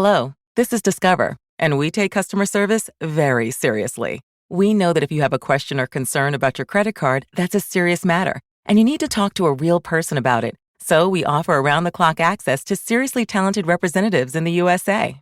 Hello, this is Discover, and we take customer service very seriously. We know that if you have a question or concern about your credit card, that's a serious matter, and you need to talk to a real person about it. So we offer around-the-clock access to seriously talented representatives in the USA.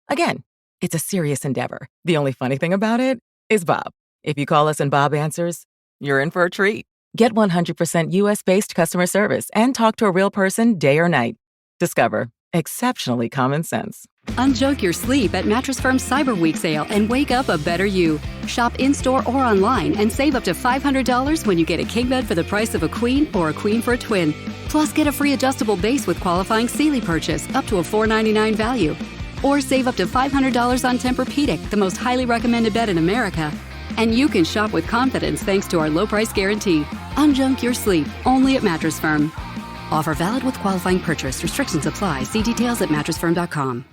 Again, it's a serious endeavor. The only funny thing about it is Bob. If you call us and Bob answers, you're in for a treat. Get 100% US-based customer service and talk to a real person day or night. Discover. Exceptionally common sense. Unjoke your sleep at Mattress Firm's Cyber Week sale and wake up a better you. Shop in-store or online and save up to $500 when you get a king bed for the price of a queen or a queen for a twin. Plus, get a free adjustable base with qualifying Sealy purchase up to a $499 value. Or save up to $500 on Tempur-Pedic, the most highly recommended bed in America. And you can shop with confidence thanks to our low price guarantee. Unjunk your sleep, only at Mattress Firm. Offer valid with qualifying purchase. Restrictions apply. See details at mattressfirm.com.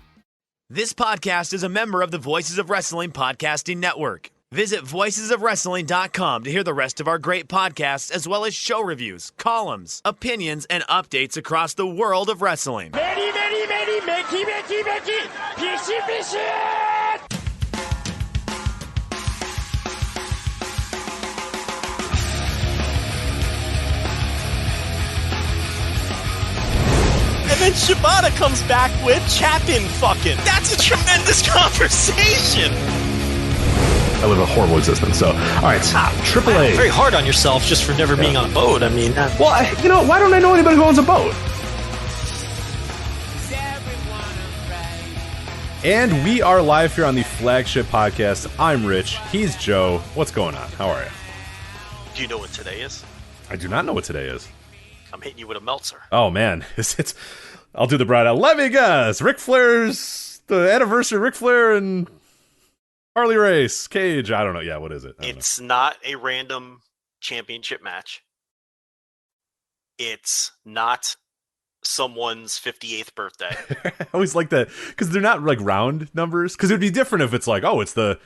This podcast is a member of the Voices of Wrestling Podcasting Network. Visit voicesofwrestling.com to hear the rest of our great podcasts, as well as show reviews, columns, opinions, and updates across the world of wrestling. And then Shibata comes back with Chapin fucking. That's a tremendous conversation. I live a horrible existence, so. All right, AAA. Very hard on yourself just for never being on a boat. I mean. Well, why don't I know anybody who owns a boat? And we are live here on the Flagship podcast. I'm Rich. He's Joe. What's going on? How are you? Do you know what today is? I do not know what today is. I'm hitting you with a Meltzer. Oh, man. I'll do the bright out. Let me guess. Ric Flair's, the anniversary of Ric Flair and Harley Race. Cage. I don't know. Yeah, what is it? It's not a random championship match. It's not someone's 58th birthday. I always like that because they're not like round numbers. Because it would be different if it's like, oh, it's the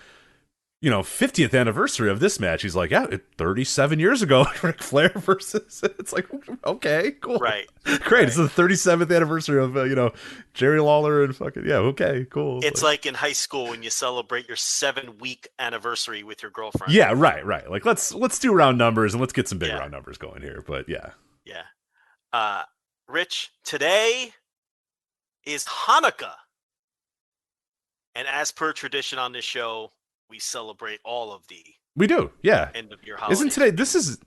50th anniversary of this match. He's like, yeah, 37 years ago, Ric Flair versus. It's like, okay, cool, right? Great. Right. It's the 37th anniversary of Jerry Lawler and fucking okay, cool. It's like in high school when you celebrate your 7-week anniversary with your girlfriend. Yeah, right. Like let's do round numbers and let's get some big round numbers going here. But yeah. Rich, today is Hanukkah, and as per tradition on this show, we celebrate all of the. We do, yeah. End of year holidays. Isn't today? This is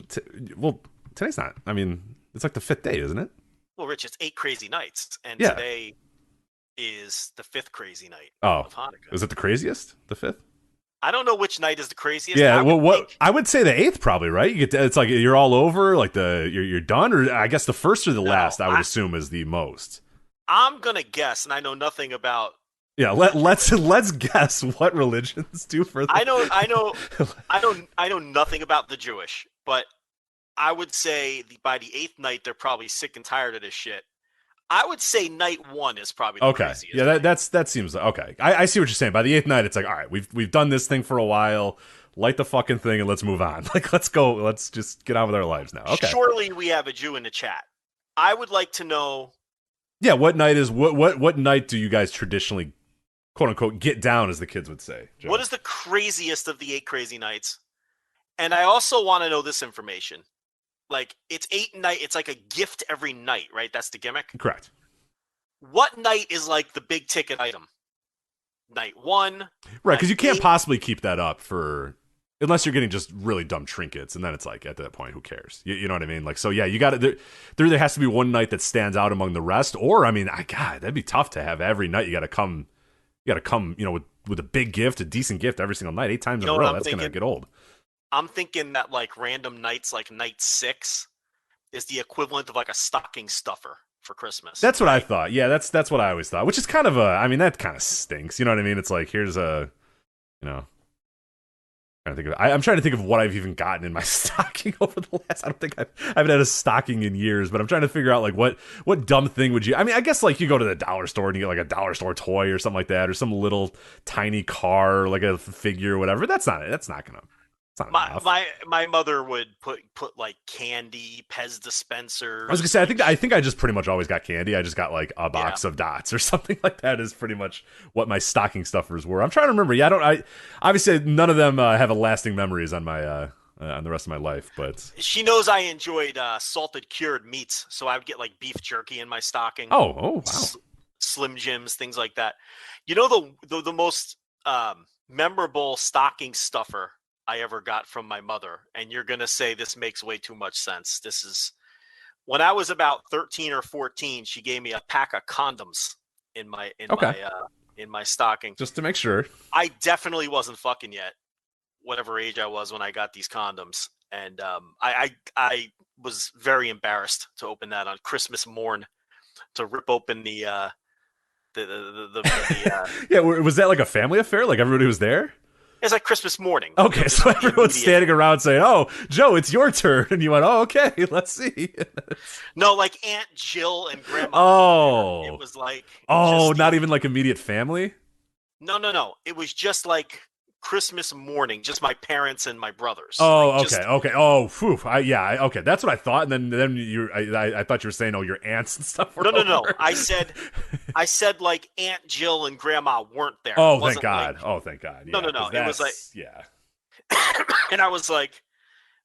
today's not. I mean, it's like the 5th day, isn't it? Well, Rich, it's 8 crazy nights, and today is the 5th crazy night of Hanukkah. Is it the craziest? The 5th? I don't know which night is the craziest. Yeah, I would say the 8th probably, right? You get it's like you're all over, like you're done, or I guess the first or the last. I would assume is the most. I'm gonna guess, and I know nothing about. Yeah, let's guess what religions do for. I know nothing about the Jewish, but I would say by the 8th night they're probably sick and tired of this shit. I would say night 1 is probably the craziest. Yeah, that seems okay. I see what you're saying. By the 8th night, it's like, all right, we've done this thing for a while. Light the fucking thing and let's move on. Like, let's go. Let's just get on with our lives now. Okay. Surely we have a Jew in the chat. I would like to know. Yeah, what night is what night do you guys traditionally, quote unquote, get down, as the kids would say? Joe? What is the craziest of the 8 crazy nights? And I also want to know this information. Like, it's 8 night. It's like a gift every night, right? That's the gimmick? Correct. What night is like the big ticket item? Night 1? Right, because you can't possibly keep that up unless you're getting just really dumb trinkets, and then it's like, at that point, who cares? You know what I mean? Like, so yeah, you got to, there has to be one night that stands out among the rest, or, I mean, God, that'd be tough to have every night. You got to come, with a big gift, a decent gift every single night, 8 times in a row. That's going to get old. I'm thinking that like random nights, like night 6, is the equivalent of like a stocking stuffer for Christmas. That's what I thought. Yeah, that's what I always thought. Which is kind of that kind of stinks. You know what I mean? It's like, here's I'm trying to think of what I've even gotten in my stocking over the last. I haven't had a stocking in years, but I'm trying to figure out like what dumb thing would you? I mean, I guess like you go to the dollar store and you get like a dollar store toy or something like that, or some little tiny car, like a figure or whatever. It's not not My enough. my mother would put like candy, Pez dispensers. I was gonna say, I think I just pretty much always got candy. I just got like a box of dots or something like that. Is pretty much what my stocking stuffers were. I'm trying to remember. Yeah, I obviously none of them have a lasting memories on my on the rest of my life. But she knows I enjoyed salted cured meats, so I would get like beef jerky in my stocking. oh wow. Slim Jims, things like that. You know the most memorable stocking stuffer I ever got from my mother, and you're gonna say this makes way too much sense. This is when I was about 13 or 14. She gave me a pack of condoms in my stocking, Just to make sure. I definitely wasn't fucking yet, whatever age I was when I got these condoms, and I was very embarrassed to open that on Christmas morn, to rip open the Yeah, was that like a family affair? Like everybody was there? it's like Christmas morning. Okay, so everyone's standing around saying, "Oh, Joe, it's your turn," and you went, "Oh, okay, let's see." No, like Aunt Jill and Grandma. Oh, It was like not even like immediate family. No. It was just like Christmas morning, just my parents and my brothers. Oh, Like, okay. Oh, phew. Okay. That's what I thought, and then I thought you were saying, oh, your aunts and stuff. Were No. over. I said like Aunt Jill and Grandma weren't there. Oh, thank God. Thank God. Yeah, No. It was like, yeah. and I was like,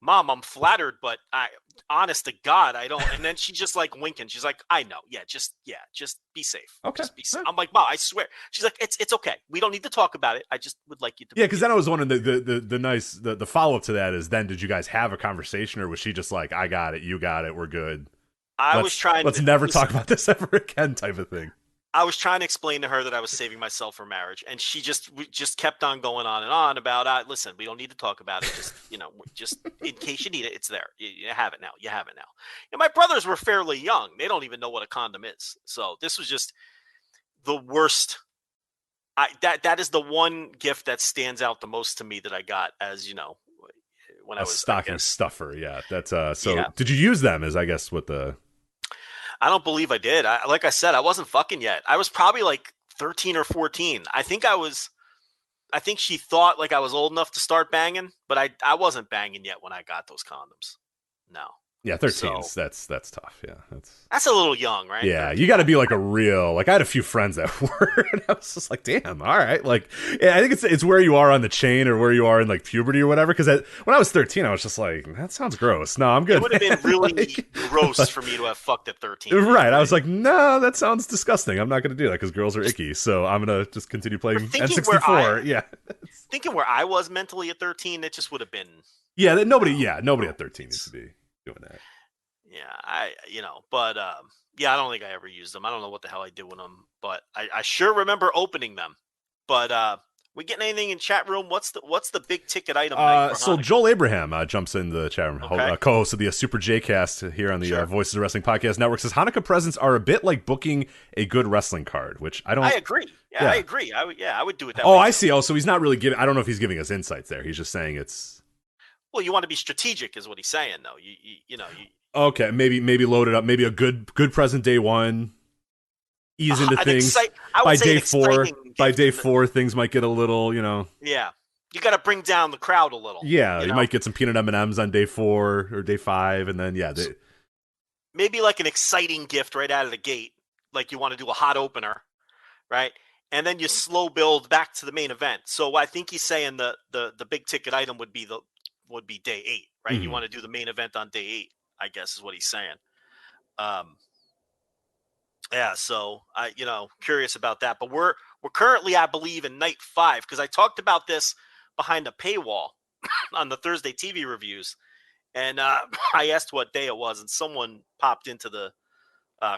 Mom, I'm flattered, but honest to God, I don't. And then she just like winking. She's like, I know. Yeah, just be safe. Okay. Just be safe. I'm like, Mom, I swear. She's like, it's okay. We don't need to talk about it. I just would like you to. Yeah, because then I was wondering the follow up to that is then did you guys have a conversation, or was she just like, I got it, you got it, we're good. Let's never talk about this ever again type of thing. I was trying to explain to her that I was saving myself for marriage, and she just kept on going on and on about, listen, we don't need to talk about it. Just, just in case you need it, it's there. You have it now. You have it now. And my brothers were fairly young. They don't even know what a condom is. So this was just the worst. That is the one gift that stands out the most to me that I got as, when I was stocking stuffer. Yeah. That's Yeah. Did you use them as, I guess, what the... I don't believe I did. Like I said, I wasn't fucking yet. I was probably like 13 or 14. I think she thought like I was old enough to start banging, but I wasn't banging yet when I got those condoms. No. Yeah, 13. So, that's tough. Yeah, that's a little young, right? Yeah, you got to be like a real. Like I had a few friends that were, and I was just like, damn, all right. Like, yeah, I think it's where you are on the chain or where you are in like puberty or whatever. Because when I was 13, I was just like, that sounds gross. No, I'm good. It would have been really gross for me to have fucked at 13. Right. I was like, no, that sounds disgusting. I'm not going to do that because girls are icky. So I'm gonna just continue playing N64. Yeah. Thinking where I was mentally at 13, it just would have been. Yeah, nobody at 13 needs to be doing that. Yeah, but I don't think I ever used them. I don't know what the hell I did with them, but I sure remember opening them. But we getting anything in chat room? What's the big ticket item? So Joel Abraham jumps in the chat room, okay. Co-host of the Super J Cast here on the Voices of Wrestling Podcast Network, says Hanukkah presents are a bit like booking a good wrestling card, which I agree. Yeah, I agree. I would do it that way. Oh, I see. Oh, so he's not really giving. I don't know if he's giving us insights there. He's just saying it's. Well, you want to be strategic, is what he's saying, though. You Okay, maybe load it up. Maybe a good present day one. Ease into things. By day four, things might get a little, Yeah, you got to bring down the crowd a little. Yeah, you might get some peanut M&Ms on day 4 or day 5, and then maybe like an exciting gift right out of the gate, like you want to do a hot opener, right? And then you slow build back to the main event. So I think he's saying the big ticket item would be day 8, right? Mm-hmm. You want to do the main event on day 8, I guess is what he's saying. Yeah, so I curious about that. But we're currently, I believe, in night 5 because I talked about this behind a paywall on the Thursday TV reviews, and I asked what day it was, and someone popped into the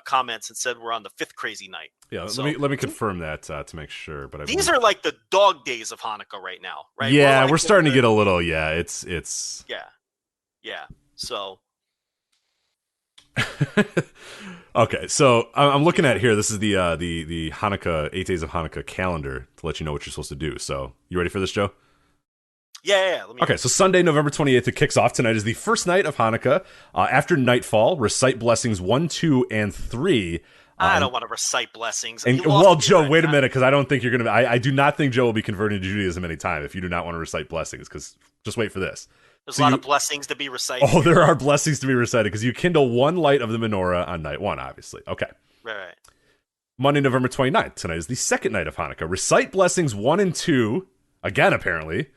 comments and said we're on the 5th crazy night. Yeah, so, let me confirm that to make sure. But these are like the dog days of Hanukkah right now, right? Yeah, we're starting to get a little. Yeah, it's. Yeah. So. Okay, so I'm looking at here. This is the Hanukkah 8 Days of Hanukkah calendar to let you know what you're supposed to do. So, you ready for this, Joe? Yeah. Okay, so Sunday, November 28th, it kicks off. Tonight is the first night of Hanukkah. After nightfall, recite blessings 1, 2, and 3. I don't want to recite blessings. Joe, wait a minute, because I don't think you're going to. I do not think Joe will be converted to Judaism anytime if you do not want to recite blessings, because Just wait for this. There's a lot of blessings to be recited. Oh, there are blessings to be recited because you kindle one light of the menorah on night 1, obviously. Okay. Right. Monday, November 29th. Tonight is the second night of Hanukkah. Recite blessings 1 and 2. Again, apparently.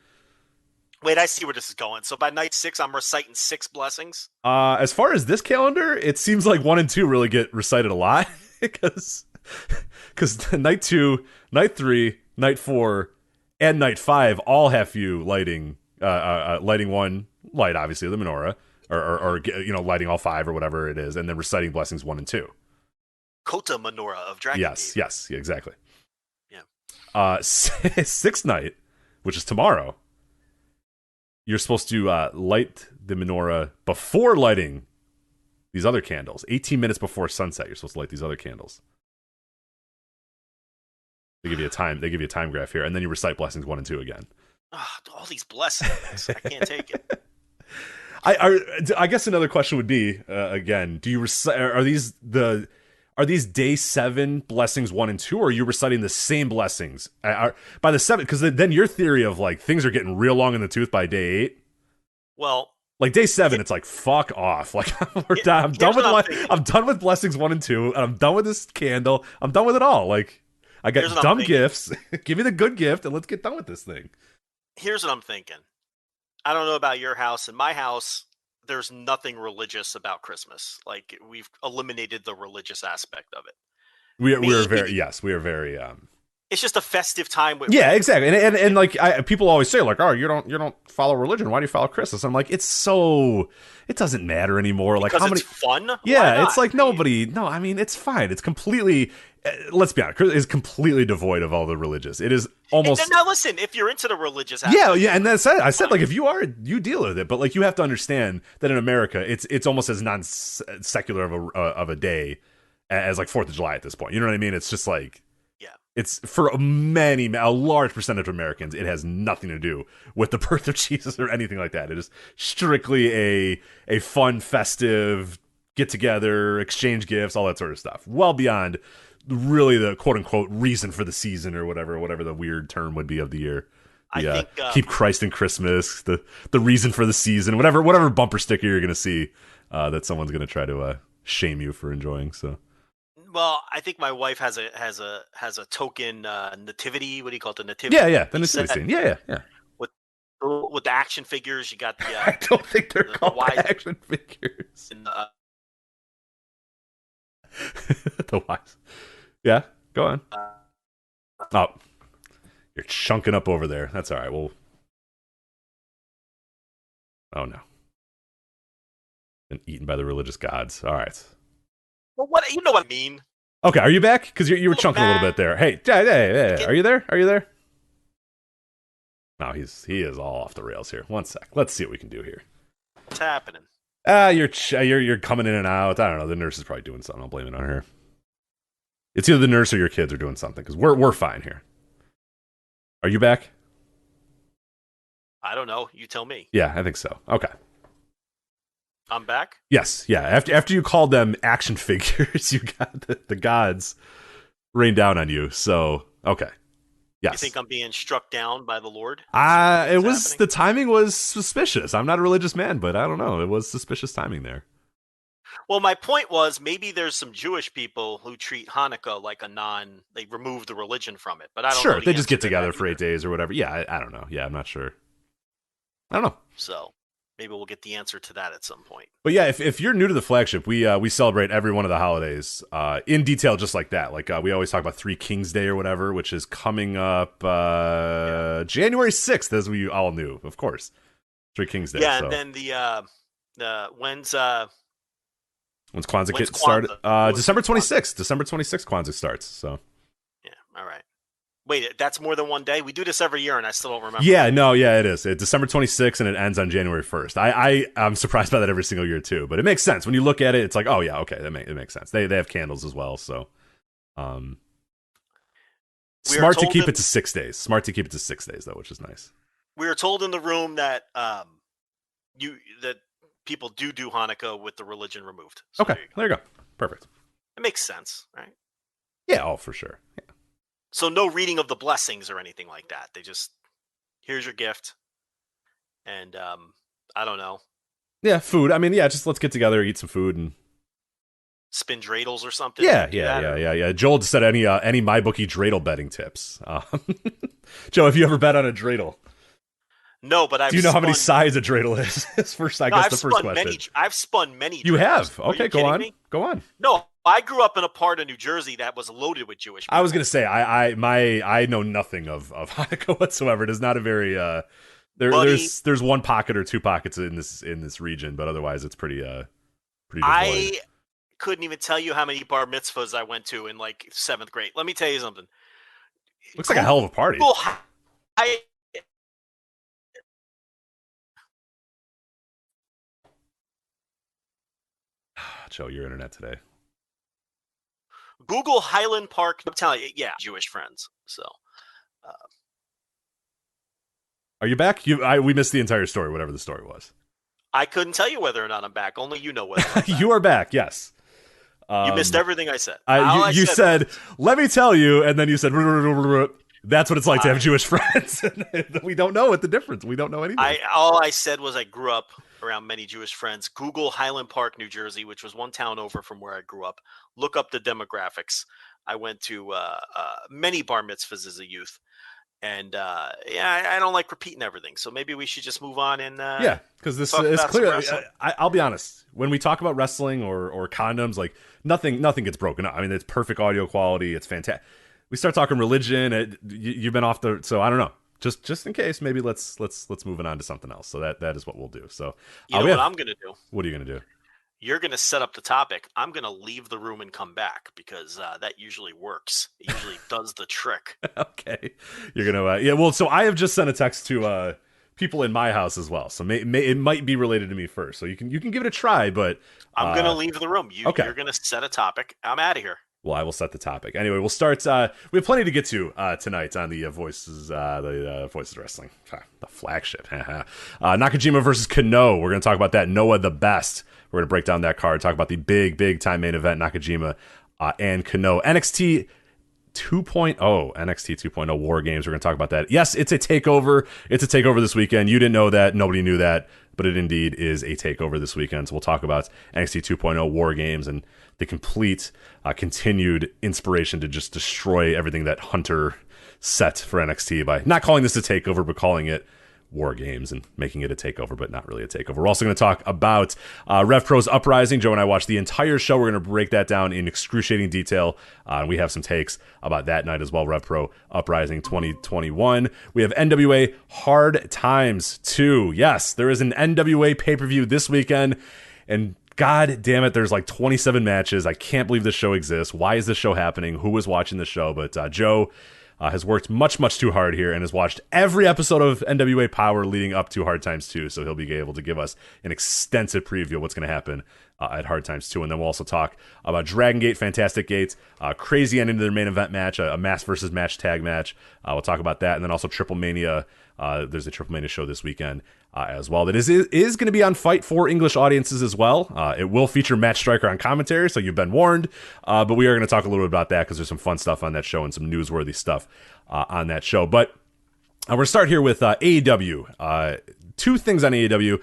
Wait, I see where this is going. So by night 6, I'm reciting 6 blessings? As far as this calendar, it seems like 1 and 2 really get recited a lot. Because night 2, night 3, night 4, and night 5 all have you lighting one light, obviously, the menorah, or lighting all 5 or whatever it is, and then reciting blessings 1 and 2. Kota menorah of Dragongate. Yes, exactly. Yeah. Sixth night, which is tomorrow, you're supposed to light the menorah before lighting these other candles. 18 minutes before sunset, you're supposed to light these other candles. They give you a time graph here, and then you recite blessings 1 and 2 again. All these blessings, I can't take it. I guess another question would be again: do you recite? Are these day 7 blessings 1 and 2, or are you reciting the same blessings by the 7th? Because then your theory of like things are getting real long in the tooth by day 8. Well, like day 7, it's like fuck off. Like I'm done with blessings 1 and 2, and I'm done with this candle. I'm done with it all. Like I got dumb gifts. Give me the good gift, and let's get done with this thing. Here's what I'm thinking. I don't know about your house. In my house, there's nothing religious about Christmas. Like we've eliminated the religious aspect of it. We are very. It's just a festive time. Exactly. And like people always say, like, oh, you don't follow religion. Why do you follow Christmas? I'm like, it doesn't matter anymore. Because like it's fun. Yeah, it's like nobody. No, I mean it's fine. It's completely. Let's be honest. It's completely devoid of all the religious. It is almost. Now listen, if you're into the religious aspect, yeah, and that's it. I said like if you are, you deal with it. But like you have to understand that in America, it's almost as non-secular of a day as like 4th of July at this point. You know what I mean? It's just like. It's for a large percentage of Americans, it has nothing to do with the birth of Jesus or anything like that. It is strictly a fun, festive, get together, exchange gifts, all that sort of stuff. Well beyond really the quote unquote reason for the season or whatever the weird term would be of the year. I think keep Christ in Christmas, the reason for the season, whatever bumper sticker you're going to see that someone's going to try to shame you for enjoying. So. Well, I think my wife has a token nativity. What do you call it? The nativity. Yeah, the nativity scene. Yeah. With the action figures, you got the. I don't think they're called action figures. The wise. Yeah, go on. You're chunking up over there. That's all right. Well. Oh no. Been eaten by the religious gods. All right. Well, what you know what I mean? Okay, are you back? Because you were chunking a little bit there. Hey, are you there? Are you there? No, he is all off the rails here. One sec. Let's see what we can do here. What's happening? You're coming in and out. I don't know. The nurse is probably doing something. I'll blame it on her. It's either the nurse or your kids are doing something because we're fine here. Are you back? I don't know. You tell me. Yeah, I think so. Okay. I'm back? Yes, yeah. After you called them action figures, you got the gods rain down on you. So, okay. Yes. You think I'm being struck down by the Lord? The timing was suspicious. I'm not a religious man, but I don't know. It was suspicious timing there. Well, my point was maybe there's some Jewish people who treat Hanukkah like they remove the religion from it. But I don't know. Sure, they just get together for 8 days or whatever. Yeah, I don't know. Yeah, I'm not sure. I don't know. So maybe we'll get the answer to that at some point. But yeah, if you're new to the flagship, we celebrate every one of the holidays in detail, just like that. Like we always talk about Three Kings Day or whatever, which is coming up January 6th, as we all knew, of course. Three Kings Day. Yeah, so. And then when's Kwanzaa started? December 26th. December 26th, Kwanzaa starts. So. Yeah. All right. Wait, that's more than one day? We do this every year, and I still don't remember. Yeah, it is. It's December 26th, and it ends on January 1st. I'm surprised by that every single year, too. But it makes sense. When you look at it, it's like, oh, yeah, okay, it makes sense. They have candles as well, so... Smart to keep it to 6 days. Smart to keep it to 6 days, though, which is nice. We were told in the room that that people do Hanukkah with the religion removed. So okay, there you go. Perfect. It makes sense, right? Yeah, oh, for sure. Yeah. So no reading of the blessings or anything like that. They just, here's your gift. and I don't know. Yeah, food. I mean, yeah, just let's get together, eat some food, and spin dreidels or something. Yeah. Joel just said any MyBookie dreidel betting tips. Joe, have you ever bet on a dreidel? No, but do you know how many sides a dreidel is? It's the first question. I've spun many. You dreidels. have? Okay, go on. Me? Go on. No, I grew up in a part of New Jersey that was loaded with Jewish people. I was going to say I know nothing of Hanukkah whatsoever. It is not a very there's one pocket or two pockets in this region, but otherwise it's pretty devoid. I couldn't even tell you how many bar mitzvahs I went to in like 7th grade. Let me tell you something. Looks like a hell of a party. Joe, your internet today. Google Highland Park. I'm telling you, yeah, Jewish friends. So, are you back? We missed the entire story, whatever the story was. I couldn't tell you whether or not I'm back. Only you know whether I'm back. You are back, yes. You missed everything I said. You said, let me tell you, and then you said, that's what it's like to have Jewish friends. We don't know what the difference. We don't know anything. All I said was I grew up around many Jewish friends. Google Highland Park, New Jersey, which was one town over from where I grew up. Look up the demographics. I went to many bar mitzvahs as a youth. And I don't like repeating everything. So maybe we should just move on and because this is clear. I'll be honest. When we talk about wrestling or condoms, like nothing gets broken up. I mean, it's perfect audio quality. It's fantastic. We start talking religion. You've been off the. So I don't know. Just in case, maybe let's move on to something else. So that is what we'll do. So you know what I'm gonna do. What are you gonna do? You're going to set up the topic. I'm going to leave the room and come back because that usually works. It usually does the trick. Okay. You're going to, well, so I have just sent a text to people in my house as well. So it might be related to me first. So you can give it a try, but. I'm going to leave the room. You're going to set a topic. I'm out of here. Well, I will set the topic. Anyway, we'll start. We have plenty to get to tonight on the Voices Wrestling, the flagship. Nakajima versus Kenoh. We're going to talk about that. Noah the Best. We're going to break down that card, talk about the big time main event, Nakajima and Kenoh. NXT 2.0, NXT 2.0 War Games. We're going to talk about that. Yes, it's a takeover. It's a takeover this weekend. You didn't know that. Nobody knew that. But it indeed is a takeover this weekend. So we'll talk about NXT 2.0 War Games and the complete continued inspiration to just destroy everything that Hunter set for NXT by not calling this a takeover, but calling it War Games and making it a takeover, but not really a takeover. We're also going to talk about RevPro's Uprising. Joe and I watched the entire show. We're going to break that down in excruciating detail. And we have some takes about that night as well. RevPro Uprising 2021. We have NWA Hard Times 2. Yes, there is an NWA pay-per-view this weekend. And God damn it, there's like 27 matches. I can't believe this show exists. Why is this show happening? Who is watching the show? But Joe has worked much too hard here and has watched every episode of NWA Power leading up to Hard Times 2, so he'll be able to give us an extensive preview of what's going to happen at Hard Times 2. And then we'll also talk about Dragongate Fantastic Gate, crazy ending to their main event match, a mass versus match tag match. We'll talk about that, and then also Triple Mania. There's a Triple Mania show this weekend as well that is going to be on Fight for English audiences as well. It will feature Matt Stryker on commentary, so you've been warned. But we are going to talk a little bit about that because there's some fun stuff on that show and some newsworthy stuff on that show. But we're going to start here with AEW. Two things on AEW.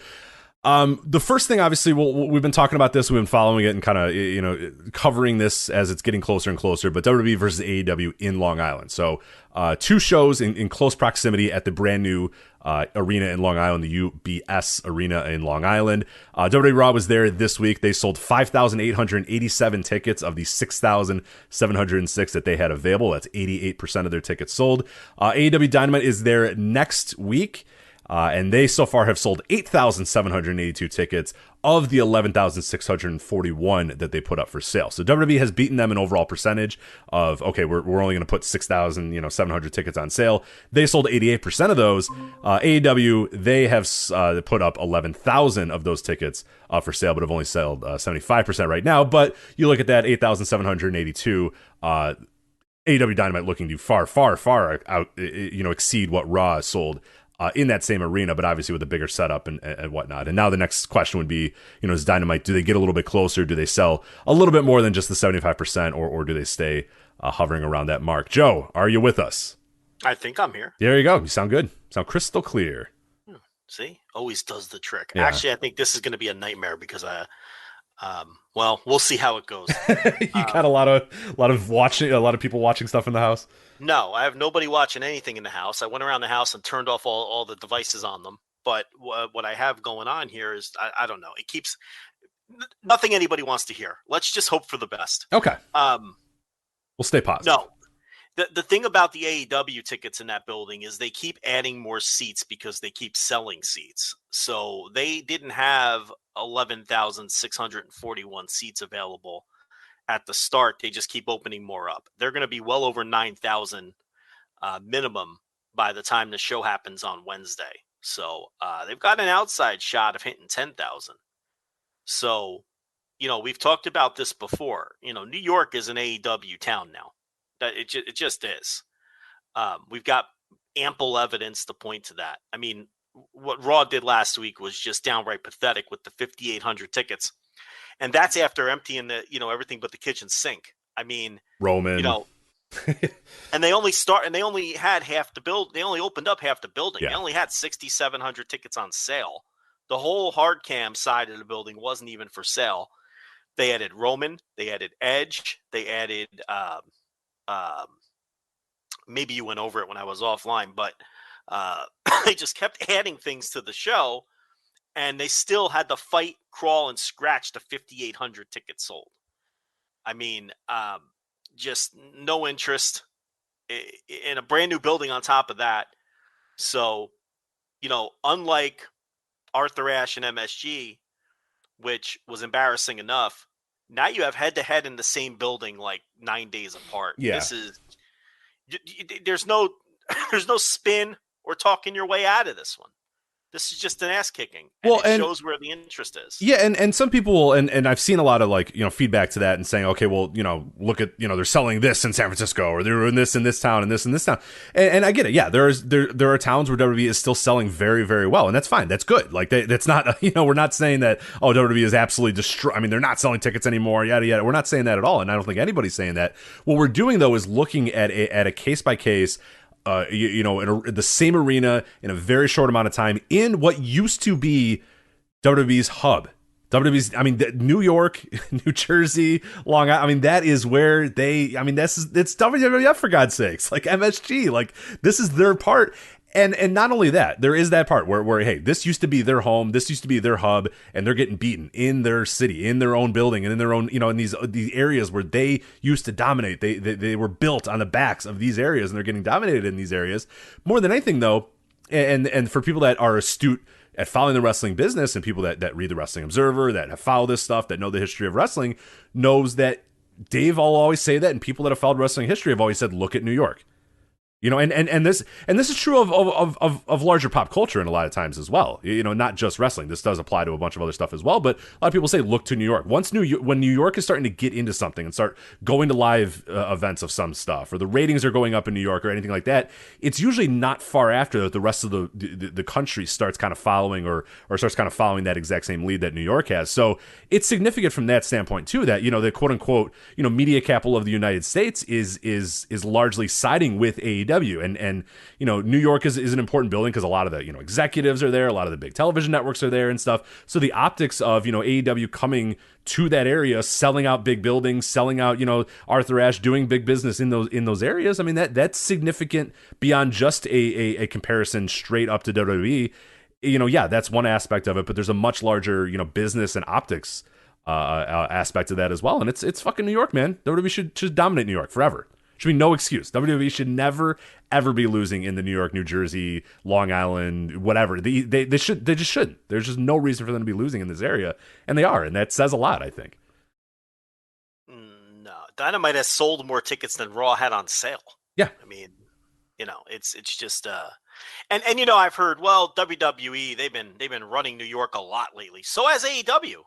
The first thing, obviously, we've been talking about this. We've been following it and kind of, covering this as it's getting closer and closer. But WWE versus AEW in Long Island. So two shows in close proximity at the brand new arena in Long Island, the UBS Arena in Long Island. WWE Raw was there this week. They sold 5,887 tickets of the 6,706 that they had available. That's 88% of their tickets sold. AEW Dynamite is there next week. And they so far have sold 8,782 tickets of the 11,641 that they put up for sale. So WWE has beaten them in overall percentage of, okay, we're only going to put 6,700 tickets on sale. They sold 88% of those. AEW, they have put up 11,000 of those tickets for sale, but have only sold 75% right now. But you look at that, 8,782, AEW Dynamite looking to far out, exceed what Raw sold in that same arena, but obviously with a bigger setup and whatnot. And now the next question would be, is Dynamite, do they get a little bit closer? Do they sell a little bit more than just the 75%, or do they stay hovering around that mark? Joe, are you with us? I think I'm here. There you go. You sound good. Sound crystal clear. See, always does the trick. Yeah. Actually, I think this is going to be a nightmare because well, we'll see how it goes. You got a lot of people watching stuff in the house. No, I have nobody watching anything in the house. I went around the house and turned off all the devices on them. But what I have going on here is I don't know. It keeps nothing anybody wants to hear. Let's just hope for the best. Okay. We'll stay positive. No, the thing about the AEW tickets in that building is they keep adding more seats because they keep selling seats. So they didn't have 11,641 seats available at the start. They just keep opening more up. They're going to be well over 9,000 minimum by the time the show happens on Wednesday. So they've got an outside shot of hitting 10,000. So, we've talked about this before. New York is an AEW town now. It just is. We've got ample evidence to point to that. I mean, what Raw did last week was just downright pathetic with the 5,800 tickets. And that's after emptying everything but the kitchen sink. I mean, Roman, and they only had half the build. They only opened up half the building. Yeah. They only had 6,700 tickets on sale. The whole hard cam side of the building wasn't even for sale. They added Roman. They added Edge. They added, maybe you went over it when I was offline, but they just kept adding things to the show. And they still had to fight, crawl, and scratch to 5,800 tickets sold. I mean, just no interest in a brand new building on top of that. So, unlike Arthur Ashe and MSG, which was embarrassing enough, now you have head-to-head in the same building like 9 days apart. Yeah. There's no spin or talking your way out of this one. This is just an ass kicking. And it shows where the interest is. Yeah, and some people will, and I've seen a lot of feedback to that and saying, okay, well, look at, they're selling this in San Francisco, or they're doing this in this town and this in this town. And I get it. Yeah, there are towns where WWE is still selling very, very well, and that's fine. That's good. Like that's not, we're not saying that, oh, WWE is absolutely destroyed. I mean, they're not selling tickets anymore, yada yada. We're not saying that at all, and I don't think anybody's saying that. What we're doing though is looking at a case by case. In the same arena in a very short amount of time in what used to be WWE's hub. New York, New Jersey, Long Island. I mean, that is where it's WWF for God's sakes. Like MSG, like this is their part. And not only that, there is that part where hey, this used to be their home, this used to be their hub, and they're getting beaten in their city, in their own building, and in their own, in these areas where they used to dominate. They were built on the backs of these areas, and they're getting dominated in these areas. More than anything, though, and for people that are astute at following the wrestling business, and people that read the Wrestling Observer, that have followed this stuff, that know the history of wrestling, knows that Dave will always say that, and people that have followed wrestling history have always said, look at New York. And this is true of larger pop culture in a lot of times as well. Not just wrestling. This does apply to a bunch of other stuff as well. But a lot of people say, look to New York. When New York is starting to get into something and start going to live events of some stuff, or the ratings are going up in New York or anything like that, it's usually not far after that the rest of the country starts kind of following or starts kind of following that exact same lead that New York has. So it's significant from that standpoint too, that the quote unquote media capital of the United States is largely siding with AEW. And New York is an important building because a lot of the executives are there, a lot of the big television networks are there and stuff. So the optics of AEW coming to that area, selling out big buildings, selling out Arthur Ashe, doing big business in those areas. I mean that's significant beyond just a comparison straight up to WWE. That's one aspect of it, but there's a much larger business and optics aspect of that as well. And it's fucking New York, man. WWE should dominate New York forever. Should be no excuse. WWE should never ever be losing in the New York, New Jersey, Long Island, whatever. They just shouldn't. There's just no reason for them to be losing in this area, and they are, and that says a lot, I think. No, Dynamite has sold more tickets than Raw had on sale. Yeah, I mean, it's just and I've heard, well, WWE they've been running New York a lot lately. So has AEW.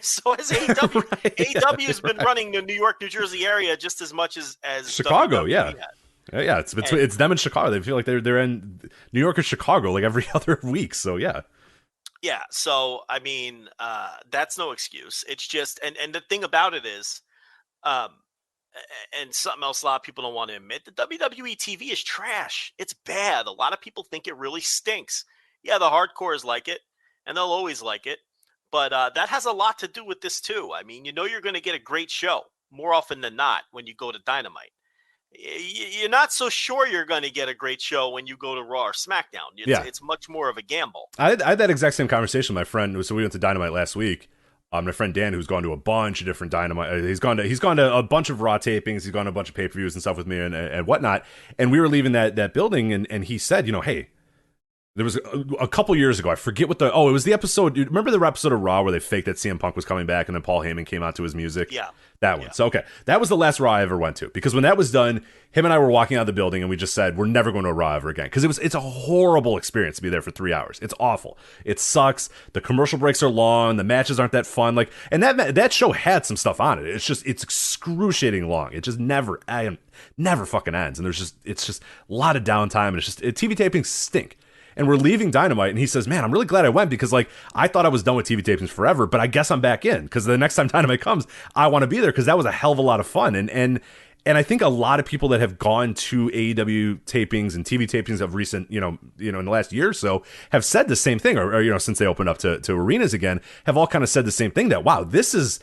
So has AEW. Right, AEW's been running the New York, New Jersey area just as much as Chicago. WWE Yeah, had. Yeah. It's them in Chicago. They feel like they're in New York or Chicago like every other week. So yeah. Yeah. So I mean, that's no excuse. It's just and the thing about it is, and something else a lot of people don't want to admit, the WWE TV is trash. It's bad. A lot of people think it really stinks. Yeah, the hardcores like it, and they'll always like it. But that has a lot to do with this too. I mean, you're going to get a great show more often than not when you go to Dynamite. You're not so sure you're going to get a great show when you go to Raw or SmackDown. It's much more of a gamble. I had that exact same conversation with my friend. So we went to Dynamite last week. My friend Dan, who's gone to a bunch of different Dynamite, he's gone to a bunch of Raw tapings. He's gone to a bunch of pay-per-views and stuff with me and whatnot. And we were leaving that building, and he said, hey, there was a couple years ago, I forget what it was the episode. Remember the episode of Raw where they faked that CM Punk was coming back and then Paul Heyman came out to his music? Yeah. That one. Yeah. So, okay. That was the last Raw I ever went to. Because when that was done, him and I were walking out of the building and we just said, we're never going to a Raw ever again. Because it's a horrible experience to be there for 3 hours. It's awful. It sucks. The commercial breaks are long. The matches aren't that fun. And that show had some stuff on it. It's excruciating long. It just never fucking ends. And it's just a lot of downtime. And TV tapings stink. And we're leaving Dynamite, and he says, man, I'm really glad I went because, I thought I was done with TV tapings forever, but I guess I'm back in because the next time Dynamite comes, I want to be there because that was a hell of a lot of fun. And I think a lot of people that have gone to AEW tapings and TV tapings of recent, in the last year or so have said the same thing, or since they opened up to arenas again, have all kind of said the same thing that, wow, this is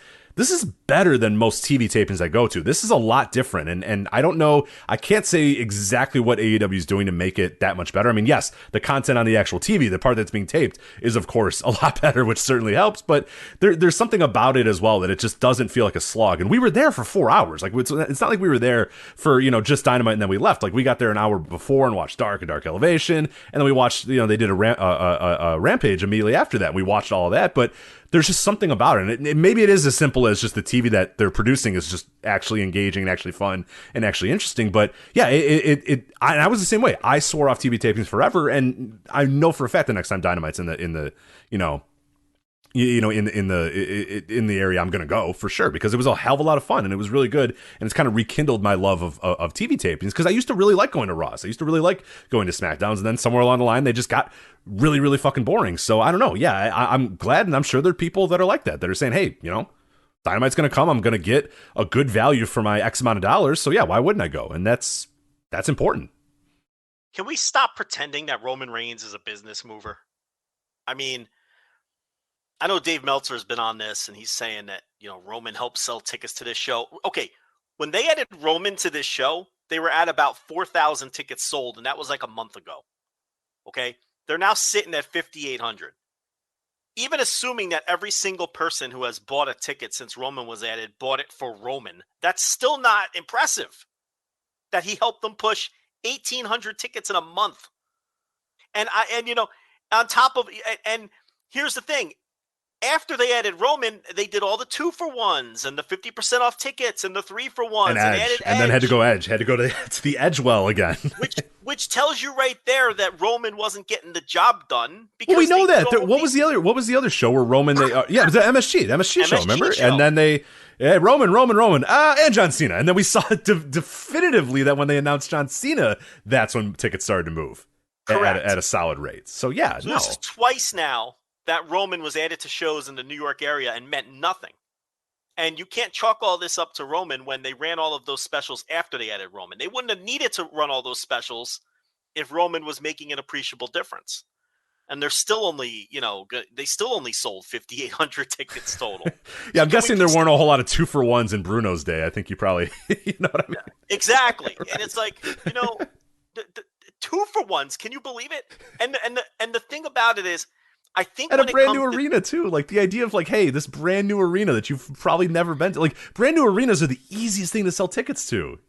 better than most TV tapings I go to. This is a lot different. And I don't know, I can't say exactly what AEW is doing to make it that much better. I mean, yes, the content on the actual TV, the part that's being taped, is of course a lot better, which certainly helps, but there's something about it as well that it just doesn't feel like a slog. And we were there for 4 hours. It's not like we were there for, just Dynamite and then we left. We got there an hour before and watched Dark and Dark Elevation, and then we watched, they did a Rampage immediately after that. We watched all of that, but there's just something about it. And maybe it is as simple as just the TV that they're producing is just actually engaging and actually fun and actually interesting. But yeah, I was the same way. I swore off TV tapings forever, and I know for a fact the next time Dynamite's in the area, I'm gonna go for sure because it was a hell of a lot of fun and it was really good, and it's kind of rekindled my love of TV tapings because I used to really like going to Raws. I used to really like going to SmackDowns, and then somewhere along the line they just got really, really fucking boring. So I don't know. Yeah, I'm glad, and I'm sure there are people that are like that are saying, hey, Dynamite's gonna come. I'm gonna get a good value for my X amount of dollars. So yeah, why wouldn't I go? And that's important. Can we stop pretending that Roman Reigns is a business mover? I mean, I know Dave Meltzer has been on this, and he's saying that, Roman helped sell tickets to this show. Okay, when they added Roman to this show, they were at about 4,000 tickets sold, and that was like a month ago. Okay, they're now sitting at 5,800. Even assuming that every single person who has bought a ticket since Roman was added bought it for Roman, that's still not impressive that he helped them push 1,800 tickets in a month. And on top of, and here's the thing. After they added Roman, they did all the 2-for-1s and the 50% off tickets and the 3-for-1s and added Edge. And then had to go to the Edge well again. which tells you right there that Roman wasn't getting the job done. Because we know that. What was the other show where Roman? It was the MSG show. Remember? Show. And then they Roman, and John Cena. And then we saw definitively that when they announced John Cena, that's when tickets started to move at a solid rate. So yeah, so this is twice now that Roman was added to shows in the New York area and meant nothing. And you can't chalk all this up to Roman when they ran all of those specials after they added Roman. They wouldn't have needed to run all those specials if Roman was making an appreciable difference. And they're still only, they still only sold 5,800 tickets total. Yeah, I'm guessing there weren't a whole lot of 2-for-1s in Bruno's day. I think you probably, you know what I mean? Exactly. And it's like, the 2-for-1s, can you believe it? And the thing about it is, I think at a brand new arena too, the idea of hey, this brand new arena that you've probably never been to, brand new arenas are the easiest thing to sell tickets to.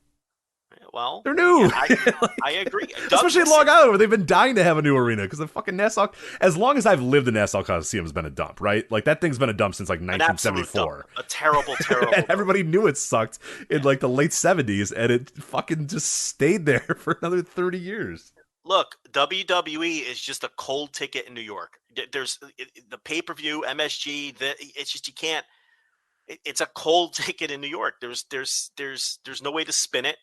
Well, they're new. Yeah, I agree. Especially in Long Island, where they've been dying to have a new arena because the fucking Nassau. As long as I've lived in Nassau Coliseum, has been a dump, right? That thing's been a dump since 1974. A terrible. And everybody knew it sucked in the late 70s, and it fucking just stayed there for another 30 years. Look, WWE is just a cold ticket in New York. There's the pay-per-view, MSG. It's just you can't. It's a cold ticket in New York. There's no way to spin it.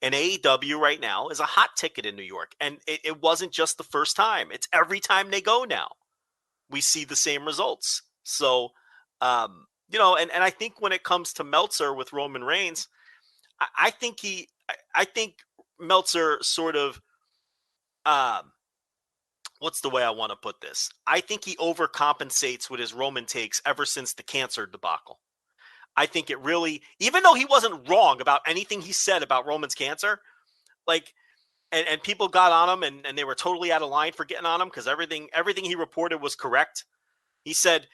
And AEW right now is a hot ticket in New York, and it wasn't just the first time. It's every time they go now, we see the same results. So, and I think when it comes to Meltzer with Roman Reigns, I think Meltzer sort of what's the way I want to put this? I think he overcompensates with his Roman takes ever since the cancer debacle. I think it really, even though he wasn't wrong about anything he said about Roman's cancer, like, and people got on him and they were totally out of line for getting on him because everything he reported was correct. He said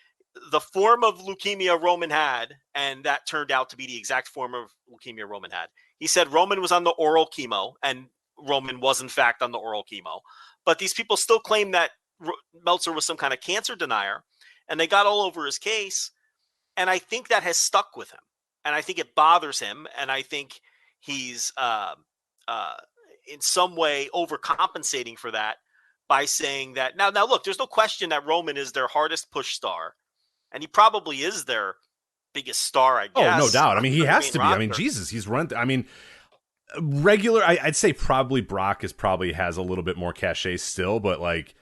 the form of leukemia Roman had, and that turned out to be the exact form of leukemia Roman had. He said Roman was on the oral chemo, and Roman was in fact on the oral chemo. But these people still claim that Meltzer was some kind of cancer denier, and they got all over his case. And I think that has stuck with him, and I think it bothers him, and I think he's in some way overcompensating for that by saying that now look, there's no question that Roman is their hardest push star, and he probably is their biggest star, I guess. Oh, no doubt. I mean, he has to be. I mean, Jesus, he's run. I mean, regular. I'd say probably Brock probably has a little bit more cachet still, but like.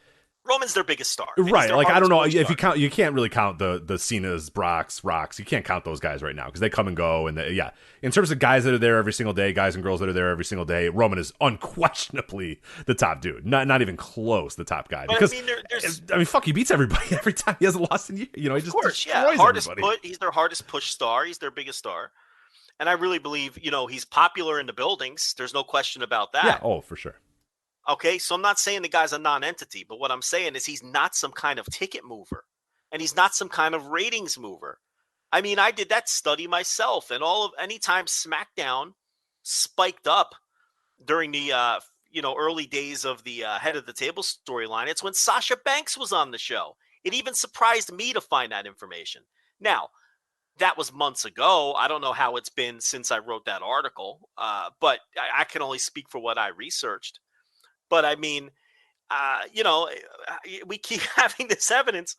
Roman's their biggest star. Right. Like, I don't know if you count, you can't really count the Cena's, Brocks, Rocks. You can't count those guys right now because they come and go. And yeah, in terms of guys that are there every single day, guys and girls that are there every single day, Roman is unquestionably the top dude. Not even close the top guy. But because, I mean, fuck, he beats everybody every time. He hasn't lost in years. You know, he just destroys everybody. He's their hardest push star. He's their biggest star. And I really believe, he's popular in the buildings. There's no question about that. Yeah. Oh, for sure. Okay, so I'm not saying the guy's a non-entity, but what I'm saying is he's not some kind of ticket mover, and he's not some kind of ratings mover. I mean, I did that study myself, and anytime SmackDown spiked up during the early days of the head of the table storyline, it's when Sasha Banks was on the show. It even surprised me to find that information. Now, that was months ago. I don't know how it's been since I wrote that article, but I can only speak for what I researched. But I mean, we keep having this evidence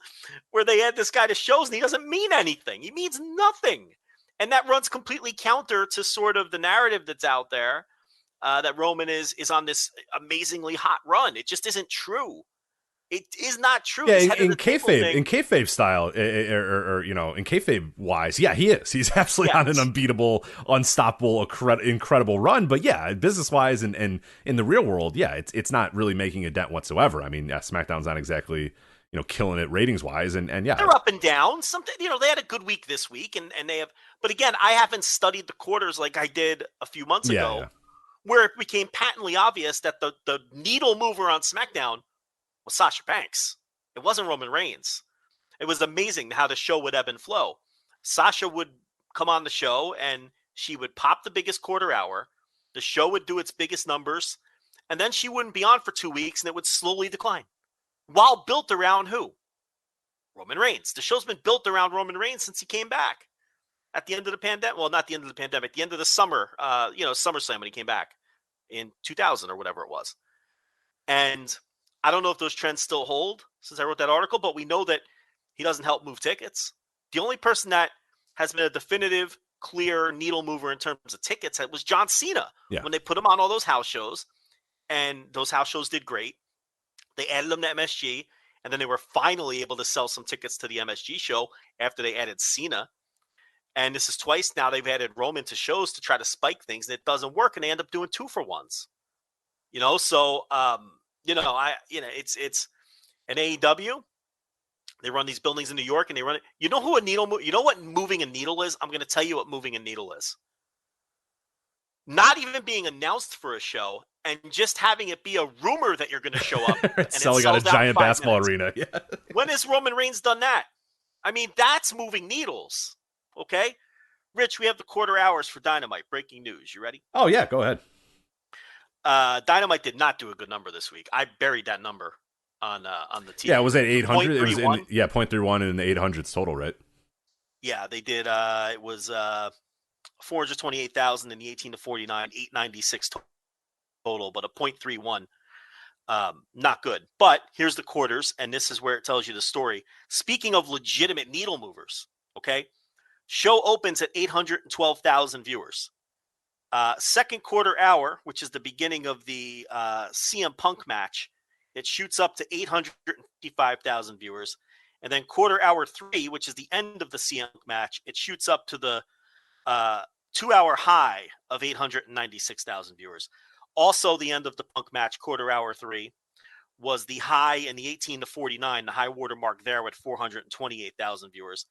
where they add this guy to shows and he doesn't mean anything. He means nothing. And that runs completely counter to sort of the narrative that's out there that Roman is on this amazingly hot run. It just isn't true. It is not true. Yeah, in kayfabe style, or in kayfabe wise, yeah, he is. He's absolutely on an unbeatable, unstoppable, incredible run. But yeah, business wise and in the real world, yeah, it's not really making a dent whatsoever. I mean, yeah, SmackDown's not exactly killing it ratings wise, and yeah, they're up and down. Something they had a good week this week, and they have. But again, I haven't studied the quarters like I did a few months ago, where it became patently obvious that the needle mover on SmackDown was Sasha Banks. It wasn't Roman Reigns. It was amazing how the show would ebb and flow. Sasha would come on the show and she would pop the biggest quarter hour. The show would do its biggest numbers. And then she wouldn't be on for 2 weeks and it would slowly decline. While built around who? Roman Reigns. The show's been built around Roman Reigns since he came back at the end of the pandemic. Well, not the end of the pandemic, the end of the summer, SummerSlam when he came back in 2000 or whatever it was. And I don't know if those trends still hold since I wrote that article, but we know that he doesn't help move tickets. The only person that has been a definitive, clear needle mover in terms of tickets was John Cena when they put him on all those house shows, and those house shows did great. They added him to MSG, and then they were finally able to sell some tickets to the MSG show after they added Cena. And this is twice now they've added Roman to shows to try to spike things, and it doesn't work, and they end up doing 2-for-1s. It's an AEW. They run these buildings in New York, and they run it. You know who a needle? You know what moving a needle is? I'm going to tell you what moving a needle is. Not even being announced for a show, and just having it be a rumor that you're going to show up. And selling out a giant basketball arena. Yeah. When has Roman Reigns done that? I mean, that's moving needles. Okay, Rich, we have the quarter hours for Dynamite. Breaking news. You ready? Oh yeah, go ahead. Dynamite did not do a good number this week. I buried that number on the TV. Yeah, it was at 800. It was 0.31 in the 800s total, right? Yeah, they did. It was 428,000 in the 18 to 49, 896 total, but a 0.31. Not good. But here's the quarters, and this is where it tells you the story. Speaking of legitimate needle movers, okay, show opens at 812,000 viewers. Second quarter hour, which is the beginning of the CM Punk match, it shoots up to 855,000 viewers. And then quarter hour 3, which is the end of the CM Punk match, it shoots up to the 2-hour high of 896,000 viewers. Also the end of the Punk match, quarter hour 3, was the high in the 18 to 49, the high watermark there with 428,000 viewers.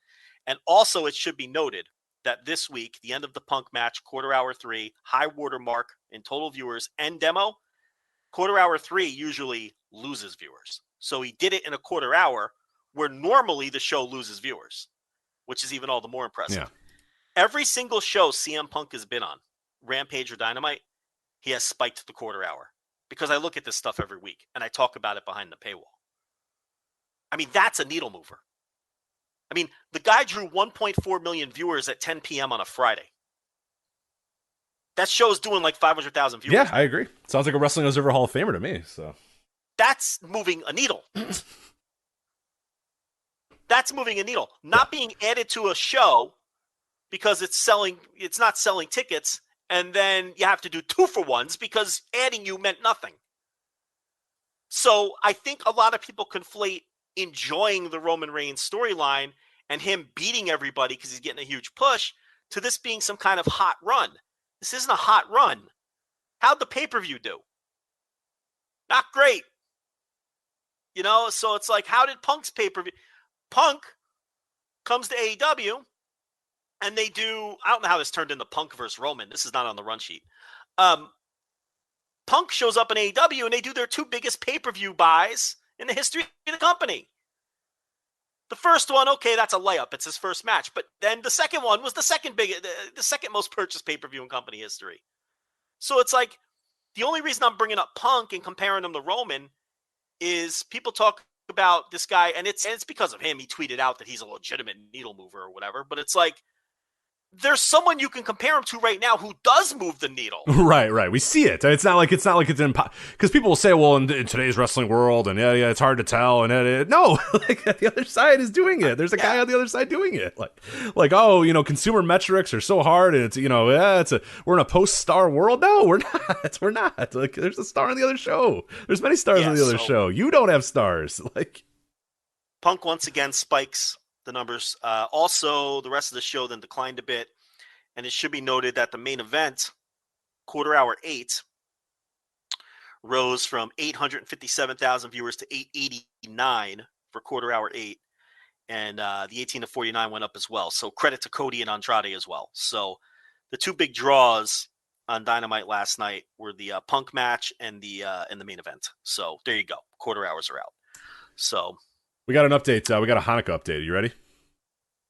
And also, it should be noted that this week, the end of the Punk match, quarter hour 3, high watermark in total viewers and demo, quarter hour 3 usually loses viewers. So he did it in a quarter hour where normally the show loses viewers, which is even all the more impressive. Yeah. Every single show CM Punk has been on, Rampage or Dynamite, he has spiked the quarter hour because I look at this stuff every week and I talk about it behind the paywall. I mean, that's a needle mover. I mean, the guy drew 1.4 million viewers at 10 p.m. on a Friday. That show's doing like 500,000 viewers. Yeah, I agree. Sounds like a Wrestling Observer Hall of Famer to me. So that's moving a needle. That's moving a needle. Not being added to a show because it's not selling tickets, and then you have to do 2-for-1s because adding you meant nothing. So I think a lot of people conflate enjoying the Roman Reigns storyline and him beating everybody because he's getting a huge push to this being some kind of hot run. This isn't a hot run. How'd the pay-per-view do? Not great. You know, so it's like, how did Punk's pay-per-view? Punk comes to AEW and they do, I don't know how this turned into Punk versus Roman. This is not on the run sheet. Punk shows up in AEW and they do their 2 biggest pay-per-view buys in the history of the company. The first one, okay, that's a layup. It's his first match. But then the second one was the second most purchased pay-per-view in company history. So it's like, the only reason I'm bringing up Punk and comparing him to Roman is people talk about this guy, and it's because of him. He tweeted out that he's a legitimate needle mover or whatever. But it's like, there's someone you can compare him to right now who does move the needle. Right. We see it. It's not like it's because people will say, well, in today's wrestling world, and yeah, it's hard to tell. And no, like the other side is doing it. There's a guy on the other side doing it. Like oh, you know, consumer metrics are so hard, and it's, you know, we're in a post-star world. No, we're not. We're not. Like, there's a star on the other show. There's many stars on the other show. You don't have stars. Like, Punk once again spikes the numbers. Also, the rest of the show then declined a bit. And it should be noted that the main event, quarter hour 8, rose from 857,000 viewers to 889 for quarter hour 8. And the 18 to 49 went up as well. So credit to Cody and Andrade as well. So the 2 big draws on Dynamite last night were the Punk match and the main event. So there you go. Quarter hours are out. So we got an update. We got a Hanukkah update. Are you ready?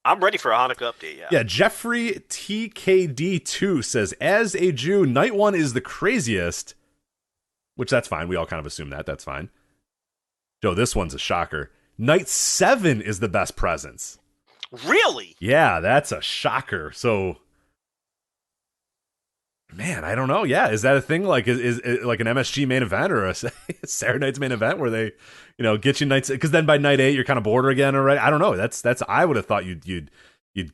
I'm ready for a Hanukkah update, yeah. Yeah, Jeffrey TKD2 says, as a Jew, night 1 is the craziest, which that's fine. We all kind of assume that. That's fine. Joe, this one's a shocker. Night 7 is the best presence. Really? Yeah, that's a shocker. So, man, I don't know. Yeah, is that a thing? Like, is like an MSG main event or a Saturday night's main event where they, you know, get you nights? Because then by night 8 you're kind of bored again, already. I don't know. That's I would have thought you'd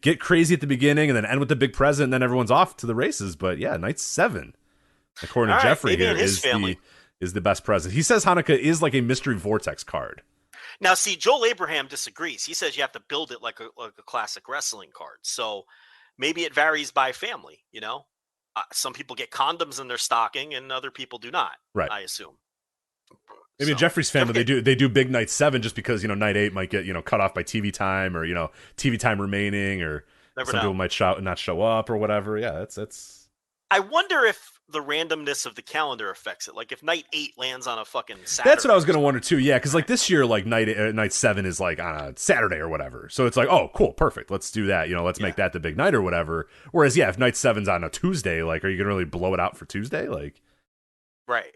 get crazy at the beginning and then end with the big present and then everyone's off to the races. But yeah, night 7, according to Jeffrey here, is the best present. He says Hanukkah is like a mystery vortex card. Now, see, Joel Abraham disagrees. He says you have to build it like a classic wrestling card. So maybe it varies by family. You know, some people get condoms in their stocking and other people do not. Right. I assume. Maybe in Jeffrey's family, they do big night 7 just because, you know, night 8 might get, you know, cut off by TV time or, you know, TV time remaining, or people might not show up or whatever. Yeah, it's. I wonder if the randomness of the calendar affects it. Like if night 8 lands on a fucking Saturday. That's what I was going to wonder too. Yeah, because like this year, like night 7 is like on a Saturday or whatever. So it's like, oh, cool, perfect. Let's do that. You know, let's make that the big night or whatever. Whereas, yeah, if night 7's on a Tuesday, like, are you going to really blow it out for Tuesday? Like, right.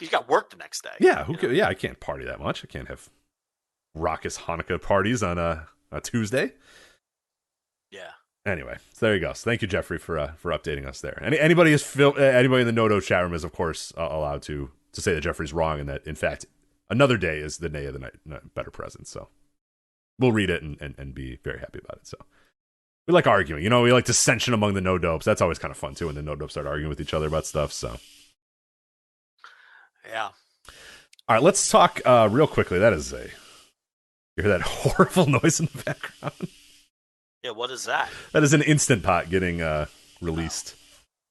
You got work the next day. Yeah, yeah, I can't party that much. I can't have raucous Hanukkah parties on a Tuesday. Yeah. Anyway, so there you go. So thank you, Jeffrey, for updating us there. Anybody in the Noto chat room is, of course, allowed to say that Jeffrey's wrong and that, in fact, another day is the day of the night better present. So we'll read it and be very happy about it. So we like arguing. You know, we like dissension among the no-dopes. That's always kind of fun, too, when the no-dopes start arguing with each other about stuff. So. Yeah. All right, let's talk real quickly. You hear that horrible noise in the background? Yeah, what is that? That is an Instant Pot getting released.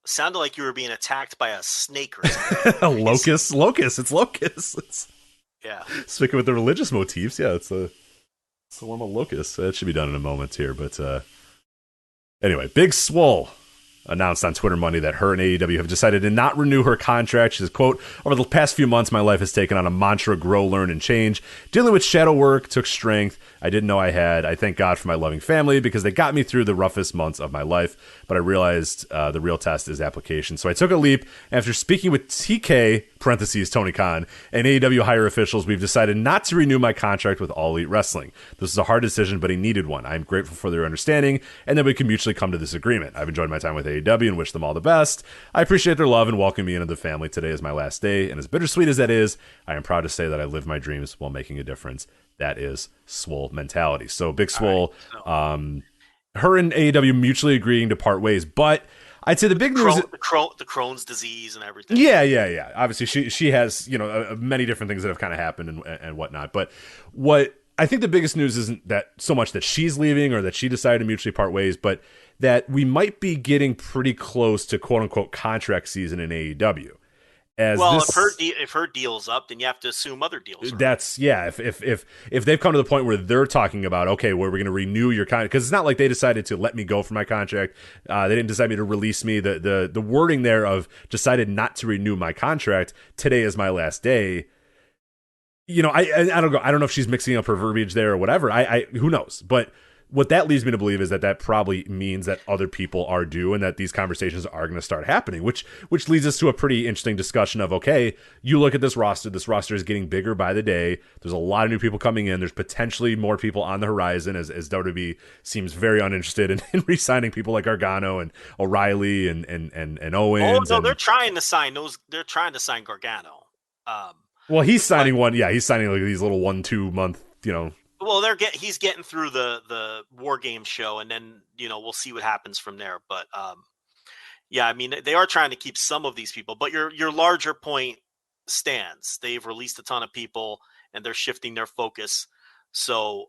Sounded like you were being attacked by a snake or something. A locust. It's locusts. Yeah. Sticking with the religious motifs. Yeah, it's a one of locusts. That should be done in a moment here. But anyway, Big Swole announced on Twitter Monday that her and AEW have decided to not renew her contract. She says, quote, over the past few months, my life has taken on a mantra: grow, learn, and change. Dealing with shadow work took strength I didn't know I had. I thank God for my loving family because they got me through the roughest months of my life. But I realized the real test is application. So I took a leap. After speaking with TK, parentheses, Tony Khan, and AEW higher officials, we've decided not to renew my contract with All Elite Wrestling. This is a hard decision, but a needed one. I'm grateful for their understanding and that we can mutually come to this agreement. I've enjoyed my time with AEW and wish them all the best. I appreciate their love and welcome me into the family. Today is my last day, and as bittersweet as that is, I am proud to say that I live my dreams while making a difference. That is Swole mentality. So Big Swole, her and AEW mutually agreeing to part ways, but I'd say the big news, the Crohn's disease and everything. Yeah. Obviously, she has many different things that have kind of happened and whatnot. But what I think the biggest news isn't that so much that she's leaving or that she decided to mutually part ways, but that we might be getting pretty close to quote unquote contract season in AEW. If her deal's up, then you have to assume other deals. That's If they've come to the point where they're talking about, okay, where we're going to renew your contract, because it's not like they decided to let me go for my contract. They didn't decide to release me. The wording there of decided not to renew my contract. Today is my last day. I don't know if she's mixing up her verbiage there or whatever. Who knows? But what that leads me to believe is that probably means that other people are due and that these conversations are going to start happening, which leads us to a pretty interesting discussion of, okay, you look at this roster is getting bigger by the day. There's a lot of new people coming in. There's potentially more people on the horizon as WWE seems very uninterested in re-signing people like Gargano and O'Reilly and Owens. Oh, no, they're trying to sign Gargano. Well, he's signing one. Yeah, he's signing like these little 1-2 month, Well, he's getting through the War Games show, and then we'll see what happens from there. But I mean, they are trying to keep some of these people, but your larger point stands. They've released a ton of people, and they're shifting their focus. So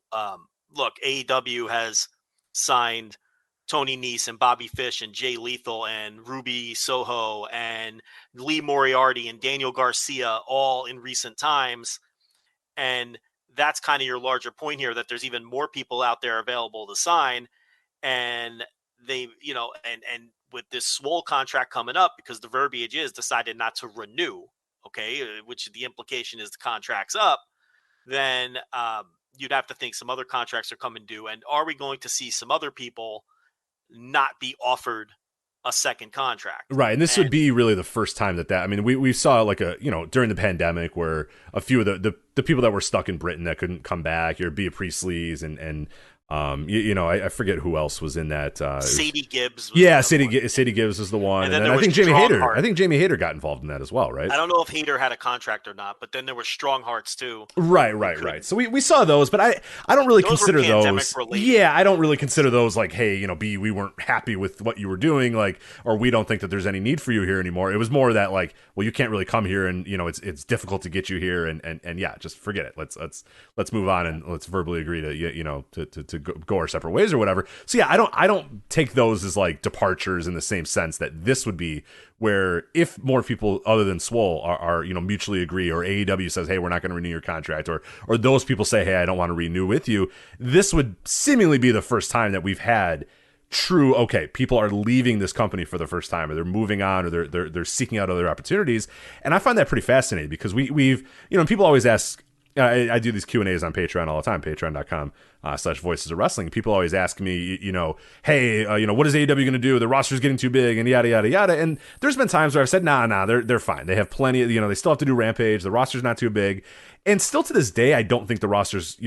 look, AEW has signed Tony Nese and Bobby Fish and Jay Lethal and Ruby Soho and Lee Moriarty and Daniel Garcia all in recent times, and that's kind of your larger point here, that there's even more people out there available to sign. And they, and with this Swole contract coming up, because the verbiage is decided not to renew, okay, which the implication is the contract's up, then you'd have to think some other contracts are coming due. And are we going to see some other people not be offered a second contract? Right. And this would be really the first time that I mean, we saw like during the pandemic where a few of the people that were stuck in Britain that couldn't come back, your Bea Priestley's and I forget who else was in that. Sadie Gibbs. Sadie Gibbs was the one. And then I think Jamie Hayter got involved in that as well, right? I don't know if Hayter had a contract or not, but then there were Strong Hearts too. Right. So we saw those, but I don't really consider those. Related. Yeah, I don't really consider those like, hey, B, we weren't happy with what you were doing, like, or we don't think that there's any need for you here anymore. It was more that like, well, you can't really come here, and it's difficult to get you here, and yeah, just forget it. Let's move on and let's verbally agree to go our separate ways or whatever. So yeah, I don't take those as like departures in the same sense that this would be, where if more people other than Swole are mutually agree, or AEW says, hey, we're not going to renew your contract, or those people say, hey, I don't want to renew with you, this would seemingly be the first time that we've had true, okay, people are leaving this company for the first time, or they're moving on, or they're seeking out other opportunities. And I find that pretty fascinating, because we've people always ask, I do these Q&As on Patreon all the time, patreon.com/voices of wrestling. People always ask me, hey, what is AEW going to do? The roster's getting too big, and yada, yada, yada. And there's been times where I've said, nah, they're fine. They have plenty of, they still have to do Rampage. The roster's not too big. And still to this day, I don't think the roster's,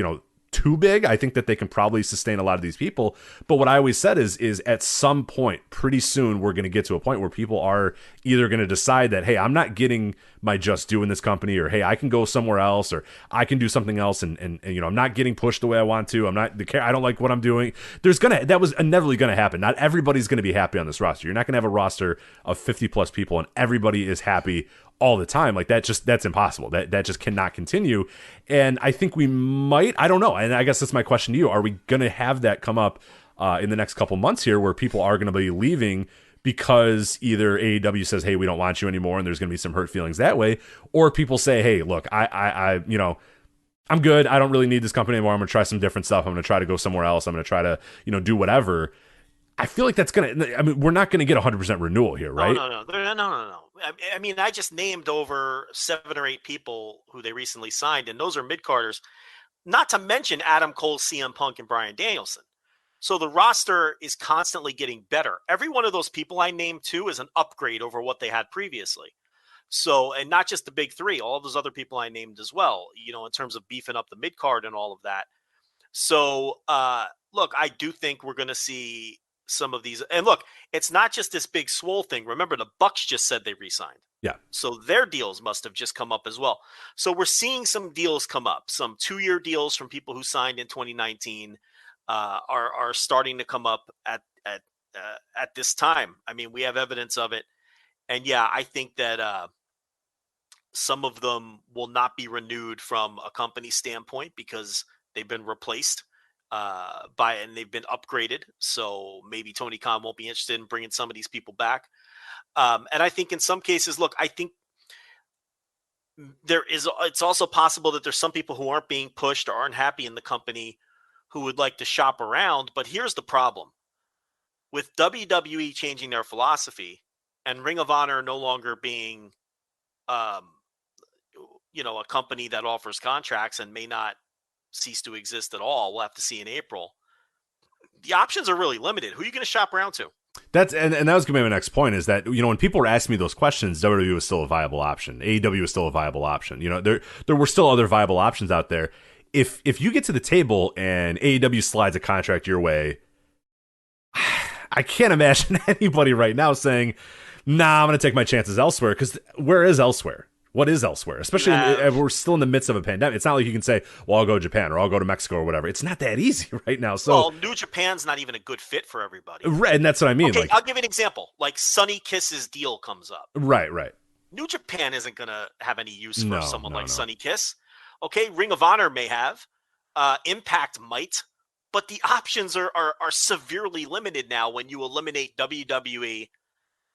too big. I think that they can probably sustain a lot of these people. But what I always said is at some point, pretty soon, we're going to get to a point where people are either going to decide that, hey, I'm not getting my just due in this company, or hey, I can go somewhere else, or I can do something else, and I'm not getting pushed the way I want to. I don't like what I'm doing. That was inevitably going to happen. Not everybody's going to be happy on this roster. You're not going to have a roster of 50 plus people and everybody is happy all the time. Like that's impossible. That just cannot continue. And I think we might, I don't know. And I guess that's my question to you. Are we going to have that come up in the next couple months here, where people are going to be leaving because either AEW says, hey, we don't want you anymore, and there's going to be some hurt feelings that way, or people say, hey, look, I I'm good. I don't really need this company anymore. I'm going to try some different stuff. I'm going to try to go somewhere else. I'm going to try to, do whatever. I feel like that's going to, I mean, we're not going to get 100% renewal here, right? No. I mean, I just named over 7 or 8 people who they recently signed, and those are mid-carders, not to mention Adam Cole, CM Punk, and Bryan Danielson. So the roster is constantly getting better. Every one of those people I named too is an upgrade over what they had previously. So, and not just the big 3, all those other people I named as well, in terms of beefing up the mid card and all of that. So, look, I do think we're going to see some of these. And look, it's not just this Big Swole thing. Remember, the Bucks just said they re-signed. Yeah. So their deals must have just come up as well. So we're seeing some deals come up, some 2-year deals from people who signed in 2019. Are starting to come up at this time. I mean, we have evidence of it, and yeah, I think that some of them will not be renewed from a company standpoint because they've been replaced and they've been upgraded. So maybe Tony Khan won't be interested in bringing some of these people back. And I think in some cases, look, I think it's also possible that there's some people who aren't being pushed or aren't happy in the company who would like to shop around. But here's the problem. With WWE changing their philosophy and Ring of Honor no longer being, a company that offers contracts and may not cease to exist at all, we'll have to see in April. The options are really limited. Who are you going to shop around to? And that was going to be my next point is that, when people were asking me those questions, WWE was still a viable option. AEW was still a viable option. There were still other viable options out there. If you get to the table and AEW slides a contract your way, I can't imagine anybody right now saying, nah, I'm going to take my chances elsewhere, because where is elsewhere? What is elsewhere? Especially we're still in the midst of a pandemic. It's not like you can say, well, I'll go to Japan or I'll go to Mexico or whatever. It's not that easy right now. So, New Japan's not even a good fit for everybody. Right, and that's what I mean. Okay, I'll give you an example. Like Sonny Kiss's deal comes up. Right. New Japan isn't going to have any use for someone like Sonny Kiss. Okay, Ring of Honor may have, Impact might, but the options are severely limited now when you eliminate WWE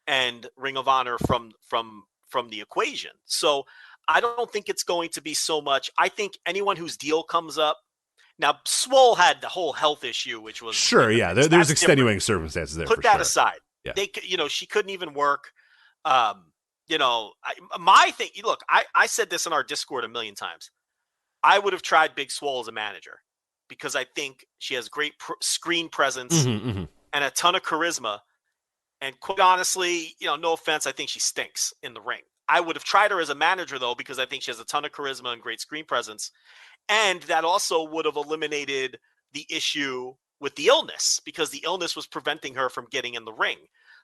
and Ring of Honor from the equation. So I don't think it's going to be so much. I think anyone whose deal comes up now, Swole had the whole health issue, which was sure, yeah. There's extenuating circumstances there. Put that aside. Yeah. She couldn't even work. My thing. Look, I said this in our Discord a million times. I would have tried Big Swole as a manager because I think she has great screen presence and a ton of charisma. And quite honestly, no offense, I think she stinks in the ring. I would have tried her as a manager, though, because I think she has a ton of charisma and great screen presence. And that also would have eliminated the issue with the illness, because the illness was preventing her from getting in the ring.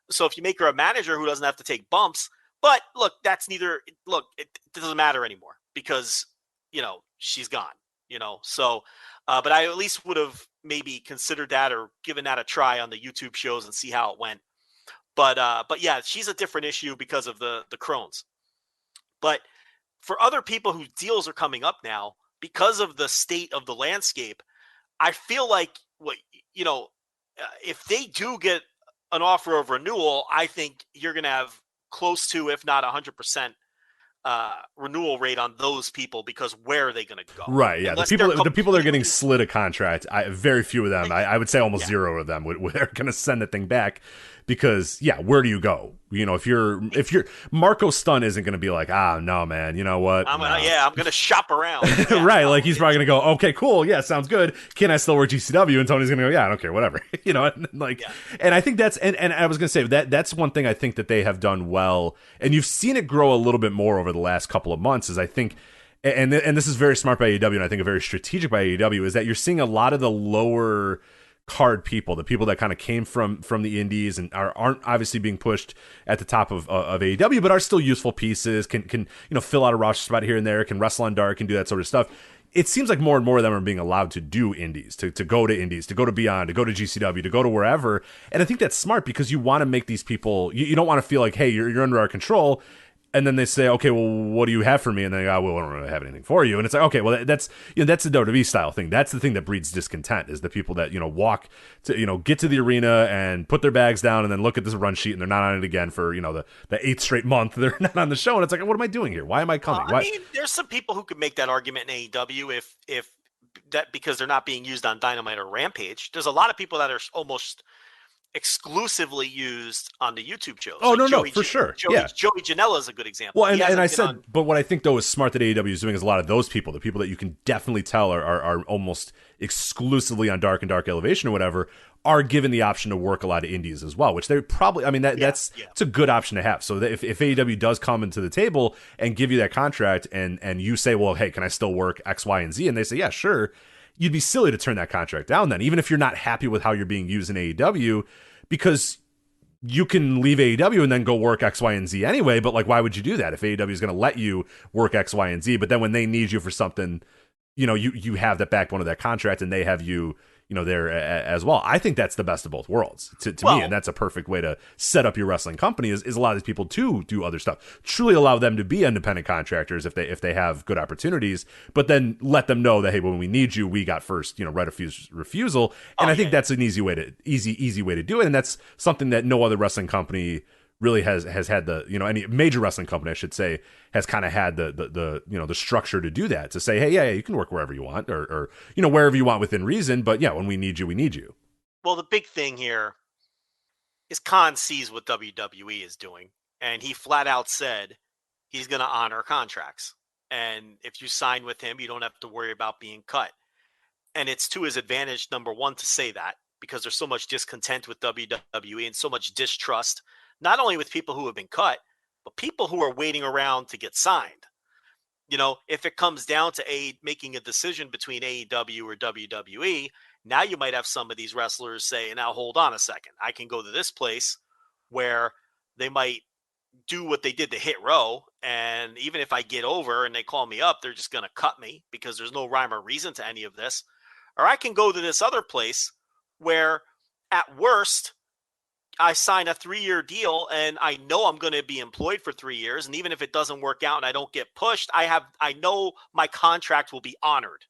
So if you make her a manager who doesn't have to take bumps, but look, it doesn't matter anymore because, she's gone, so, but I at least would have maybe considered that or given that a try on the YouTube shows and see how it went. But yeah, she's a different issue because of the Crohn's. But for other people whose deals are coming up now, because of the state of the landscape, I feel like if they do get an offer of renewal, I think you're going to have close to, if not 100%, renewal rate on those people, because where are they going to go? Right. Yeah. The people that are getting slid a contract, very few of them, I would say almost zero of them are going to send the thing back, because where do you go? If you're Marco Stunt isn't going to be like, no, man, you know what? I'm going to shop around. Right. Like he's probably going to go, okay, cool. Yeah. Sounds good. Can I still work GCW? And Tony's going to go, yeah, I don't care. Whatever. And I think that's, and I was going to say that's one thing I think that they have done well. And you've seen it grow a little bit more over the last couple of months, is I think, and this is very smart by AEW, and I think very strategic by AEW, is that you're seeing a lot of the lower card people, the people that kind of came from the indies and aren't obviously being pushed at the top of AEW, but are still useful pieces, can fill out a roster spot here and there, can wrestle on dark, can do that sort of stuff. It seems like more and more of them are being allowed to do indies, to go to indies, to go to Beyond, to go to GCW, to go to wherever. And I think that's smart, because you want to make these people, you don't want to feel like, hey, you're under our control. And then they say, okay, well, what do you have for me? And they go, well, we don't really have anything for you. And it's like, okay, well, that's that's the WWE style thing. That's the thing that breeds discontent, is the people that walk to get to the arena and put their bags down and then look at this run sheet and they're not on it again for the 8th straight month. They're not on the show, and it's like, what am I doing here? Why am I coming? I mean, there's some people who could make that argument in AEW if that, because they're not being used on Dynamite or Rampage. There's a lot of people that are almost exclusively used on the YouTube shows. Oh, like no, for sure. Joey Janela is a good example. Well, and I said, but what I think, though, is smart that AEW is doing is a lot of those people, the people that you can definitely tell are almost exclusively on Dark and Dark Elevation or whatever, are given the option to work a lot of indies as well, which they probably, I mean, that's a good option to have. So that if AEW does come into the table and give you that contract and you say, well, hey, can I still work X, Y, and Z? And they say, yeah, sure. You'd be silly to turn that contract down then, even if you're not happy with how you're being used in AEW, because you can leave AEW and then go work X, Y, and Z anyway. But like, why would you do that if AEW is going to let you work X, Y, and Z? But then when they need you for something, you have that backbone of that contract and they have you, there as well. I think that's the best of both worlds to me, and that's a perfect way to set up your wrestling company. Is a lot of these people to do other stuff. Truly allow them to be independent contractors if they have good opportunities, but then let them know that, hey, when we need you, we got first, right of refusal. And I think that's an easy way to do it, and that's something that no other wrestling company really has had any major wrestling company, I should say, has kind of had the structure to do that, to say, hey, yeah, you can work wherever you want or wherever you want within reason, but yeah, when we need you, we need you. Well, the big thing here is Khan sees what WWE is doing, and he flat out said he's going to honor contracts, and if you sign with him, you don't have to worry about being cut. And it's to his advantage, number one, to say that, because there's so much discontent with WWE and so much distrust, not only with people who have been cut, but people who are waiting around to get signed. If it comes down to making a decision between AEW or WWE, now you might have some of these wrestlers say, now hold on a second, I can go to this place where they might do what they did to Hit Row, and even if I get over and they call me up, they're just going to cut me because there's no rhyme or reason to any of this. Or I can go to this other place where, at worst, I sign a 3-year deal and I know I'm going to be employed for 3 years. And even if it doesn't work out and I don't get pushed, I know my contract will be honored.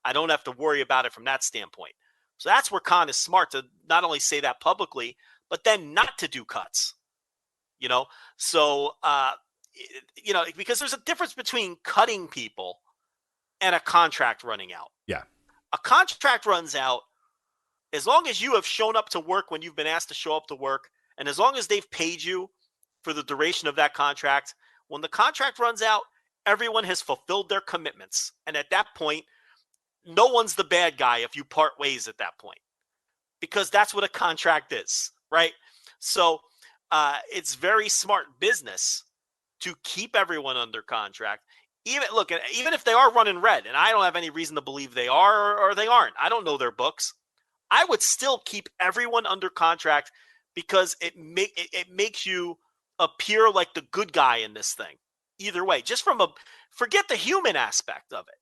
I don't have to worry about it from that standpoint. So that's where Khan is smart, to not only say that publicly, but then not to do cuts, So, because there's a difference between cutting people and a contract running out. Yeah. A contract runs out as long as you have shown up to work when you've been asked to show up to work, and as long as they've paid you for the duration of that contract. When the contract runs out, everyone has fulfilled their commitments. And at that point, no one's the bad guy if you part ways at that point, because that's what a contract is, right? So it's very smart business to keep everyone under contract. Even if they are running red, and I don't have any reason to believe they are or they aren't. I don't know their books. I would still keep everyone under contract, because it makes you appear like the good guy in this thing. Either way, just forget the human aspect of it.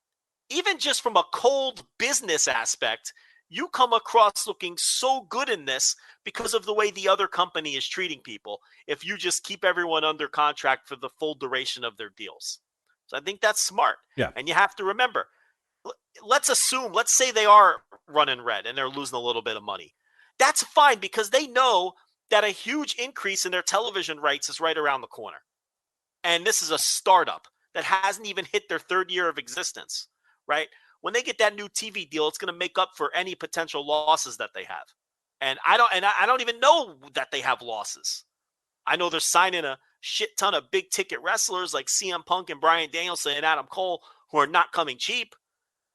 Even just from a cold business aspect, you come across looking so good in this because of the way the other company is treating people, if you just keep everyone under contract for the full duration of their deals. So I think that's smart. Yeah. And you have to remember, let's say they are running red and they're losing a little bit of money. That's fine, because they know that a huge increase in their television rights is right around the corner. And this is a startup that hasn't even hit their 3rd year of existence, right? When they get that new TV deal, it's going to make up for any potential losses that they have. And I don't even know that they have losses. I know they're signing a shit ton of big ticket wrestlers like CM Punk and Bryan Danielson and Adam Cole, who are not coming cheap.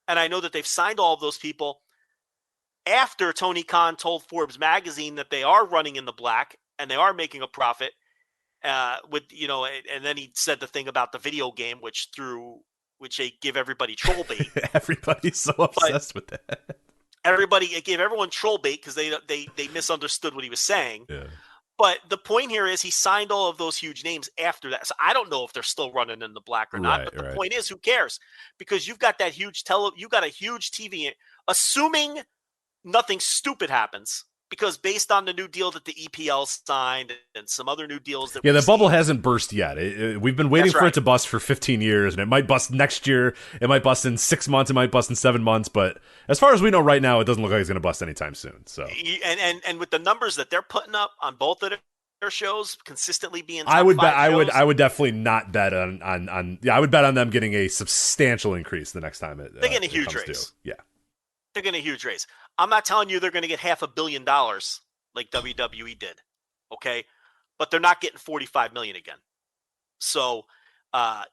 And I know that they've signed all of those people after Tony Khan told Forbes magazine that they are running in the black and they are making a profit. And then he said the thing about the video game, which they give everybody troll bait. Everybody's so obsessed with that. It gave everyone troll bait because they misunderstood what he was saying. Yeah. But the point here is he signed all of those huge names after that. So I don't know if they're still running in the black or not. But the point is, who cares? Because you've got that huge you got a huge TV. Assuming nothing stupid happens, because based on the new deal that the EPL signed and some other new deals that the bubble hasn't burst yet. We've been waiting for it to bust for 15 years, and it might bust next year. It might bust in 6 months. It might bust in 7 months. But as far as we know right now, it doesn't look like it's going to bust anytime soon. So, and with the numbers that they're putting up on both of their shows, consistently being top I would bet. shows, I would definitely not bet on. Yeah, I would bet on them getting a substantial increase the next time they're getting a huge raise. Yeah, they're getting a huge raise. I'm not telling you they're going to get $500 million like WWE did, okay? But they're not getting $45 million again. So,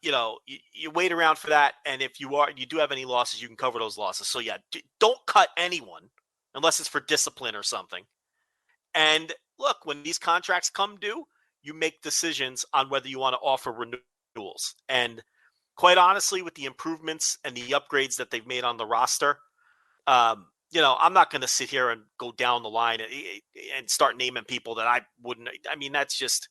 you wait around for that, and if you do have any losses, you can cover those losses. So yeah, don't cut anyone unless it's for discipline or something. And look, when these contracts come due, you make decisions on whether you want to offer renewals. And quite honestly, with the improvements and the upgrades that they've made on the roster, I'm not going to sit here and go down the line and start naming people that I wouldn't. I mean, that's just,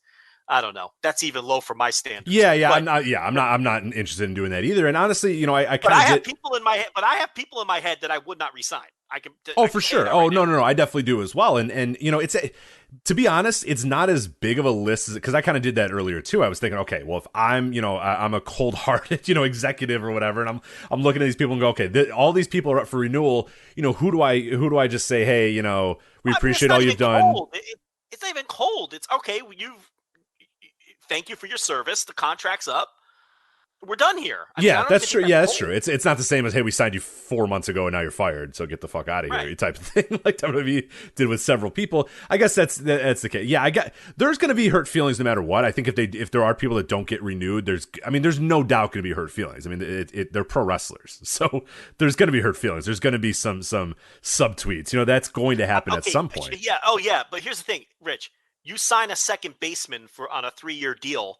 I don't know. That's even low for my standards. Yeah. But, I'm not interested in doing that either. And honestly, I kind of have people in my head. But I have people in my head that I would not resign. For sure. No, I definitely do as well. And it's to be honest, it's not as big of a list because I kind of did that earlier too. I was thinking, okay, well, if I'm I'm a cold-hearted executive or whatever, and I'm looking at these people and go, okay, all these people are up for renewal. Who do I just say, hey, we appreciate all you've done. It's not even cold. It's okay. Thank you for your service. The contract's up. We're done here. That's true. Yeah, that's true. It's not the same as, hey, we signed you 4 months ago and now you're fired, so get the fuck out of here, type of thing, like WWE did with several people. I guess that's the case. Yeah, there's going to be hurt feelings no matter what. I think if there are people that don't get renewed, there's no doubt going to be hurt feelings. I mean, they're pro wrestlers, so there's going to be hurt feelings. There's going to be some subtweets. That's going to happen at some point. Yeah. Oh yeah. But here's the thing, Rich. You sign a second baseman on a 3-year deal.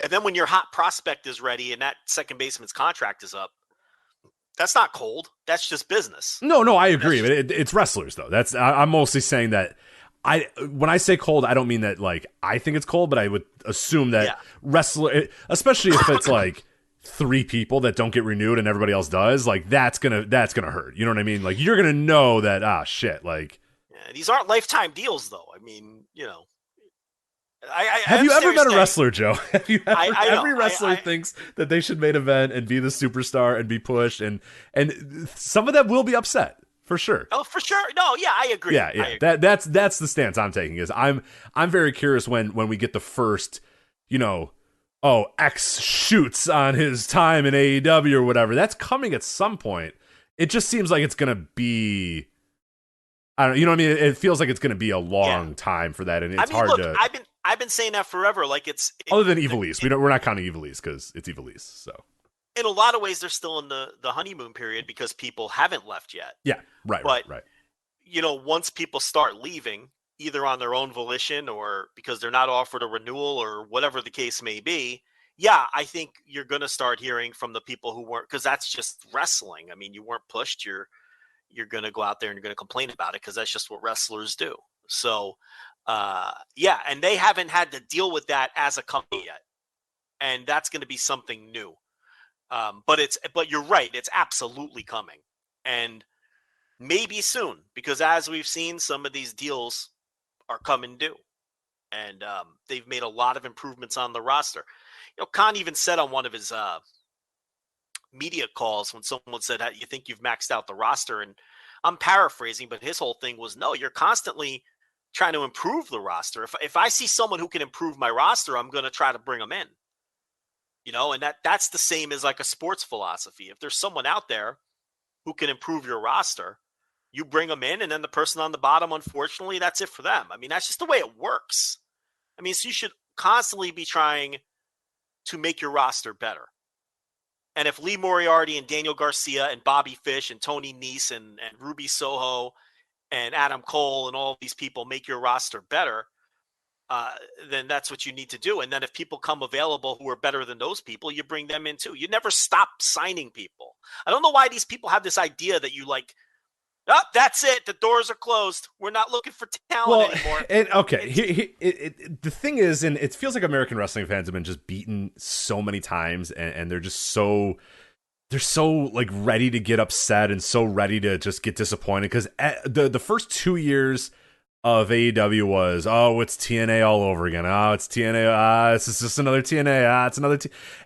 And then when your hot prospect is ready and that second baseman's contract is up, that's not cold. That's just business. No, I agree. It's wrestlers though. I'm mostly saying that when I say cold, I don't mean that like I think it's cold, but I would assume that wrestler, especially if it's like 3 people that don't get renewed and everybody else does, like that's gonna hurt. You know what I mean? Like you're gonna know that shit. Like these aren't lifetime deals though. I mean, have you ever met a wrestler, Joe? Every wrestler thinks that they should main event and be the superstar and be pushed, and some of them will be upset for sure. Oh, for sure. No, yeah, I agree. Yeah. I agree. That's the stance I'm taking. Is I'm very curious when we get the first, X shoots on his time in AEW or whatever. That's coming at some point. It just seems like it's gonna be. I don't. You know what I mean? It feels like it's gonna be a long time for that, and it's hard to. I've been saying that forever. Like other than Evil East, we're not counting Evil East because it's Evil East. So in a lot of ways, they're still in the honeymoon period because people haven't left yet. Yeah, right. Once people start leaving, either on their own volition or because they're not offered a renewal or whatever the case may be, yeah, I think you're going to start hearing from the people who weren't, because that's just wrestling. I mean, you weren't pushed. You're going to go out there and you're going to complain about it because that's just what wrestlers do. So. And they haven't had to deal with that as a company yet, and that's going to be something new. But you're right, it's absolutely coming, and maybe soon, because as we've seen, some of these deals are coming due, and they've made a lot of improvements on the roster. Khan even said on one of his media calls when someone said, "You think you've maxed out the roster?" And I'm paraphrasing, but his whole thing was, "No, you're constantly trying to improve the roster. If I see someone who can improve my roster, I'm going to try to bring them in." And that's the same as like a sports philosophy. If there's someone out there who can improve your roster, you bring them in, and then the person on the bottom, unfortunately, that's it for them. I mean, that's just the way it works. I mean, so you should constantly be trying to make your roster better. And if Lee Moriarty and Daniel Garcia and Bobby Fish and Tony Nese and Ruby Soho and Adam Cole and all these people make your roster better, then that's what you need to do. And then if people come available who are better than those people, you bring them in too. You never stop signing people. I don't know why these people have this idea that you like, that's it. The doors are closed. We're not looking for talent anymore. And okay, the thing is, and it feels like American wrestling fans have been just beaten so many times, and they're just so they're so like ready to get upset and so ready to just get disappointed because the first 2 years of AEW was, oh, it's TNA all over again. Oh, it's TNA. It's just another TNA. It's another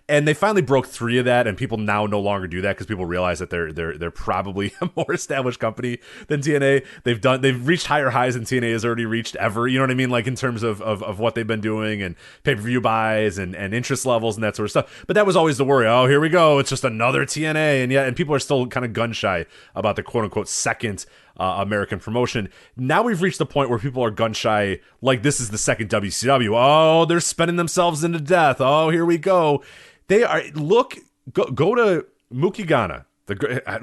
and they finally broke 3 of that, and people now no longer do that because people realize that they're probably a more established company than TNA. They've reached higher highs than TNA has already reached ever. You know what I mean? Like in terms of what they've been doing and pay-per-view buys and interest levels and that sort of stuff. But that was always the worry. Oh, here we go. It's just another TNA, and people are still kind of gun shy about the quote unquote second American promotion. Now we've reached the point where people are gun shy, like this is the second WCW. Oh, they're spending themselves into death. Oh, here we go. They are go to Mookie Ghana.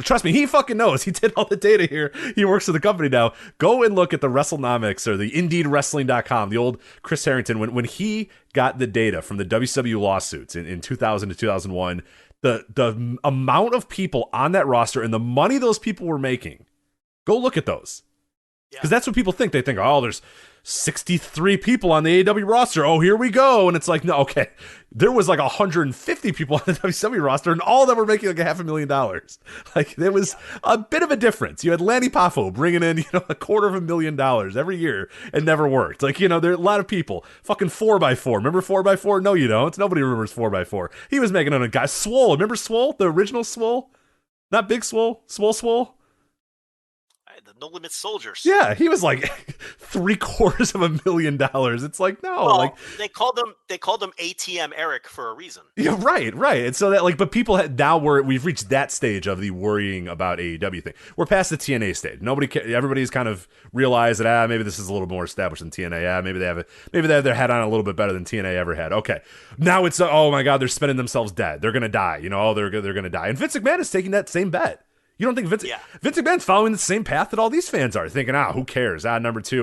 Trust me, he fucking knows. He did all the data here. He works for the company now. Go and look at the WrestleNomics or the IndeedWrestling.com, the old Chris Harrington. When he got the data from the WCW lawsuits in 2000 to 2001, the amount of people on that roster and the money those people were making, go look at those. Because that's what people think. They think, oh, there's 63 people on the AEW roster. Oh, here we go. And it's like, no, okay. There was like 150 people on the WCW roster, and all of them were making like $500,000. Like, there was a bit of a difference. You had Lanny Poffo bringing in, $250,000 every year. It never worked. Like, there are a lot of people. Fucking 4x4. Remember 4x4? No, you don't. Nobody remembers 4x4. He was making it on a guy. Swole. Remember Swole? The original Swole? Not Big Swole. Swole? The No Limit Soldiers. Yeah, he was like $750,000. It's like, no, well, they called him ATM Eric for a reason. Yeah, right. And so that but people we've reached that stage of the worrying about AEW thing. We're past the TNA stage. Everybody's kind of realized that maybe this is a little more established than TNA. Maybe they have their head on a little bit better than TNA ever had. Okay, now it's oh my god, they're spinning themselves dead. They're gonna die. They're gonna die. And Vince McMahon is taking that same bet. You don't think Vince McMahon's following the same path that all these fans are, thinking, who cares? Number 2,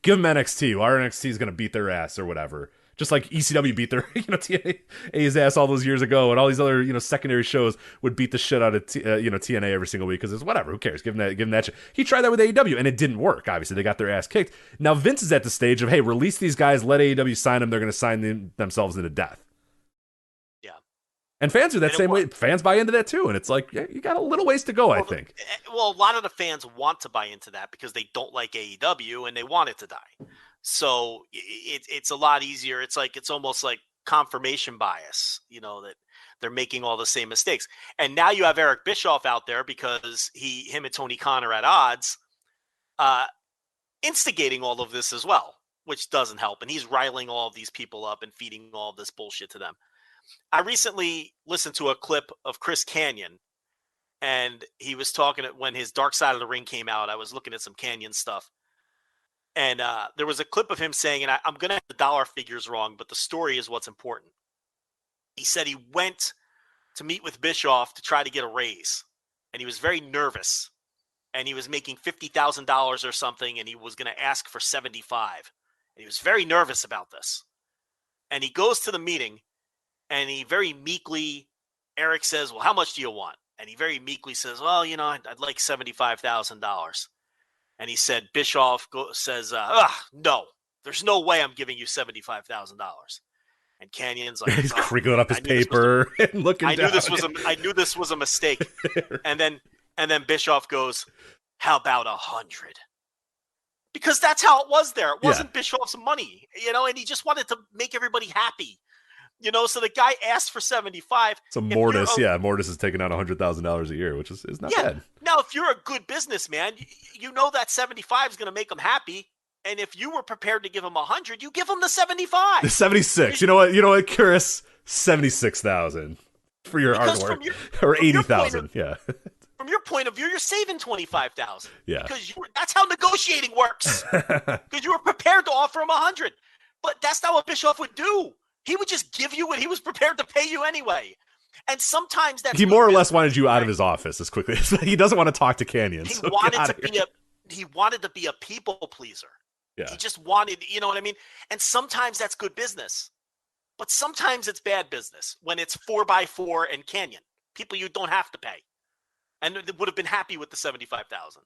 give them NXT. Well, our NXT is going to beat their ass or whatever. Just like ECW beat their, TNA's ass all those years ago, and all these other, secondary shows would beat the shit out of, TNA every single week because it's whatever. Who cares? Give them that shit. He tried that with AEW, and it didn't work. Obviously, they got their ass kicked. Now Vince is at the stage of, hey, release these guys, let AEW sign them. They're going to sign themselves into death. And fans are that same way. Fans buy into that too. And it's like, you got a little ways to go, I think. Well, a lot of the fans want to buy into that because they don't like AEW and they want it to die. So it's a lot easier. It's almost like confirmation bias, that they're making all the same mistakes. And now you have Eric Bischoff out there because him and Tony Khan are at odds, instigating all of this as well, which doesn't help. And he's riling all of these people up and feeding all of this bullshit to them. I recently listened to a clip of Chris Kanyon, and he was talking when his Dark Side of the Ring came out. I was looking at some Kanyon stuff, and there was a clip of him saying, and I'm going to have the dollar figures wrong, but the story is what's important. He said he went to meet with Bischoff to try to get a raise, and he was very nervous, and he was making $50,000 or something, and he was going to ask for $75,000, and he was very nervous about this. And he goes to the meeting. And he very meekly, Eric says, well, how much do you want? And he very meekly says, well, I'd like $75,000. And he said, Bischoff says, no, there's no way I'm giving you $75,000. And Canyon's like, he's crinkling up his paper and looking down. I knew this was a mistake. and then Bischoff goes, how about 100? Because that's how it was there. It wasn't Bischoff's money, and he just wanted to make everybody happy. So the guy asked for 75. So Mortis is taking out $100,000 a year, which is not bad. Now, if you're a good businessman, that 75 is going to make him happy. And if you were prepared to give him 100, you give him the 75. The 76. You know what, Chris? 76,000 for your hard work, or 80,000. Yeah. From your point of view, you're saving 25,000. Yeah. Because that's how negotiating works. Because you were prepared to offer him 100, but that's not what Bischoff would do. He would just give you what he was prepared to pay you anyway. And sometimes he more or less wanted you out of his office as quickly as he doesn't want to talk to Canyon. He wanted to be a people pleaser. Yeah. He just wanted, you know what I mean? And sometimes that's good business. But sometimes it's bad business when it's 4x4 and Canyon. People you don't have to pay. And they would have been happy with the 75,000.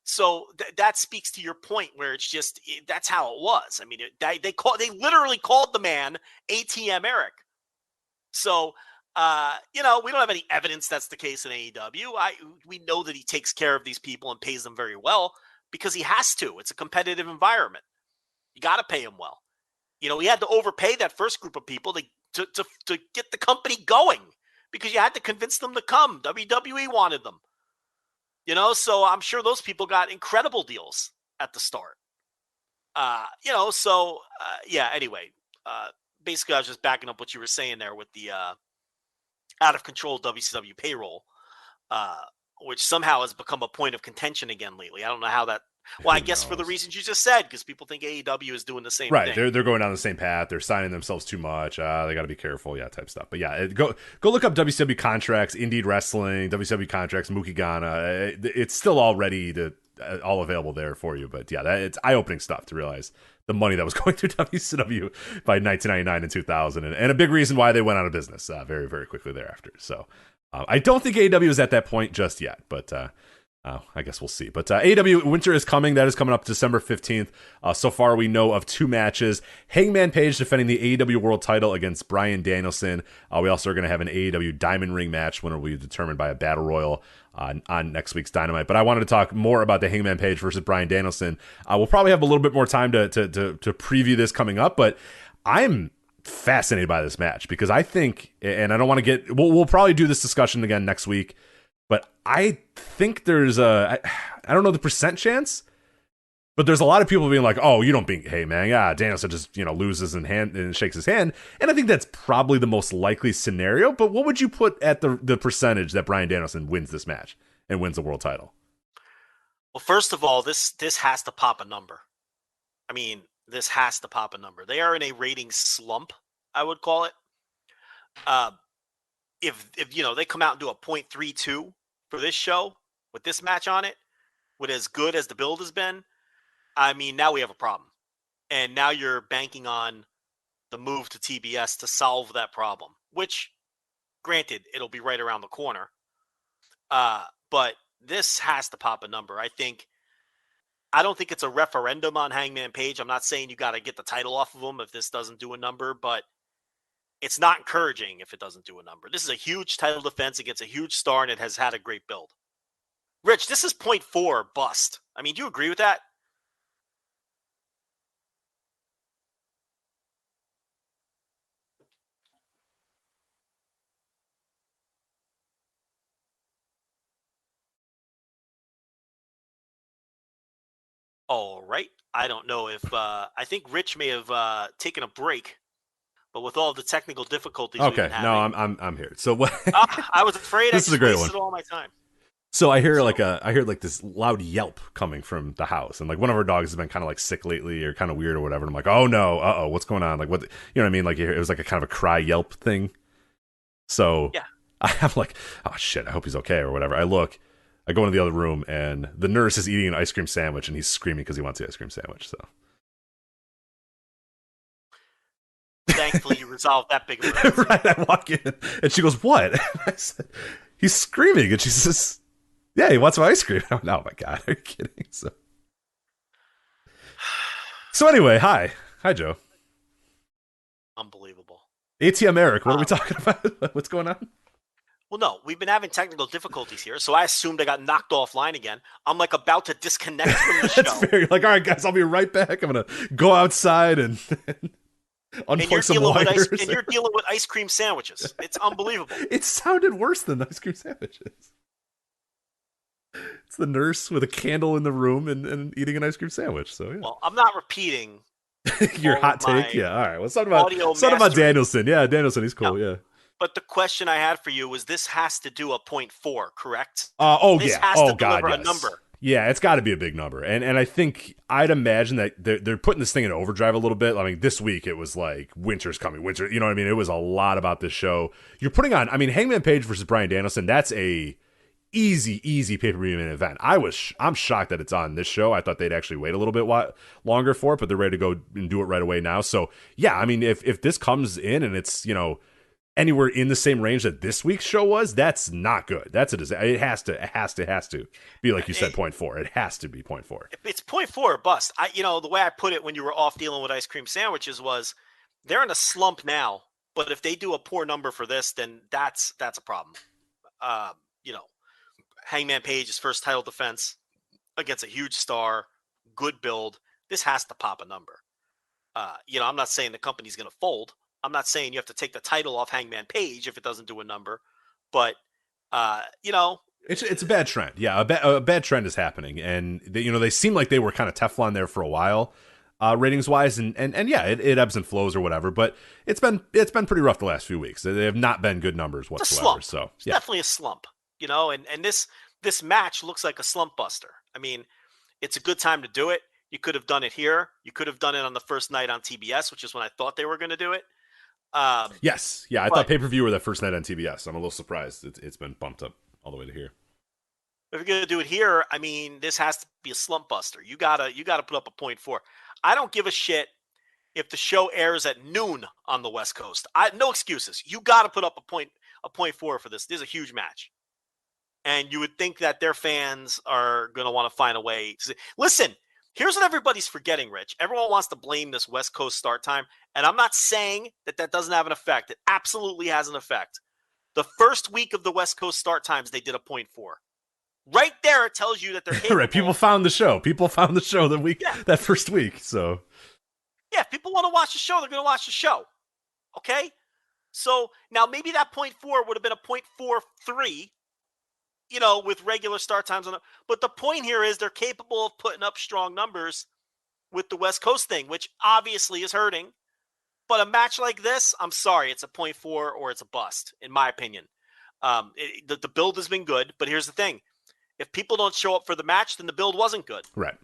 So that speaks to your point where it's just that's how it was. I mean, they literally called the man ATM Eric. So We don't have any evidence that's the case in AEW. We know that he takes care of these people and pays them very well because he has to. It's a competitive environment. You got to pay him well. He had to overpay that first group of people to get the company going because you had to convince them to come. WWE wanted them. So I'm sure those people got incredible deals at the start. Anyway, basically I was just backing up what you were saying there with the out of control WCW payroll, which somehow has become a point of contention again lately. I don't know how that. Well, I guess for the reasons you just said, because people think AEW is doing the same thing. Right, they're going down the same path. They're signing themselves too much. They got to be careful, type stuff. But yeah, go look up WCW contracts, Indeed Wrestling, WCW contracts, Mookie Ghana. It's still all ready to all available there for you. But yeah, it's eye-opening stuff to realize the money that was going through WCW by 1999 and 2000, and a big reason why they went out of business very, very quickly thereafter. So I don't think AEW is at that point just yet, but I guess we'll see. But AEW Winter is coming. That is coming up December 15th. So far, we know of 2 matches. Hangman Page defending the AEW World title against Bryan Danielson. We also are going to have an AEW Diamond Ring match. Winner will be determined by a Battle Royal on next week's Dynamite. But I wanted to talk more about the Hangman Page versus Bryan Danielson. We'll probably have a little bit more time to preview this coming up, but I'm fascinated by this match because I think, and I don't want to get, we'll probably do this discussion again next week, but I think there's I don't know the percent chance, but there's a lot of people being like, oh, you don't beat Hangman. Yeah, Danielson just, loses and shakes his hand. And I think that's probably the most likely scenario. But what would you put at the percentage that Bryan Danielson wins this match and wins the world title? Well, first of all, this has to pop a number. I mean, this has to pop a number. They are in a rating slump, I would call it. If they come out and do a 0.32 for this show with this match on it, with as good as the build has been, I mean, now we have a problem. And now you're banking on the move to TBS to solve that problem, which, granted, it'll be right around the corner. But this has to pop a number. I don't think it's a referendum on Hangman Page. I'm not saying you got to get the title off of him if this doesn't do a number, but it's not encouraging if it doesn't do a number. This is a huge title defense against a huge star, and it has had a great build. Rich, this is 0.4 bust. I mean, do you agree with that? All right. I don't know if I think Rich may have taken a break, but with all the technical difficulties, we've been having, no, I'm here. So what? I was afraid this I is a great wasted one. all my time. So I hear this loud yelp coming from the house, and like one of our dogs has been kind of like sick lately or kind of weird or whatever. And I'm like, oh no, what's going on? Like what? You know what I mean? Like it was like a kind of a cry yelp thing. So yeah, I'm like, oh shit, I hope he's okay or whatever. I go into the other room, and the nurse is eating an ice cream sandwich, and he's screaming because he wants the ice cream sandwich. So thankfully, you resolved that big of a right, I walk in, and she goes, "What?" And I said, "He's screaming," and she says, "Yeah, he wants my ice cream." I'm like, "Oh my god, are you kidding?" So anyway, hi, Joe. Unbelievable. ATM Eric, what are we talking about? What's going on? Well, no, we've been having technical difficulties here, so I assumed I got knocked offline again. I'm like about to disconnect from the show. That's fair. You're like, all right, guys, I'll be right back. I'm gonna go outside and unplug some wires. And you're dealing with ice cream sandwiches. It's unbelievable. It sounded worse than ice cream sandwiches. It's the nurse with a candle in the room and eating an ice cream sandwich. So yeah. Well, I'm not repeating your hot take. Yeah, all right. Well, something about Danielson. Yeah, Danielson. He's cool. No. Yeah. But the question I had for you was: this has to do a 0.4, correct? This has to deliver a number. Yeah, it's got to be a big number, and I think I'd imagine that they're putting this thing in overdrive a little bit. I mean, this week it was like winter's coming, winter. You know what I mean? It was a lot about this show. You're putting on. I mean, Hangman Page versus Bryan Danielson. That's a easy pay-per-view event. I'm shocked that it's on this show. I thought they'd actually wait a little bit longer for it, but they're ready to go and do it right away now. So yeah, I mean, if this comes in and it's anywhere in the same range that this week's show was, that's not good. That's a disaster. It has to be like you said, 0.4. It has to be 0.4. It's 0.4 or bust. The way I put it when you were off dealing with ice cream sandwiches was they're in a slump now, But if they do a poor number for this, then that's a problem. You know, Hangman Page's first title defense against a huge star, good build. This has to pop a number. You know, I'm not saying the company's going to fold. I'm not saying you have to take the title off Hangman Page if it doesn't do a number. But, you know. It's a bad trend. Yeah, a bad trend is happening. And, they seem like they were kind of Teflon there for a while, ratings-wise. And yeah, it ebbs and flows or whatever. But it's been pretty rough the last few weeks. They have not been good numbers whatsoever. So it's definitely a slump, you know. And this match looks like a slump buster. I mean, it's a good time to do it. You could have done it here. You could have done it on the first night on TBS, which is when I thought they were going to do it. Yes. Yeah, I thought pay-per-view were the first night on TBS. I'm a little surprised it's been bumped up all the way to here. If you're going to do it here, I mean, this has to be a slump buster. You gotta put up a 0.4. I don't give a shit if the show airs at noon on the West Coast. No excuses. You got to put up a 0.4 for this. This is a huge match. And you would think that their fans are going to want to find a way to listen. Here's what everybody's forgetting, Rich. Everyone wants to blame this West Coast start time. And I'm not saying that doesn't have an effect. It absolutely has an effect. The first week of the West Coast start times, they did a 0.4. Right there, it tells you that they're capable. Right, people found the show. That first week. So, yeah, if people want to watch the show, they're going to watch the show. Okay? So, now maybe that 0.4 would have been a 0.43, you know, with regular start times on it. But the point here is they're capable of putting up strong numbers with the West Coast thing, which obviously is hurting. But a match like this, I'm sorry, it's a 0.4 or it's a bust, in my opinion. The build has been good, but here's the thing. If people don't show up for the match, then the build wasn't good. Right.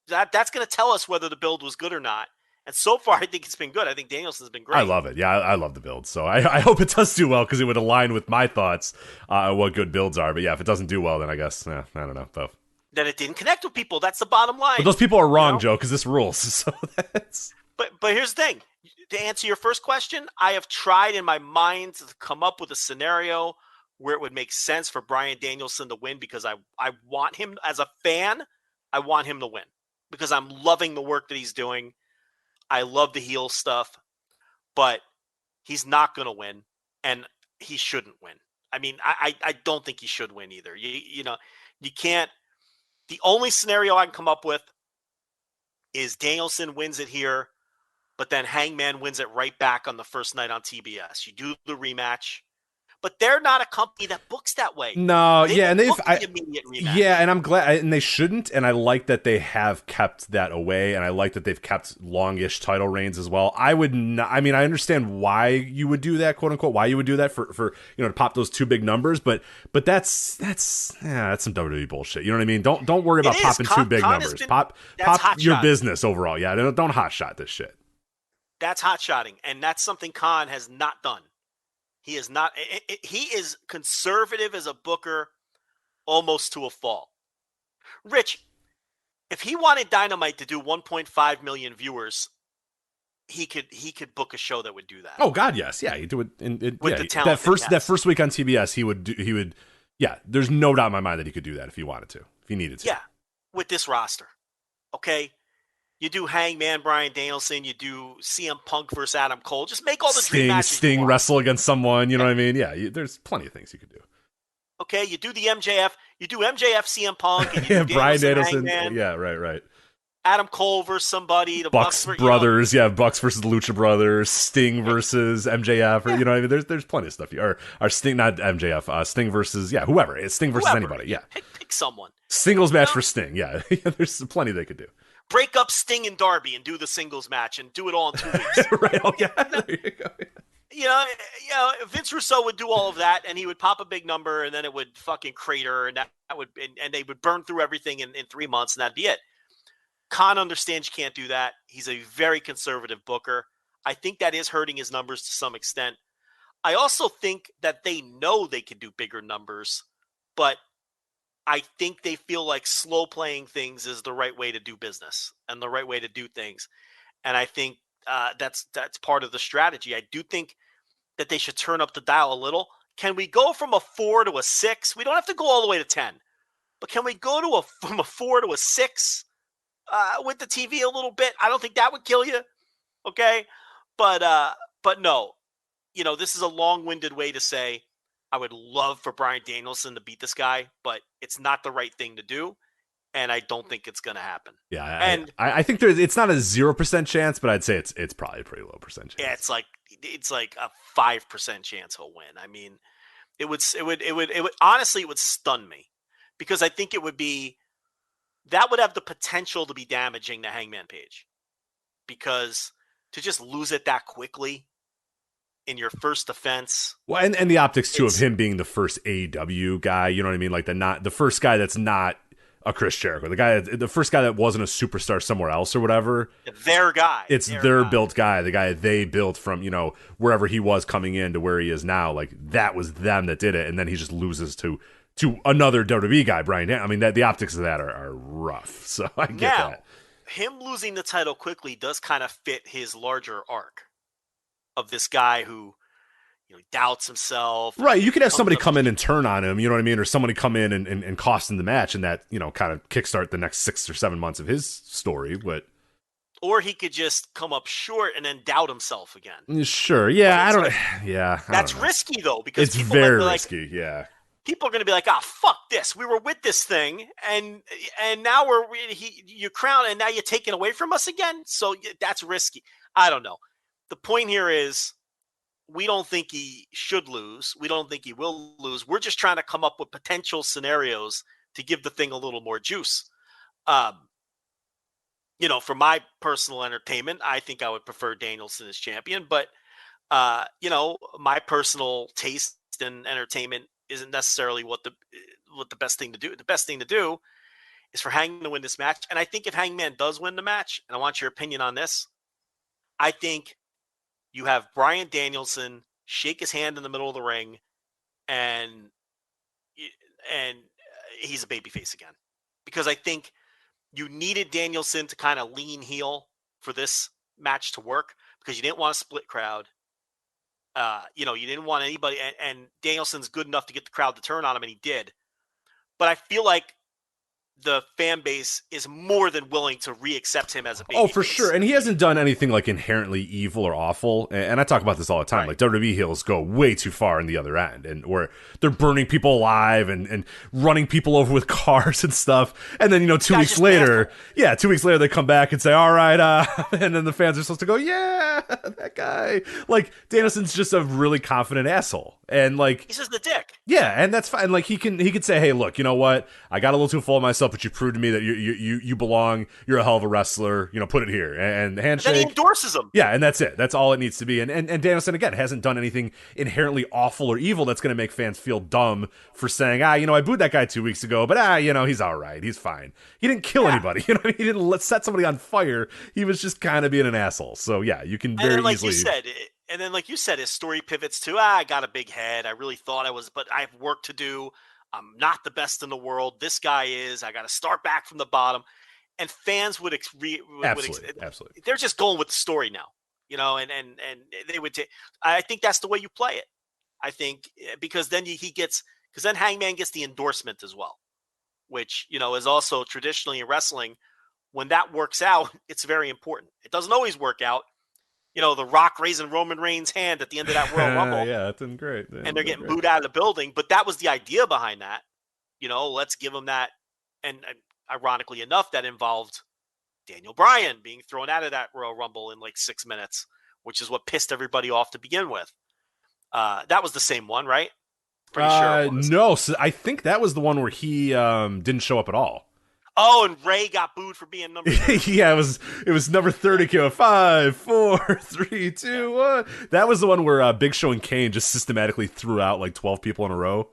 That's going to tell us whether the build was good or not. And so far, I think it's been good. I think Danielson's been great. I love it. Yeah, I love the build. So I hope it does do well because it would align with my thoughts what good builds are. But yeah, if it doesn't do well, then I guess, I don't know. Both. Then it didn't connect with people. That's the bottom line. But those people are wrong, Joe, because this rules. So that's... But here's the thing. To answer your first question, I have tried in my mind to come up with a scenario where it would make sense for Bryan Danielson to win because I want him, as a fan, I want him to win because I'm loving the work that he's doing. I love the heel stuff, but he's not going to win, and he shouldn't win. I mean, I don't think he should win either. You know, you can't. The only scenario I can come up with is Danielson wins it here, but then Hangman wins it right back on the first night on TBS. You do the rematch. But they're not a company that books that way. No, yeah, and and I'm glad, and they shouldn't, and I like that they have kept that away, and I like that they've kept longish title reigns as well. I would not, I mean, I understand why you would do that, quote unquote, why you would do that for to pop those two big numbers, but that's some WWE bullshit. You know what I mean? Don't worry about popping two big numbers. Pop your business overall. Yeah, don't hot shot this shit. That's hot shotting, and that's something Khan has not done. He is not. He is conservative as a booker, almost to a fault. Rich, if he wanted Dynamite to do 1.5 million viewers, he could book a show that would do that. Oh God, yes, yeah, he'd do it. With the talent that first week on TBS, he would. Yeah, there's no doubt in my mind that he could do that if he wanted to, if he needed to. Yeah, with this roster, okay. You do Hangman, Bryan Danielson. You do CM Punk versus Adam Cole. Just make all the dream matches. Sting wrestle against someone. You know what I mean? Yeah, there's plenty of things you could do. Okay, you do the MJF. You do MJF, CM Punk, and you do Bryan Danielson. Hangman. Yeah, right. Adam Cole versus somebody. The Bucks brothers. Bucks versus the Lucha Brothers. Sting versus MJF. Or, you know what I mean? There's plenty of stuff. Or Sting, not MJF. Sting versus whoever. It's Sting versus anybody. Yeah, pick someone. Singles match for Sting. Yeah, there's plenty they could do. Break up Sting and Darby and do the singles match and do it all in 2 weeks. Right? Oh yeah. There you go. You know, Vince Russo would do all of that, and he would pop a big number, and then it would fucking crater, and that would, and they would burn through everything in 3 months, and that'd be it. Khan understands you can't do that. He's a very conservative booker. I think that is hurting his numbers to some extent. I also think that they know they can do bigger numbers, but I think they feel like slow playing things is the right way to do business and the right way to do things. And I think that's part of the strategy. I do think that they should turn up the dial a little. Can we go from a 4 to a 6? We don't have to go all the way to 10, but can we go from a 4 to a 6 with the TV a little bit? I don't think that would kill you. Okay. But no, this is a long-winded way to say I would love for Bryan Danielson to beat this guy, but it's not the right thing to do, and I don't think it's going to happen. Yeah, I think it's not a 0% chance, but I'd say it's probably a pretty low percent chance. Yeah, it's like a 5% chance he'll win. I mean, it would honestly, it would stun me, because I think that would have the potential to be damaging to Hangman Page, because to just lose it that quickly in your first defense. Well, and the optics too of him being the first AEW guy, you know what I mean? Like the first guy that's not a Chris Jericho, the first guy that wasn't a superstar somewhere else or whatever. Their guy. It's their built guy, the guy they built from, wherever he was coming in to where he is now. Like that was them that did it, and then he just loses to another WWE guy, Bryan Danielson. I mean, the optics of that are rough. So I get that. Him losing the title quickly does kind of fit his larger arc of this guy who, doubts himself. Right. You could have somebody come in and turn on him, you know what I mean? Or somebody come in and cost him the match, and that, kind of kickstart the next 6 or 7 months of his story. Or he could just come up short and then doubt himself again. Sure. Yeah. That's risky though, because it's very risky. Yeah. People are going to be like, fuck this. We were with this thing, and now you crown, and now you're taking away from us again. So that's risky. I don't know. The point here is, we don't think he should lose. We don't think he will lose. We're just trying to come up with potential scenarios to give the thing a little more juice. For my personal entertainment, I think I would prefer Danielson as champion, but my personal taste in entertainment isn't necessarily what the best thing to do. The best thing to do is for Hangman to win this match. And I think if Hangman does win the match, and I want your opinion on this, I think you have Bryan Danielson shake his hand in the middle of the ring, and he's a babyface again. Because I think you needed Danielson to kind of lean heel for this match to work, because you didn't want a split crowd. You didn't want anybody, and Danielson's good enough to get the crowd to turn on him, and he did. But I feel like the fan base is more than willing to re-accept him as a babyface. Oh, for sure. And he hasn't done anything like inherently evil or awful. And I talk about this all the time. Right. Like WWE heels go way too far in the other end, and where they're burning people alive and running people over with cars and stuff. And then, 2 weeks later, 2 weeks later they come back and say, all right, and then the fans are supposed to go, yeah, that guy. Like, Danielson's just a really confident asshole. And like, he's just the dick. Yeah, and that's fine. Like, he could say, hey, look, you know what? I got a little too full of myself, but you proved to me that you belong. You're a hell of a wrestler. Put it here. And the handshake. And then he endorses him. Yeah, and that's it. That's all it needs to be. And Danielson, again, hasn't done anything inherently awful or evil that's going to make fans feel dumb for saying, I booed that guy 2 weeks ago, but he's all right. He's fine. He didn't kill anybody. He didn't set somebody on fire. He was just kind of being an asshole. So yeah, you can very easily. And then, like you said, his story pivots to, I got a big head. I really thought I was, but I have work to do. I'm not the best in the world. This guy is. I got to start back from the bottom. And fans would absolutely. They're just going with the story now, and they would take. I think that's the way you play it. I think because then then Hangman gets the endorsement as well, which, is also traditionally in wrestling, when that works out, it's very important. It doesn't always work out. The Rock raising Roman Reigns' hand at the end of that Royal Rumble. Yeah, that's been great. And they're getting booed out of the building. But that was the idea behind that. Let's give them that. And ironically enough, that involved Daniel Bryan being thrown out of that Royal Rumble in like 6 minutes, which is what pissed everybody off to begin with. That was the same one, right? Pretty sure it was. No, so I think that was the one where he didn't show up at all. Oh, and Ray got booed for being number 30. Yeah, it was number 30. 5, 4, 3, 2, 1. That was the one where Big Show and Kane just systematically threw out like 12 people in a row.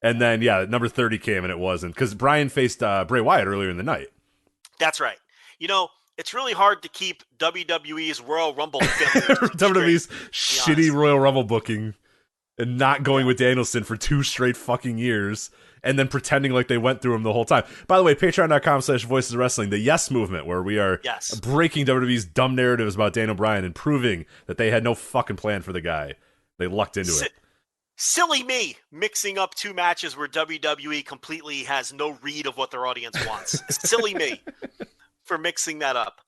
And then, number 30 came and it wasn't. Because Bryan faced Bray Wyatt earlier in the night. That's right. It's really hard to keep WWE's Royal Rumble WWE's shitty Royal Rumble booking and not going with Danielson for 2 straight fucking years. And then pretending like they went through him the whole time. By the way, patreon.com/Voices of Wrestling, the Yes Movement, where we are breaking WWE's dumb narratives about Daniel Bryan and proving that they had no fucking plan for the guy. They lucked into it. Silly me mixing up 2 matches where WWE completely has no read of what their audience wants. Silly me for mixing that up.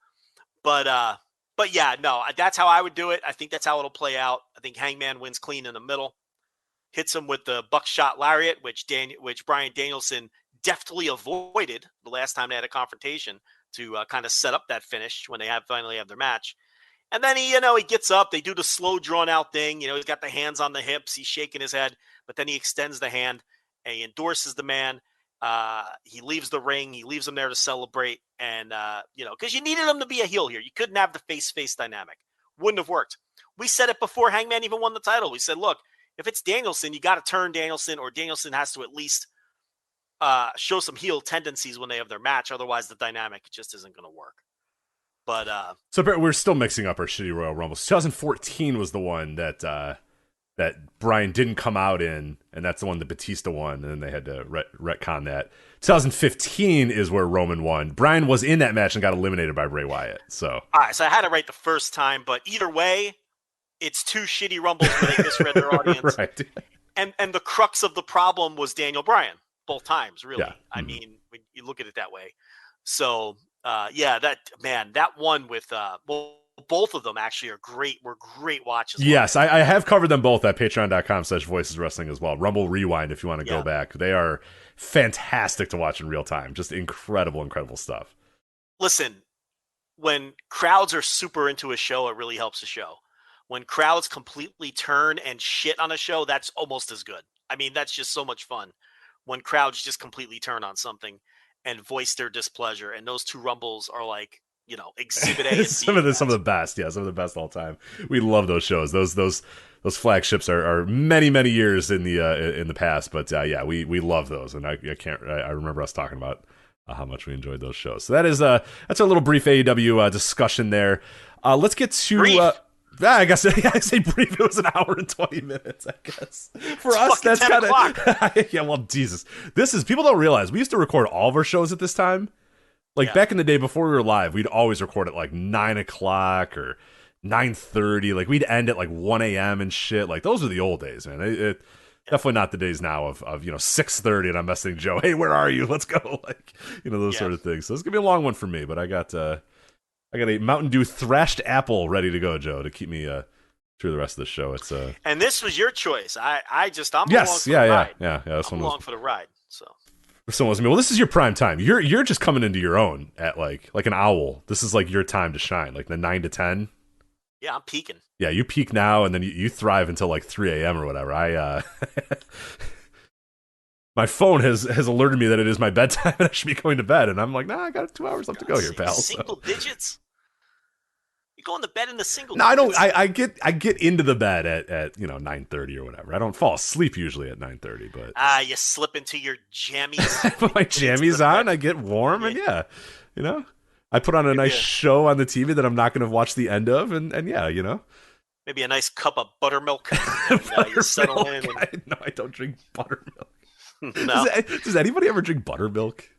But But yeah, no, that's how I would do it. I think that's how it'll play out. I think Hangman wins clean in the middle, hits him with the buckshot lariat, which Bryan Danielson deftly avoided the last time they had a confrontation to kind of set up that finish when they finally have their match. And then he gets up. They do the slow, drawn-out thing. He's got the hands on the hips. He's shaking his head, but then he extends the hand and he endorses the man. He leaves the ring. He leaves him there to celebrate. And, because you needed him to be a heel here. You couldn't have the face-face dynamic. Wouldn't have worked. We said it before Hangman even won the title. We said, look, if it's Danielson, you got to turn Danielson, or Danielson has to at least show some heel tendencies when they have their match. Otherwise, the dynamic just isn't going to work. But so we're still mixing up our shitty Royal Rumbles. 2014 was the one that Bryan didn't come out in, and that's the one that Batista won, and then they had to retcon that. 2015 is where Roman won. Bryan was in that match and got eliminated by Bray Wyatt. So all right, so I had it right the first time, but either way, it's two shitty Rumbles where they misread their audience. Right. And the crux of the problem was Daniel Bryan both times, really. Yeah. I mean, when you look at it that way. So, that one with both of them actually were great watches. Yes, I have covered them both at patreon.com/Voices Wrestling as well. Rumble Rewind, if you want to go back. They are fantastic to watch in real time. Just incredible stuff. Listen, when crowds are super into a show, it really helps the show. When crowds completely turn and shit on a show, that's almost as good. I mean, that's just so much fun. When crowds just completely turn on something and voice their displeasure. And those two Rumbles are like, Exhibit A. some of the best. Yeah, some of the best all time. We love those shows. Those flagships are many years in the past, but we love those, and I remember us talking about how much we enjoyed those shows. So that's our little brief AEW discussion there. Let's get to. I guess I say brief. It was an hour and 20 minutes. I guess for it's us that's kind of yeah. Well, Jesus, this is people don't realize we used to record all of our shows at this time. Like back in the day before we were live, we'd always record at like 9 o'clock or 9:30. Like we'd end at like 1 a.m. and shit. Like those are the old days, man. Definitely not the days now of 6:30 and I'm messaging Joe, hey, where are you? Let's go. Like those sort of things. So it's gonna be a long one for me, but I got a Mountain Dew thrashed apple ready to go, Joe, to keep me through the rest of the show. It's and this was your choice. I'm yes, along for the ride. Yeah. This I'm one along for the ride. So. Someone was me. Well, this is your prime time. You're just coming into your own at like an owl. This is like your time to shine, like the 9 to 10. Yeah, I'm peaking. Yeah, you peak now, and then you thrive until like 3 a.m. or whatever. My phone has alerted me that it is my bedtime and I should be going to bed, and I'm like, nah, I got 2 hours left to go here, pal. Single digits. You go in the bed in the single. No, I don't. I get into the bed at 9:30 or whatever. I don't fall asleep usually at 9:30, but you slip into your jammies. I put my jammies on. I get warm, and I put on a nice show on the TV that I'm not going to watch the end of, and maybe a nice cup of buttermilk. And, you settle in. No, I don't drink buttermilk. No. Does anybody ever drink buttermilk?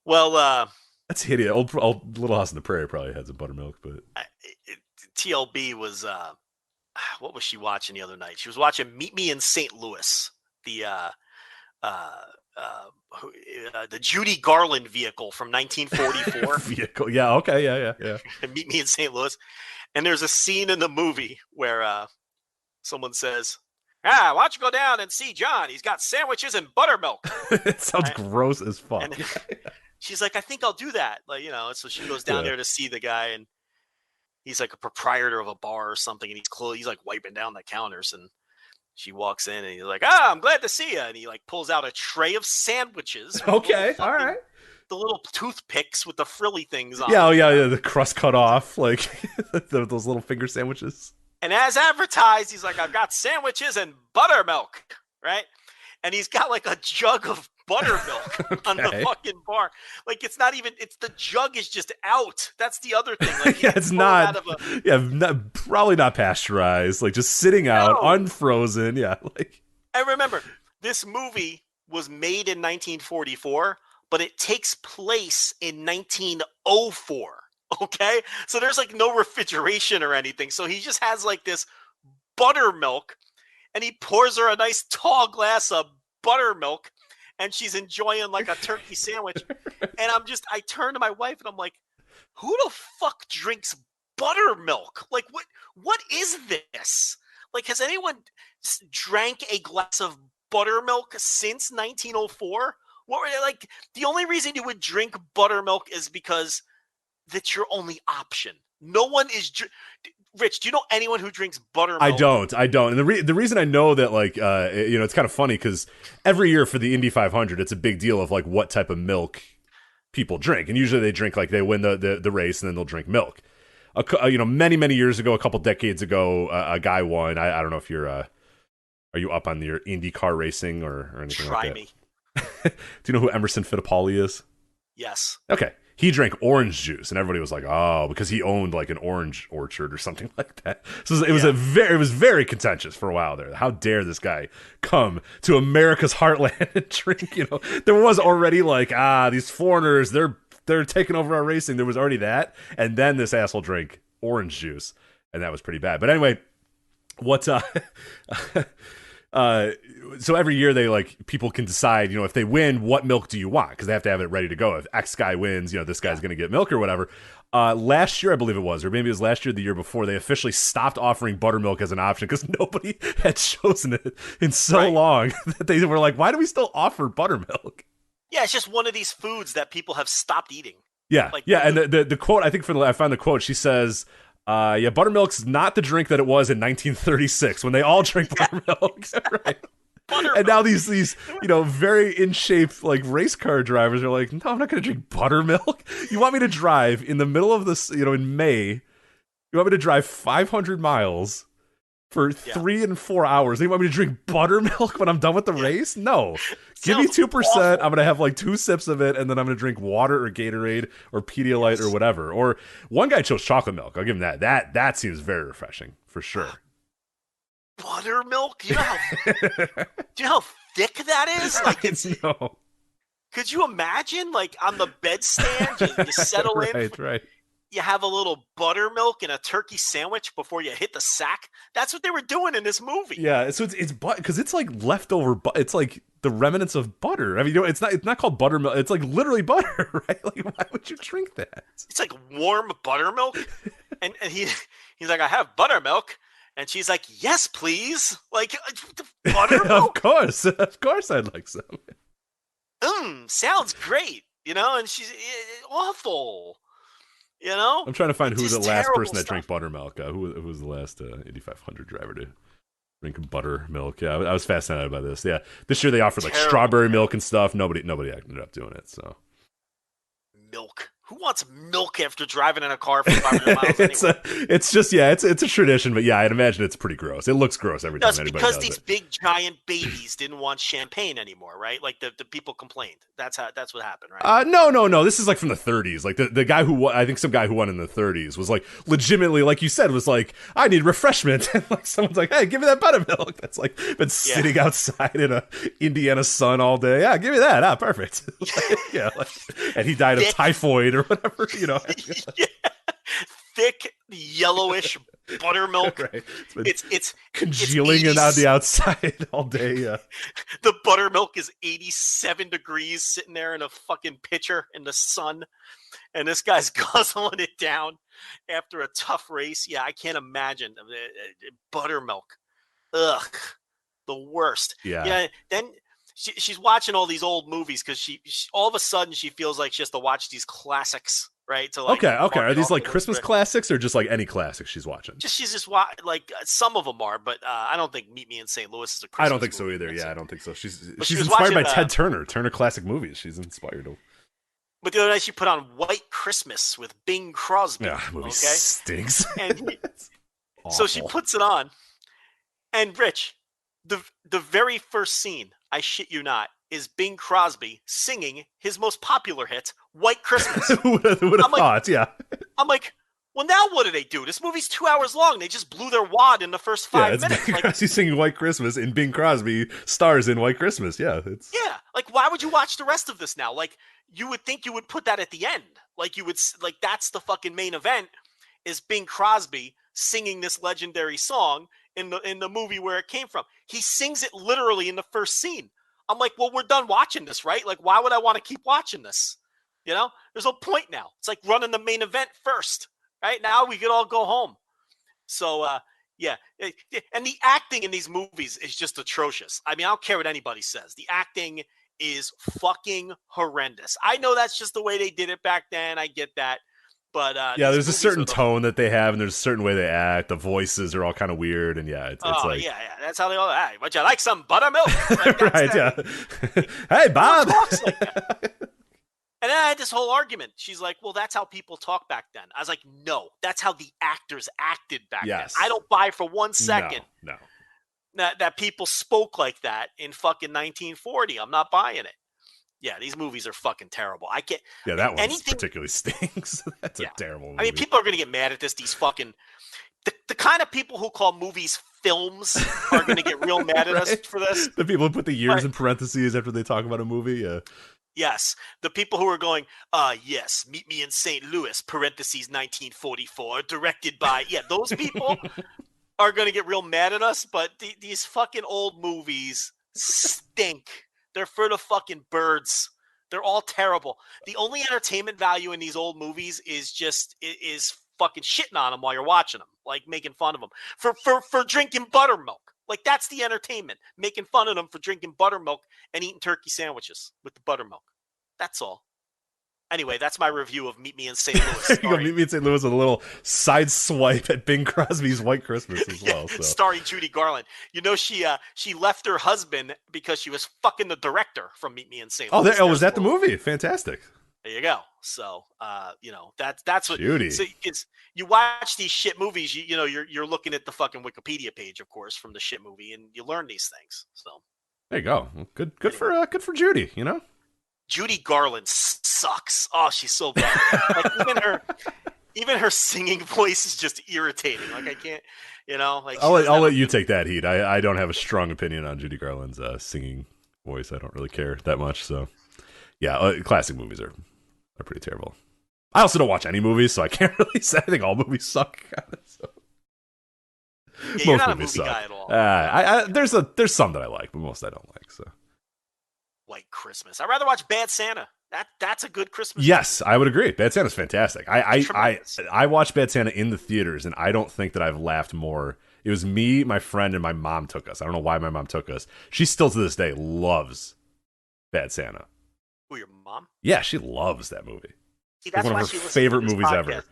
Well, that's hideous. Old Little House on the Prairie probably had some buttermilk, but TLB was what was she watching the other night? She was watching Meet Me in St. Louis, the Judy Garland vehicle from 1944. Vehicle, yeah, okay, yeah. Meet Me in St. Louis, and there's a scene in the movie where someone says, why don't you go down and see John? He's got sandwiches and buttermilk. It sounds gross as fuck. And she's like, I think I'll do that. Like, so she goes down there to see the guy, and he's like a proprietor of a bar or something, and he's like wiping down the counters, and she walks in, and he's like, I'm glad to see you. And he like pulls out a tray of sandwiches. Okay, all right. The little toothpicks with the frilly things on. Yeah, the crust cut off, like those little finger sandwiches. And as advertised, he's like, I've got sandwiches and buttermilk, right? And he's got like a jug of buttermilk on the fucking bar. Like it's the jug is just out. That's the other thing. Like, it's not. Probably not pasteurized. Like just sitting out, unfrozen. Yeah, like. And remember, this movie was made in 1944, but it takes place in 1904. Okay, so there's like no refrigeration or anything. So he just has like this buttermilk, and he pours her a nice tall glass of buttermilk, and she's enjoying like a turkey sandwich. And I turn to my wife and I'm like, who the fuck drinks buttermilk. Like, what is this? Like, has anyone drank a glass of buttermilk since 1904? What were they, like, the only reason you would drink buttermilk is because that's your only option. No one is Rich, do you know anyone who drinks buttermilk? I don't. And the reason I know that, like, it's kind of funny because every year for the Indy 500, it's a big deal of like what type of milk people drink, and usually they drink like they win the race and then they'll drink milk. Many years ago, a couple decades ago, a guy won. I don't know if you're are you up on your Indy car racing or anything like that? Try me. Do you know who Emerson Fittipaldi is? Yes. Okay. He drank orange juice, and everybody was like, "Oh," because he owned like an orange orchard or something like that. So it was very contentious for a while there. How dare this guy come to America's heartland and drink? There was already like, these foreigners, they're taking over our racing. There was already that, and then this asshole drank orange juice, and that was pretty bad. But anyway, what? So every year they people can decide, if they win, what milk do you want? Because they have to have it ready to go. If X guy wins, this guy's going to get milk or whatever. Last year, I believe it was, or maybe it was last year, the year before, they officially stopped offering buttermilk as an option because nobody had chosen it in so long that they were like, why do we still offer buttermilk? Yeah, it's just one of these foods that people have stopped eating. Yeah, and the quote, I think I found the quote, she says, buttermilk's not the drink that it was in 1936 when they all drank buttermilk. Right. Buttermilk. And now these very in shape race car drivers are like, no, I'm not going to drink buttermilk. You want me to drive in the middle of this, in May? You want me to drive 500 miles for 3 and 4 hours? And you want me to drink buttermilk when I'm done with the race? No. Give me 2%. Awful. I'm going to have 2 sips of it, and then I'm going to drink water or Gatorade or Pedialyte or whatever. Or one guy chose chocolate milk. I'll give him that. That seems very refreshing for sure. Buttermilk? Do you know how thick that is? No. Could you imagine? On the bedstand, you settle in. Right. You have a little buttermilk and a turkey sandwich before you hit the sack. That's what they were doing in this movie. Yeah, so it's because it's leftover. It's like the remnants of butter. I mean, it's not called buttermilk. It's literally butter, right? Why would you drink that? It's warm buttermilk, and he's like, I have buttermilk. And she's like, yes, please. Buttermilk? Of course I'd like some. Sounds great. And she's awful. I'm trying to find who's the last person that drank stuff. buttermilk. Who was the last Indy 500 driver to drink buttermilk? Yeah, I was fascinated by this. Yeah, this year they offered strawberry milk and stuff. Nobody ended up doing it. So milk. Who wants milk after driving in a car for 500 miles anyway? It's a tradition, but yeah, I'd imagine it's pretty gross. It looks gross every time anybody does it. Because these big giant babies didn't want champagne anymore, right? The people complained. That's what happened, right? No. This is from the 30s. The guy who won, I think some guy who won in the 30s was legitimately, like you said, was I need refreshment, and someone's like, hey, give me that buttermilk. That's been sitting outside in a Indiana sun all day. Yeah, give me that. Perfect. And he died of typhoid or whatever, Yeah. Thick, yellowish buttermilk. Right. It's congealing and on the outside all day. Yeah. The buttermilk is 87 degrees sitting there in a fucking pitcher in the sun. And this guy's guzzling it down after a tough race. Yeah, I can't imagine. Buttermilk. Ugh. The worst. Yeah. Then she's watching all these old movies because she all of a sudden she feels like she has to watch these classics, right? Okay. Are these Christmas classics or just any classics she's watching? She's just some of them are, but I don't think Meet Me in St. Louis is a Christmas I don't think so movie. either. Yeah, I don't think so. She's was inspired by watching, Turner Classic Movies. She's inspired. But the other night she put on White Christmas with Bing Crosby. Yeah, movie stinks. And so she puts it on, and Rich, the very first scene, I shit you not, is Bing Crosby singing his most popular hit, White Christmas. Who would have thought? Yeah. I'm like, well, now what do they do? This movie's 2 hours long. They just blew their wad in the first 5 minutes. Bing Crosby singing White Christmas, and Bing Crosby stars in White Christmas. Yeah. Why would you watch the rest of this now? You would think you would put that at the end. That's the fucking main event, is Bing Crosby singing this legendary song in the movie where it came from. He sings it literally in the first scene. I'm like, well, we're done watching this, right? Why would I want to keep watching this? There's no point now. It's like running the main event first. Right now, we could all go home. So, yeah. And the acting in these movies is just atrocious. I mean, I don't care what anybody says. The acting is fucking horrendous. I know that's just the way they did it back then. I get that. But yeah, there's a certain tone that they have, and there's a certain way they act. The voises are all kind of weird, and yeah, it's like yeah, that's how they all. Hey, would you like some buttermilk? Like, right? Yeah. Hey, Bob. Talks like that. And then I had this whole argument. She's like, "Well, that's how people talk back then." I was like, "No, that's how the actors acted back then. I don't buy for 1 second no. that people spoke like that in fucking 1940. I'm not buying it." Yeah, these movies are fucking terrible. I can't. Yeah, that one particularly stinks. That's a terrible movie. I mean, people are going to get mad at this. These fucking the kind of people who call movies films are going to get real mad at us for this. The people who put the years in parentheses after they talk about a movie. Yeah. Yes, the people who are going, yes, Meet Me in St. Louis, parentheses 1944, directed by, those people are going to get real mad at us, but these fucking old movies stink. They're for the fucking birds. They're all terrible. The only entertainment value in these old movies is fucking shitting on them while you're watching them, like making fun of them for drinking buttermilk. Like, that's the entertainment, making fun of them for drinking buttermilk and eating turkey sandwiches with the buttermilk. That's all. Anyway, that's my review of Meet Me in St. Louis. You go Meet Me in St. Louis with a little side swipe at Bing Crosby's White Christmas as well. So. Starring Judy Garland. You know, she left her husband because she was fucking the director from Meet Me in St. Louis. Was that the movie? Fantastic. There you go. So, that's what Judy. So you watch these shit movies. You're looking at the fucking Wikipedia page, of course, from the shit movie, and you learn these things. So there you go. Good for Judy. You know, Judy Garland sucks. Oh, she's so bad. Like even her singing voice is just irritating. Like, I can't. Like, I'll let you take that heat. I don't have a strong opinion on Judy Garland's singing voice. I don't really care that much. So yeah, classic movies are pretty terrible. I also don't watch any movies, so I can't really say. I think all movies suck. So. Yeah, you're not a movie guy at all. There's some that I like, but most I don't like. So. White Christmas. I'd rather watch Bad Santa. That's a good Christmas. Yes, I would agree. Bad Santa's fantastic. I watched Bad Santa in the theaters, and I don't think that I've laughed more. It was me, my friend, and my mom took us. I don't know why my mom took us. She still to this day loves Bad Santa. Who, your mom? Yeah, she loves that movie. See, that's one of her favorite movies ever.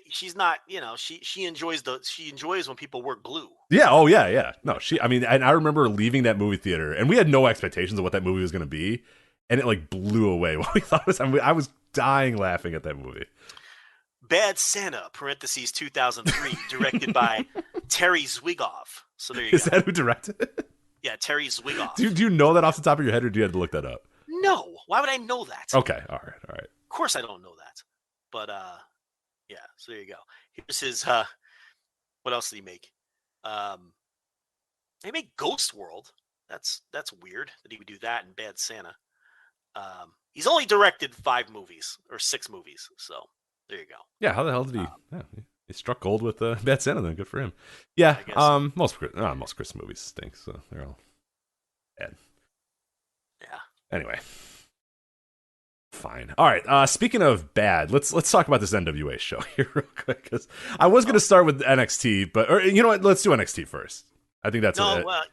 She's not. She enjoys when people wear glue. Yeah. Oh yeah. No, and I remember leaving that movie theater, and we had no expectations of what that movie was going to be, and it like blew away what we thought it was. I was dying laughing at that movie. Bad Santa (parentheses 2003), directed by Terry Zwigoff. So there you go. Is that who directed it? Yeah, Terry Zwigoff. Do you know that off the top of your head, or do you have to look that up? No. Why would I know that? Okay. All right. Of course I don't know that. But, yeah. So there you go. Here's his, what else did he make? He made Ghost World. That's weird that he would do that in Bad Santa. He's only directed 5 movies or 6 movies. So there you go. Yeah. How the hell did he? He struck gold with Bad Santa. Then good for him. Yeah. Most Christmas movies stink. So they're all bad. Yeah. Anyway. Fine. All right. Speaking of bad, let's talk about this NWA show here real quick, because I was going to start with NXT, or you know what? Let's do NXT first. I think that's well,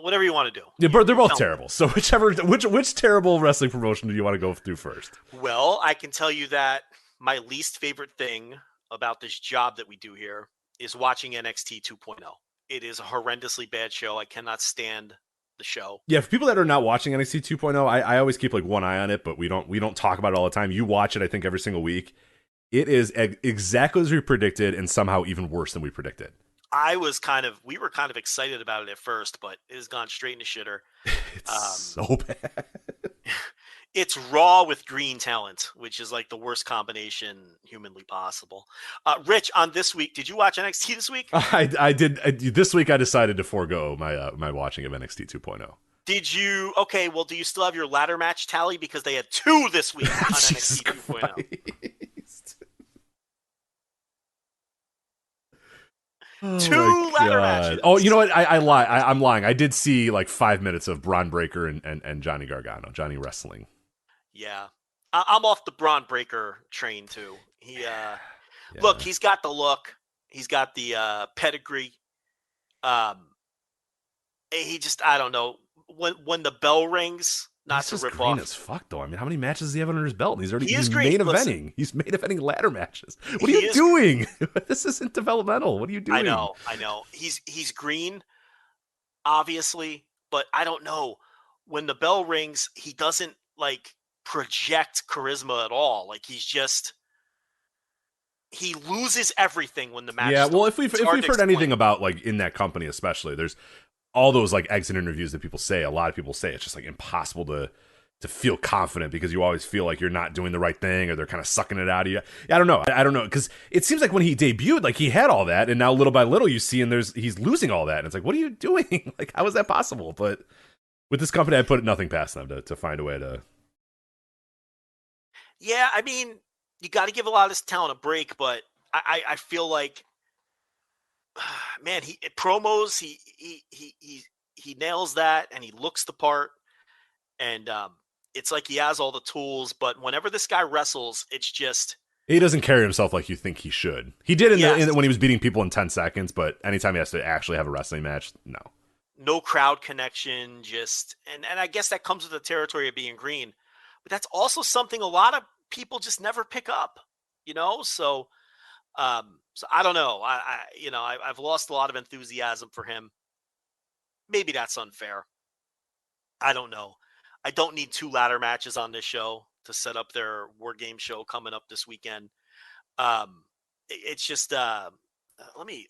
whatever you want to do. Yeah, but they're both terrible. So which terrible wrestling promotion do you want to go through first? Well, I can tell you that my least favorite thing about this job that we do here is watching NXT 2.0. It is a horrendously bad show. I cannot stand the show. Yeah, for people that are not watching NXT 2.0, I always keep like one eye on it, but we don't talk about it all the time. You watch it, I think, every single week. It is exactly as we predicted, and somehow even worse than we predicted. We were kind of excited about it at first, but it has gone straight into shitter. It's so bad. It's Raw with green talent, which is like the worst combination humanly possible. Rich, on this week, did you watch NXT this week? I did. This week, I decided to forego my watching of NXT 2.0. Did you? Okay, well, do you still have your ladder match tally? Because they had 2 this week on NXT 2.0. Oh 2 ladder matches. Oh, you know what? I lie. I'm lying. I did see like 5 minutes of Braun Breaker and Johnny Gargano, Johnny Wrestling. Yeah. I'm off the Braun Breaker train too. Look, he's got the look, he's got the pedigree. He just, I don't know, when the bell rings. Not he's to rip green off. as fuck, though. I mean, how many matches does he have under his belt? He's green. main eventing. He's main eventing ladder matches. What are you doing? This isn't developmental. What are you doing? I know. He's green, obviously, but I don't know. When the bell rings, he doesn't like project charisma at all. Like he loses everything when the match. Yeah, well, starts. if we've heard anything about like in that company, especially, there's all those like exit interviews that people say. A lot of people say it's just like impossible to feel confident because you always feel like you're not doing the right thing or they're kind of sucking it out of you. I don't know. I don't know, because it seems like when he debuted, like he had all that, and now little by little you see, and he's losing all that, and it's like, what are you doing? Like, how is that possible? But with this company, I put nothing past them to find a way to. Yeah, I mean, you got to give a lot of this talent a break, but I feel like, man, promos he nails that, and he looks the part, and it's like he has all the tools. But whenever this guy wrestles, it's just he doesn't carry himself like you think he should. He did when he was beating people in 10 seconds, but anytime he has to actually have a wrestling match, no crowd connection. Just and I guess that comes with the territory of being green, but that's also something a lot of people just never pick up, So I don't know. I've lost a lot of enthusiasm for him. Maybe that's unfair. I don't know. I don't need 2 ladder matches on this show to set up their War Game show coming up this weekend. It's just let me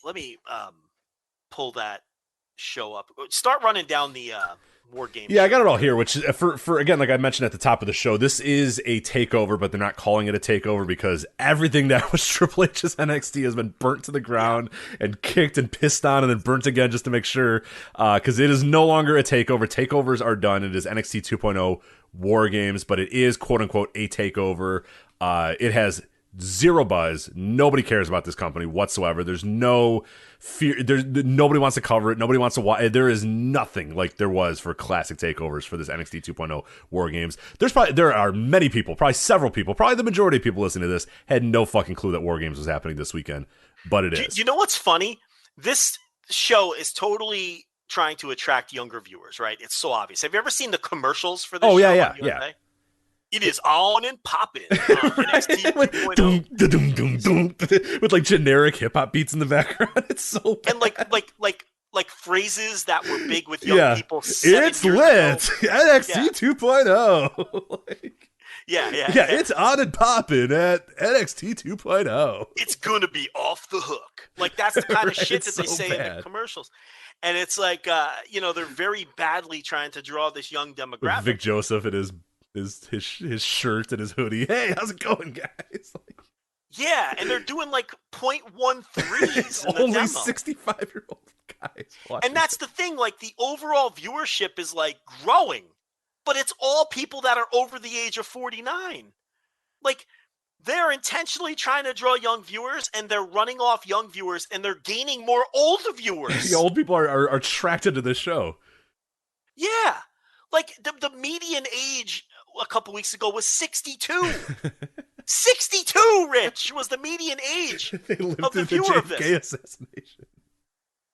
pull that show up. Start running down the War Game. Yeah, I got it all here, which for again, like I mentioned at the top of the show, this is a takeover, but they're not calling it a takeover because everything that was Triple H's NXT has been burnt to the ground and kicked and pissed on and then burnt again just to make sure, because it is no longer a takeover. Takeovers are done. It is NXT 2.0 War Games, but it is quote unquote a takeover. It has zero buzz. Nobody cares about this company whatsoever. There's no fear. Nobody wants to cover it. Nobody wants to watch. There is nothing like there was for classic takeovers for this NXT 2.0 War Games. There are many people, probably several people, probably the majority of people listening to this had no fucking clue that War Games was happening this weekend, but it is. You know what's funny? This show is totally trying to attract younger viewers, right? It's so obvious. Have you ever seen the commercials for this show? Yeah. It is on and popping on NXT 2.0. With like generic hip hop beats in the background. It's so bad. And like phrases that were big with young people. It's lit. NXT 2.0. Yeah, it's on and popping at NXT 2.0. It's gonna be off the hook. Like that's the kind of shit that they say in the commercials. And it's like they're very badly trying to draw this young demographic. With Vic Joseph and his shirt and his hoodie. Hey, how's it going, guys? Yeah, and they're doing like 0.13s in the only demo. 65-year-old guys. And that's the thing, like the overall viewership is like growing, but it's all people that are over the age of 49. Like they're intentionally trying to draw young viewers, and they're running off young viewers, and they're gaining more older viewers. The old people are attracted to this show. Yeah. Like the median age a couple weeks ago was 62. 62, Rich, was the median age They lived of the through viewer of JFK this. assassination.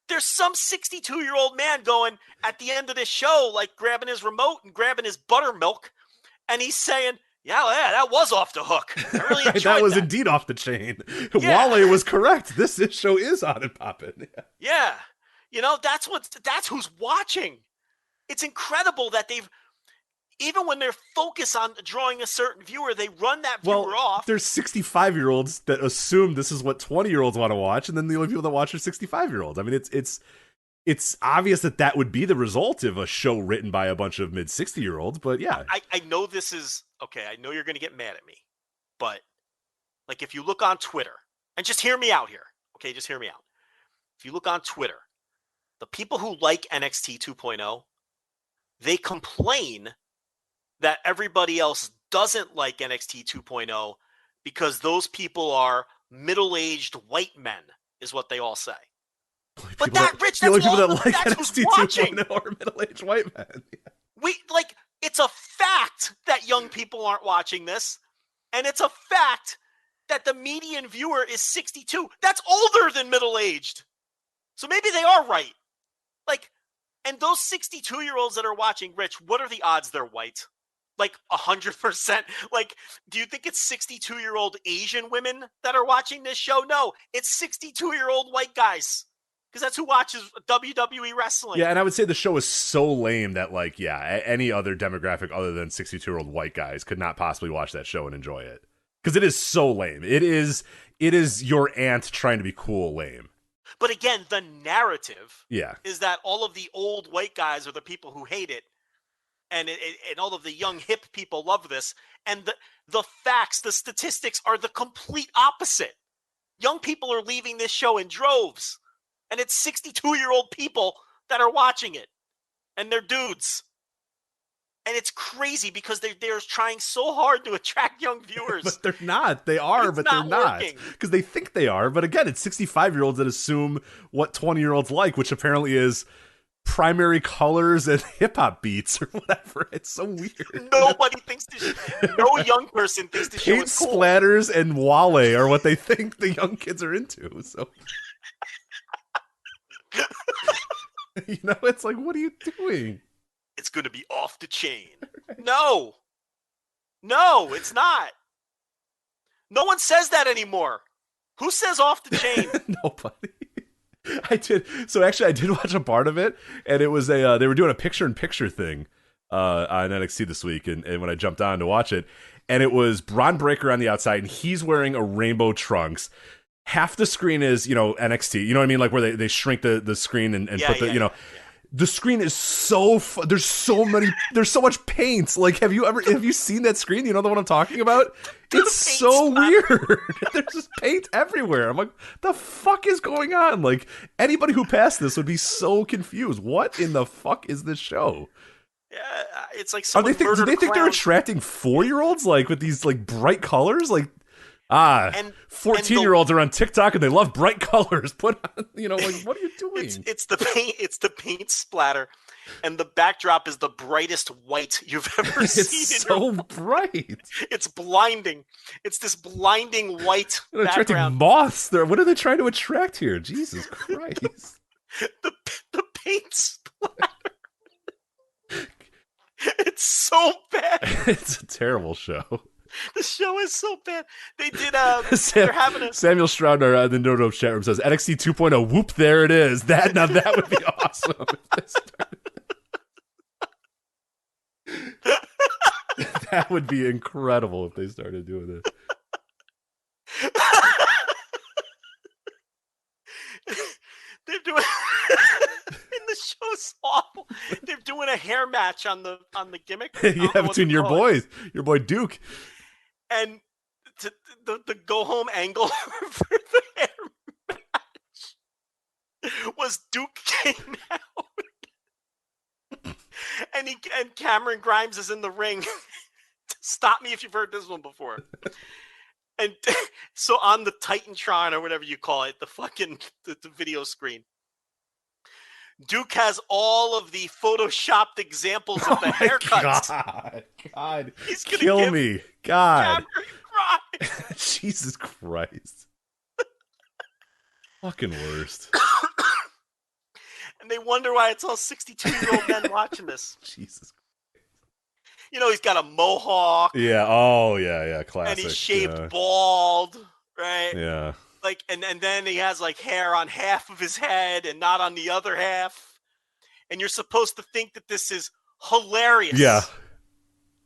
There's some 62-year-old man going at the end of this show, like grabbing his remote and grabbing his buttermilk, and he's saying, yeah, that was off the hook. I really enjoyed that was indeed off the chain. Yeah. Wale was correct. This show is on and popping. Yeah. That's who's watching. It's incredible that even when they're focused on drawing a certain viewer, they run that viewer off. There's 65-year-olds that assume this is what 20-year-olds want to watch, and then the only people that watch are 65-year-olds. I mean, it's obvious that would be the result of a show written by a bunch of mid-60-year-olds, but yeah. I know this is, okay, I know you're going to get mad at me, but like if you look on Twitter, and just hear me out here, okay, just hear me out. If you look on Twitter, the people who like NXT 2.0, they complain that everybody else doesn't like NXT 2.0 because those people are middle-aged white men, is what they all say. But Rich, that's people that like that's NXT who's watching. 2.0 are middle-aged white men. It's a fact that that young people aren't watching this. And it's a fact that the median viewer is 62. That's older than middle-aged. So maybe they are right. Like, and those 62-year-olds that are watching, Rich, what are the odds they're white? Like 100%. Like, do you think it's 62-year-old Asian women that are watching this show? No, it's 62-year-old white guys. Because that's who watches WWE wrestling. Yeah, and I would say the show is so lame that, like, yeah, any other demographic other than 62-year-old white guys could not possibly watch that show and enjoy it. Because it is so lame. It is your aunt trying to be cool lame. But again, the narrative yeah. is that all of the old white guys are the people who hate it. And all of the young hip people love this. And the facts, the statistics are the complete opposite. Young people are leaving this show in droves. And it's 62-year-old people that are watching it. And they're dudes. And it's crazy because they're trying so hard to attract young viewers. But they're not. They are, but they're not. Because they think they are. But again, it's 65-year-olds that assume what 20-year-olds like, which apparently is primary colors and hip-hop beats or whatever. It's so weird. Nobody thinks this. No young person thinks the show Paint is cool. splatters and Wale are what they think the young kids are into. So... you know, it's like, what are you doing? It's going to be off the chain. No, it's not. No one says that anymore. Who says off the chain? Nobody. I did. So actually, I did watch a part of it, and it was they were doing a picture-in-picture thing on NXT this week, and when I jumped on to watch it, and it was Bron Breakker on the outside, and he's wearing a rainbow trunks. Half the screen is, NXT. You know what I mean? Like where they shrink the screen and put the, Yeah. The screen is so there's so much paint. Like, have you seen that screen? You know the one I'm talking about? It's so weird. There's just paint everywhere. I'm like, the fuck is going on? Like, anybody who passed this would be so confused. What in the fuck is this show? Yeah, it's like do they think they're attracting 4-year-olds like with these like bright colors? Like, 14-year-olds are on TikTok and they love bright colors. Put on, like, what are you doing? It's the paint splatter, and the backdrop is the brightest white you've ever seen. It's so bright. It's blinding. It's this blinding white They're background. Attracting moths. What are they trying to attract here? Jesus Christ. the paint splatter. It's so bad. It's a terrible show. The show is so bad. They did. They're having a Samuel Stroudner in the No chat room says NXT 2.0. Whoop! There it is. That would be awesome. That would be incredible if they started doing it. They're doing. And the show's awful. They're doing a hair match on the gimmick. Yeah, between your boy Duke. And the go home angle for the hair match was Duke came out, and Cameron Grimes is in the ring. Stop me if you've heard this one before. And so on the Titantron or whatever you call it, the video screen, Duke has all of the photoshopped examples of the haircuts. God, he's gonna kill me, God. Cry. Jesus Christ, fucking worst. And they wonder why it's all 62-year-old men watching this. Jesus. He's got a mohawk. Yeah. Oh, yeah. Classic. And he's shaved bald, right? Yeah. Like, and then he has like hair on half of his head and not on the other half. And you're supposed to think that this is hilarious. Yeah.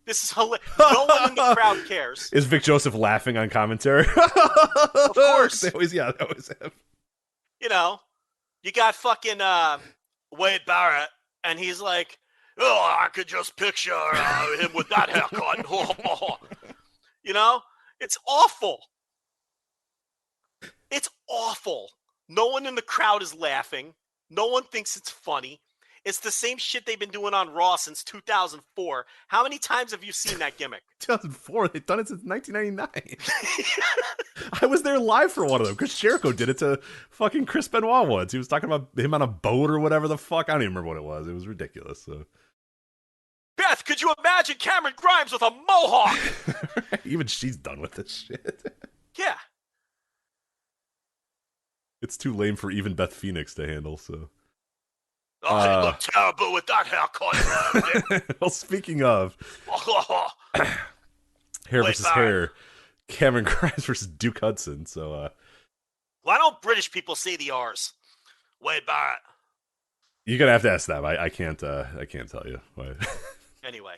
This is hilarious. No one in the crowd cares. Is Vic Joseph laughing on commentary? Of course. They always have. You got fucking Wade Barrett, and he's like, oh, I could just picture him with that haircut. It's awful. It's awful. No one in the crowd is laughing. No one thinks it's funny. It's the same shit they've been doing on Raw since 2004. How many times have you seen that gimmick? 2004. They've done it since 1999. I was there live for one of them. Chris Jericho did it to fucking Chris Benoit once. He was talking about him on a boat or whatever the fuck. I don't even remember what it was. It was ridiculous. So. Beth could you imagine Cameron Grimes with a mohawk? Even she's done with this shit. Yeah. It's too lame for even Beth Phoenix to handle, so. Oh, he looked terrible with that haircut. Well, speaking of hair versus hair, Cameron Grimes versus Duke Hudson, so. Why don't British people say the R's? Wade Barrett. You're gonna have to ask them. I can't tell you. Why. Anyway.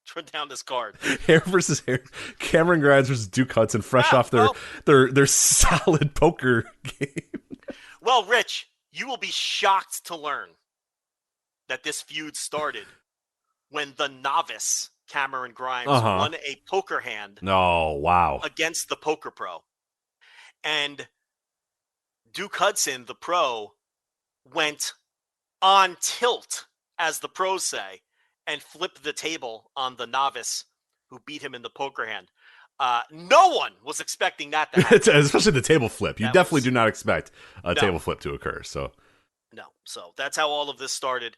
Turn down this card. Hair versus hair. Cameron Grimes versus Duke Hudson, fresh off their solid poker game. Well, Rich, you will be shocked to learn that this feud started when the novice Cameron Grimes won a poker hand. Oh, wow. Against the poker pro. And Duke Hudson, the pro, went on tilt, as the pros say, and flipped the table on the novice who beat him in the poker hand. No one was expecting that to happen. Especially the table flip. You definitely do not expect a table flip to occur. So that's how all of this started.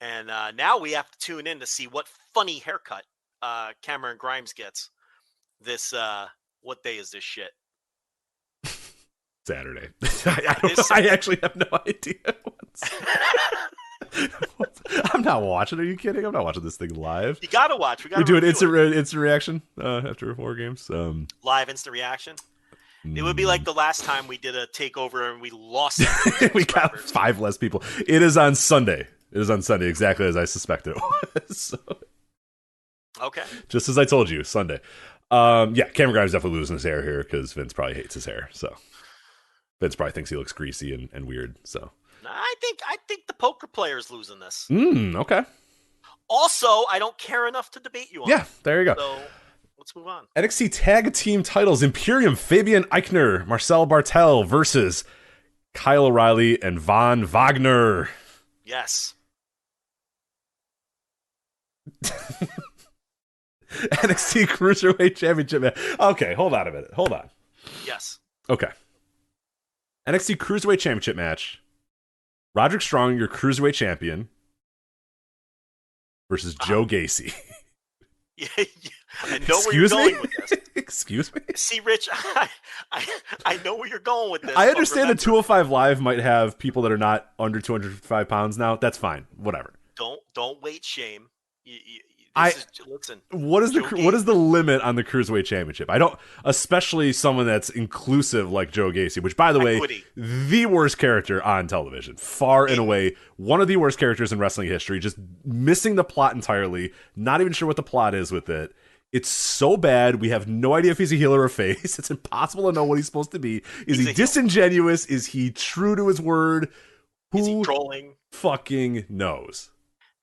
And now we have to tune in to see what funny haircut Cameron Grimes gets. This, what day is this shit? Saturday. I don't know. I actually have no idea. I'm not watching. Are you kidding? I'm not watching this thing live. You gotta watch. We do an instant reaction after 4 games. Live instant reaction. It would be like the last time we did a takeover and we lost it. We got 5 less people. It is on Sunday. It is on Sunday, exactly as I suspected it was. So, okay. Just as I told you, Sunday. Yeah, Cameron Grimes definitely losing his hair here because Vince probably hates his hair. So Vince probably thinks he looks greasy and weird. So I think the poker player's losing this. Okay. Also, I don't care enough to debate you on. Yeah, there you go. So let's move on. NXT Tag Team Titles: Imperium, Fabian Eichner, Marcel Bartel versus Kyle O'Reilly and Von Wagner. Yes. NXT Cruiserweight Championship match. Okay, hold on a minute. Hold on. Yes. Okay. NXT Cruiserweight Championship match. Roderick Strong, your Cruiserweight Champion, versus Joe Gacy. Yeah, I know where you're going with this. Excuse me? See, Rich, I know where you're going with this. I understand that 205 Live might have people that are not under 205 pounds now. That's fine. Whatever. Don't weight shame. Listen. What is the limit on the Cruiserweight Championship? I don't, especially someone that's inclusive like Joe Gacy, which, by the way, the worst character on television, far and away, one of the worst characters in wrestling history. Just missing the plot entirely. Not even sure what the plot is with it. It's so bad. We have no idea if he's a heel or a face. It's impossible to know what he's supposed to be. Is he disingenuous? Is he true to his word? Is he trolling? Fucking knows.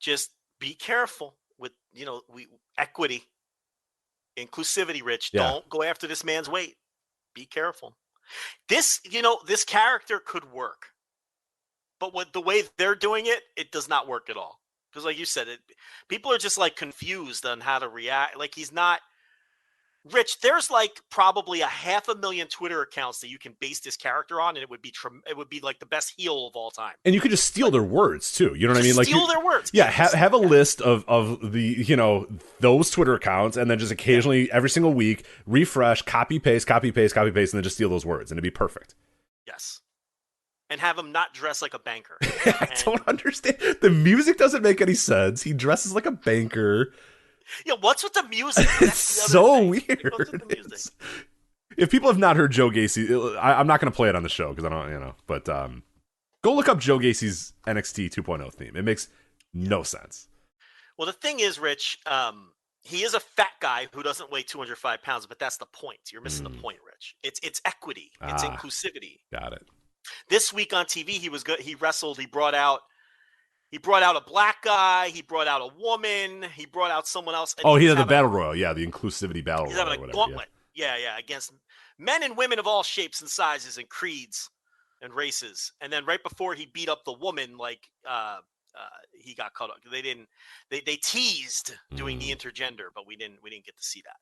Just be careful. With equity, inclusivity, Rich. Yeah. Don't go after this man's weight. Be careful. This character could work, but with the way they're doing it, it does not work at all. Because, like you said, people are just like confused on how to react. Like he's not. Rich, there's like probably 500,000 Twitter accounts that you can base this character on, and it would be like the best heel of all time. And you could just steal their words too. You know what I mean? Like steal their words. Yeah, have a list of the those Twitter accounts, and then just occasionally every single week refresh, copy paste, and then just steal those words, and it'd be perfect. Yes. And have him not dress like a banker. I don't understand. The music doesn't make any sense. He dresses like a banker. Yeah, what's with the music? It's so weird. If people have not heard Joe Gacy, I'm not going to play it on the show because I don't, but go look up Joe Gacy's NXT 2.0 theme. It makes no sense. Well, the thing is, Rich, he is a fat guy who doesn't weigh 205 pounds, but that's the point. You're missing the point, Rich. It's equity. It's inclusivity. Got it. This week on TV, he was good. He wrestled. He brought out a black guy. He brought out a woman. He brought out someone else. He had the battle royal. Yeah, the inclusivity battle royal. He's having a gauntlet. Yeah, against men and women of all shapes and sizes and creeds and races. And then right before he beat up the woman, he got cut off. They teased doing the intergender, but we didn't get to see that.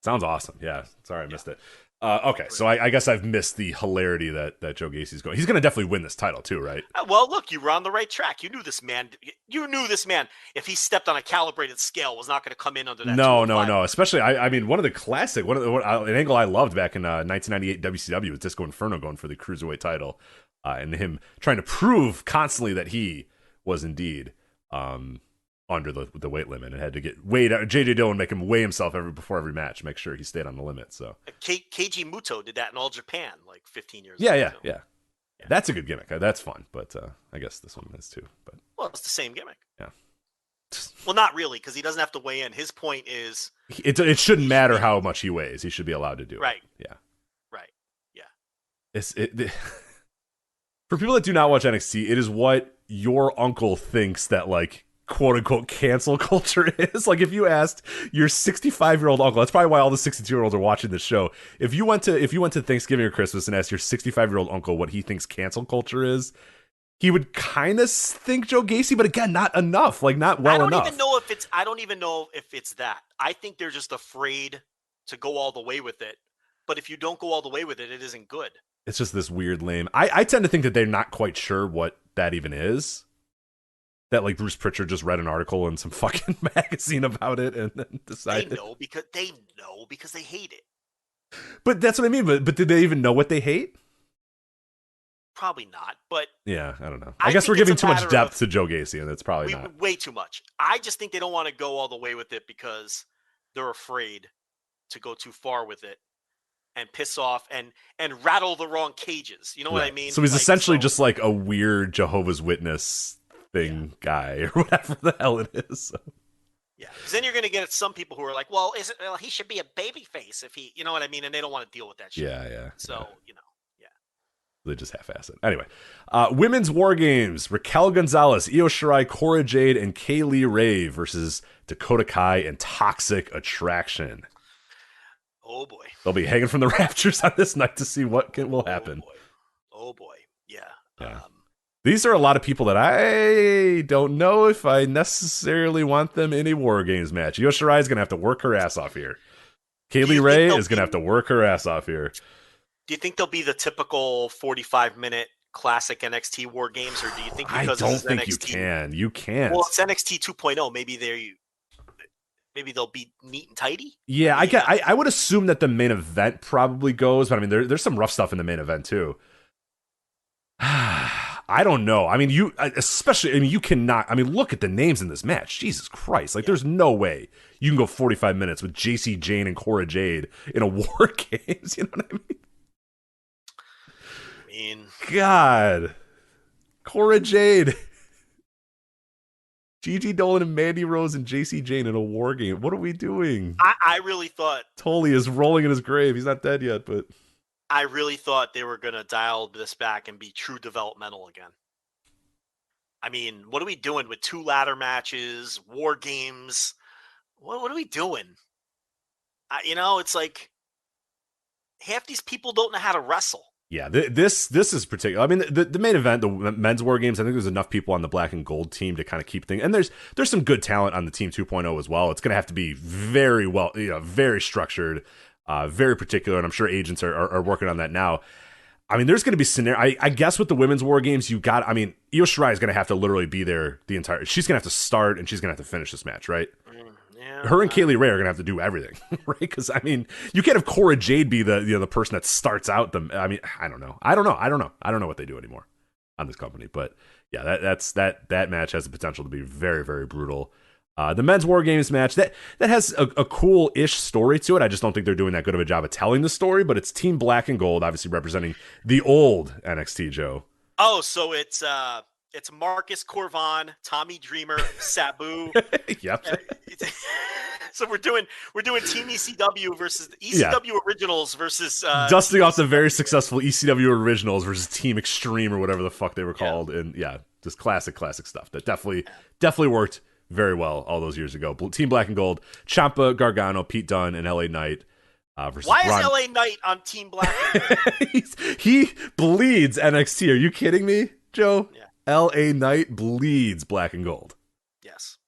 Sounds awesome. Yeah. Sorry, I missed it. Okay, so I guess I've missed the hilarity that Joe Gacy's going. He's going to definitely win this title too, right? Well, look, you were on the right track. You knew this man. You knew this man, if he stepped on a calibrated scale, was not going to come in under that. No. Especially, I mean, one of an angle I loved back in 1998 WCW was Disco Inferno going for the Cruiserweight title, and him trying to prove constantly that he was indeed under the weight limit and had to get weighed out. JJ Dillon make him weigh himself before every match, make sure he stayed on the limit. So Keiji Muto did that in All Japan like 15 years ago. Yeah. That's a good gimmick. That's fun, but I guess this one is too. But well, it's the same gimmick. Yeah. Well, not really, because he doesn't have to weigh in. His point is it shouldn't matter how much he weighs. He should be allowed to do right. it. Yeah. Right. Yeah. For people that do not watch NXT, it is what your uncle thinks that like quote unquote cancel culture is. Like if you asked your 65-year-old uncle, that's probably why all the 62-year-olds are watching this show. If you went to Thanksgiving or Christmas and asked your 65-year-old uncle what he thinks cancel culture is, he would kind of think Joe Gacy, but again, not enough. Like not well enough. I don't even know if it's that. I think they're just afraid to go all the way with it. But if you don't go all the way with it, it isn't good. It's just this weird lame. I tend to think that they're not quite sure what that even is. That like Bruce Pritchard just read an article in some fucking magazine about it and then decided. They know because they hate it. But that's what I mean. But did they even know what they hate? Probably not. But yeah, I don't know. I guess we're giving too much depth to Joe Gacy, and it's probably not. Way too much. I just think they don't want to go all the way with it because they're afraid to go too far with it and piss off and rattle the wrong cages. You know what I mean? So he's essentially just like a weird Jehovah's Witness thing guy or whatever the hell it is. So. Yeah, because then you're going to get some people who are like, well, he should be a baby face if he, you know what I mean? And they don't want to deal with that shit. Yeah. So, They just half-ass it. Anyway, Women's War Games. Raquel Gonzalez, Io Shirai, Cora Jade, and Kaylee Ray versus Dakota Kai and Toxic Attraction. Oh, boy. They'll be hanging from the rafters on this night to see what will happen. Oh, boy. Yeah. These are a lot of people that I don't know if I necessarily want them in a War Games match. Io Shirai is going to have to work her ass off here. Kaylee Ray is going to have to work her ass off here. Do you think they'll be the typical 45-minute classic NXT War Games, or do you think because I don't think NXT, you can. You can't. Well, it's NXT 2.0. Maybe they'll be neat and tidy. Yeah, I would assume that the main event probably goes, but I mean, there's some rough stuff in the main event too. I don't know. I mean, you cannot. I mean, look at the names in this match. Jesus Christ! Like, there's no way you can go 45 minutes with JC Jane and Cora Jade in a War Games. You know what I mean? God, Cora Jade, Gigi Dolan and Mandy Rose and JC Jane in a War Game. What are we doing? I really thought Tully is rolling in his grave. He's not dead yet, but I really thought they were going to dial this back and be true developmental again. I mean, what are we doing with 2 ladder matches, War Games? What are we doing? It's like half these people don't know how to wrestle. Yeah, this is particular. I mean, the main event, the men's War Games, I think there's enough people on the black and gold team to kind of keep things. And there's some good talent on the team 2.0 as well. It's going to have to be very well, very structured, very particular. And I'm sure agents are working on that now. I mean, there's going to be scenario. I guess with the women's War Games, Io Shirai is going to have to literally be there the entire. She's going to have to start and she's going to have to finish this match, right? Her and Kaylee Ray are gonna have to do everything, right? Because I mean, you can't have Cora Jade be the person that starts out the. I mean, I don't know what they do anymore on this company, but yeah, that match has the potential to be very, very brutal. The men's War Games match that has a cool-ish story to it. I just don't think they're doing that good of a job of telling the story. But it's Team Black and Gold, obviously representing the old NXT, Joe. Oh, so it's Marcus Corvan, Tommy Dreamer, Sabu. Yep. So we're doing Team ECW versus the ECW Originals versus dusting off the very successful ECW Originals versus Team Extreme or whatever the fuck they were called, and just classic stuff that definitely worked very well all those years ago. Team Black and Gold, Ciampa, Gargano, Pete Dunne, and LA Knight. Versus Why is LA Knight on Team Black and Gold? He bleeds NXT. Are you kidding me, Joe? Yeah. LA Knight bleeds Black and Gold. Yes.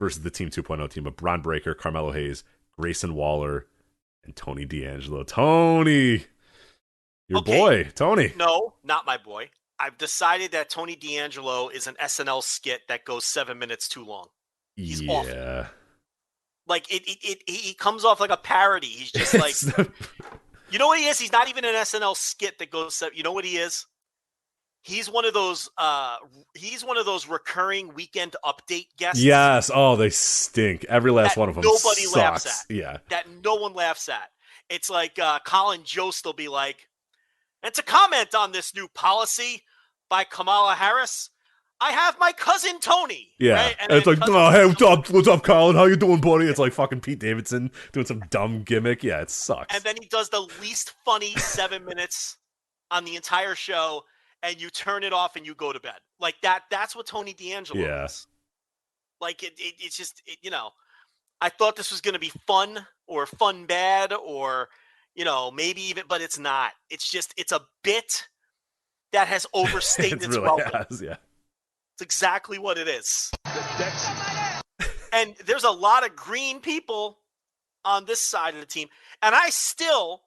Versus the Team 2.0 team of Bron Breakker, Carmelo Hayes, Grayson Waller, And Tony D'Angelo. Tony! Your Okay. boy, Tony. No, not my boy. I've decided that Tony D'Angelo is an SNL skit that goes 7 minutes too long. He's awful. Like he comes off like a parody. He's just like, you know what he is? He's not even an SNL skit that goes. You know what he is? He's one of those. He's one of those recurring Weekend Update guests. Yes. Oh, they stink. Every last one of them. Nobody sucks. laughs at. Yeah. That no one laughs at. It's like Colin Jost will be like, and to comment on this new policy by Kamala Harris, I have my cousin Tony. Yeah, right? and it's like, oh, hey, what's up, Colin? How you doing, buddy? It's like fucking Pete Davidson doing some dumb gimmick. Yeah, it sucks. And then he does the least funny 7 minutes on the entire show, and you turn it off and you go to bed. Like that. That's what Tony D'Angelo is. Like it's just you know, I thought this was going to be fun or fun bad or you know maybe even, but it's not. It's just it's a bit that has overstayed its welcome. Yeah. It's exactly what it is. And there's a lot of green people on this side of the team. And I still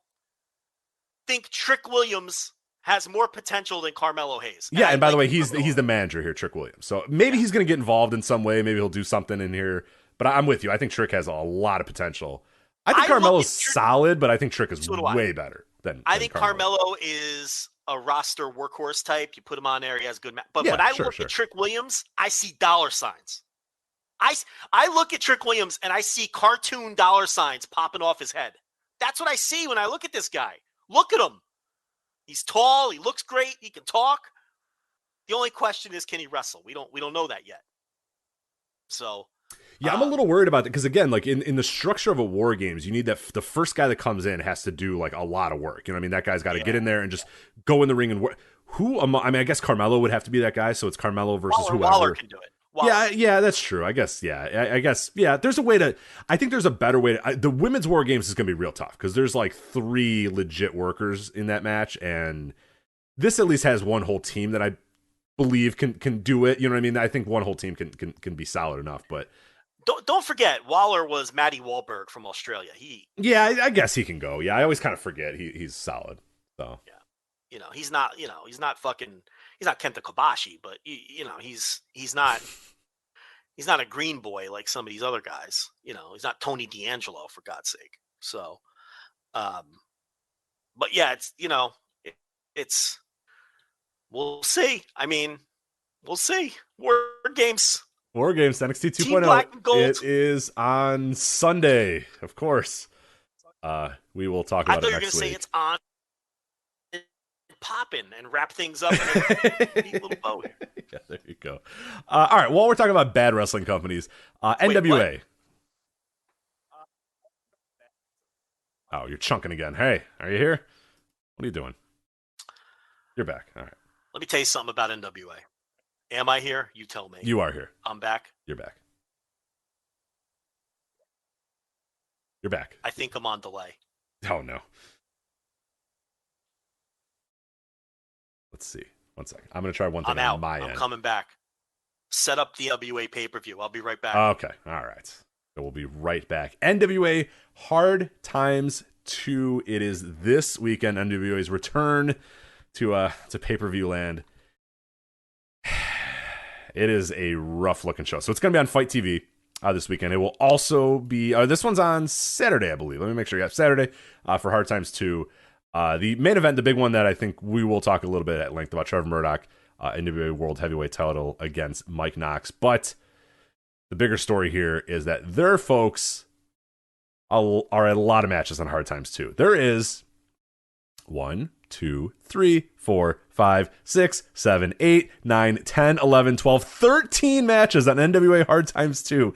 think Trick Williams has more potential than Carmelo Hayes. Yeah, and by the way, he's the manager here, Trick Williams. So maybe he's going to get involved in some way. Maybe he'll do something in here. But I'm with you. I think Trick has a lot of potential. I think Carmelo's solid, but I think Trick is way better than I think Carmelo is a roster workhorse type. You put him on there, he has good but when I look at Trick Williams, I see dollar signs. I look at Trick Williams and I see cartoon dollar signs popping off his head. That's what I see when I look at this guy. Look at him. He's tall, he looks great, he can talk. The only question is, can he wrestle? We don't know that yet. So yeah, I'm a little worried about that because again, like in the structure of a War Games, you need that the first guy that comes in has to do like a lot of work. You know what I mean? That guy's got to get in there and just go in the ring and work. I mean, I guess Carmelo would have to be that guy, so it's Carmelo versus whoever. Waller can do it. Yeah, that's true. I guess, I guess, there's a way to, I think there's a better way to, the women's War Games is going to be real tough because there's like 3 legit workers in that match, and this at least has one whole team that I believe can do it. You know what I mean? I think one whole team can be solid enough, but don't forget, Waller was Matty Wahlberg from Australia. I guess he can go. Yeah, I always kind of forget he's solid. So yeah, he's not Kenta Kobashi, but he's not a green boy like some of these other guys. He's not Tony D'Angelo, for God's sake. So, but yeah, it's we'll see. I mean, we'll see. War Games, NXT 2.0. It is on Sunday, of course. We will talk about it next week. I thought you were going to say it's on popping and wrap things up in a neat little bow here. Yeah, there you go. All right, while we're talking about bad wrestling companies, NWA. Oh, you're chunking again. Hey, are you here? What are you doing? You're back. All right. Let me tell you something about NWA. Am I here? You tell me. You are here. I'm back. You're back. You're back. I think I'm on delay. Oh, no. Let's see. One second. I'm going to try one thing I'm out. On my end. I'm coming back. Set up the NWA pay-per-view. I'll be right back. Okay. All right. So we'll be right back. NWA Hard Times 2. It is this weekend. NWA's return to pay-per-view land. It is a rough-looking show. So it's going to be on Fight TV this weekend. It will also be... this one's on Saturday, I believe. Let me make sure you have Saturday for Hard Times 2. The main event, the big one that I think we will talk a little bit at length about, Trevor Murdoch, NWA World Heavyweight title against Mike Knox. But the bigger story here is that their folks are at a lot of matches on Hard Times 2. There is 1, 2, 3, 4, 5, 6, 7, 8, 9, 10, 11, 12, 13 matches on NWA Hard Times 2.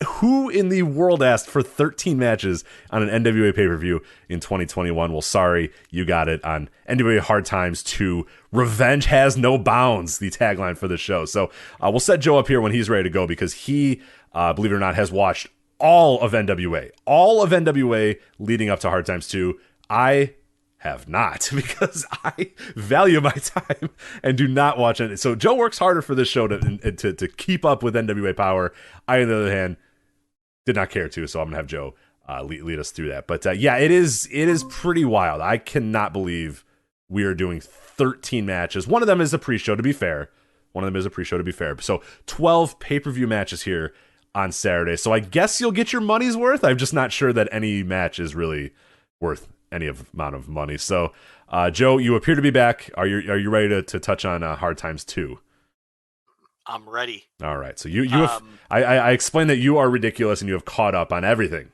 Who in the world asked for 13 matches on an NWA pay-per-view in 2021? Well, sorry, you got it on NWA Hard Times 2. Revenge has no bounds, the tagline for the show. So we'll set Joe up here when he's ready to go because he, believe it or not, has watched all of NWA leading up to Hard Times 2. I have not because I value my time and do not watch it. So Joe works harder for this show to keep up with NWA power. I, on the other hand, did not care to, so I'm going to have Joe lead us through that. But yeah, it is pretty wild. I cannot believe we are doing 13 matches. One of them is a pre-show, to be fair. So 12 pay-per-view matches here on Saturday. So I guess you'll get your money's worth. I'm just not sure that any match is really worth any amount of money. So, Joe, you appear to be back. Are you ready to touch on Hard Times 2? I'm ready. All right. So you have, I explained that you are ridiculous and you have caught up on everything.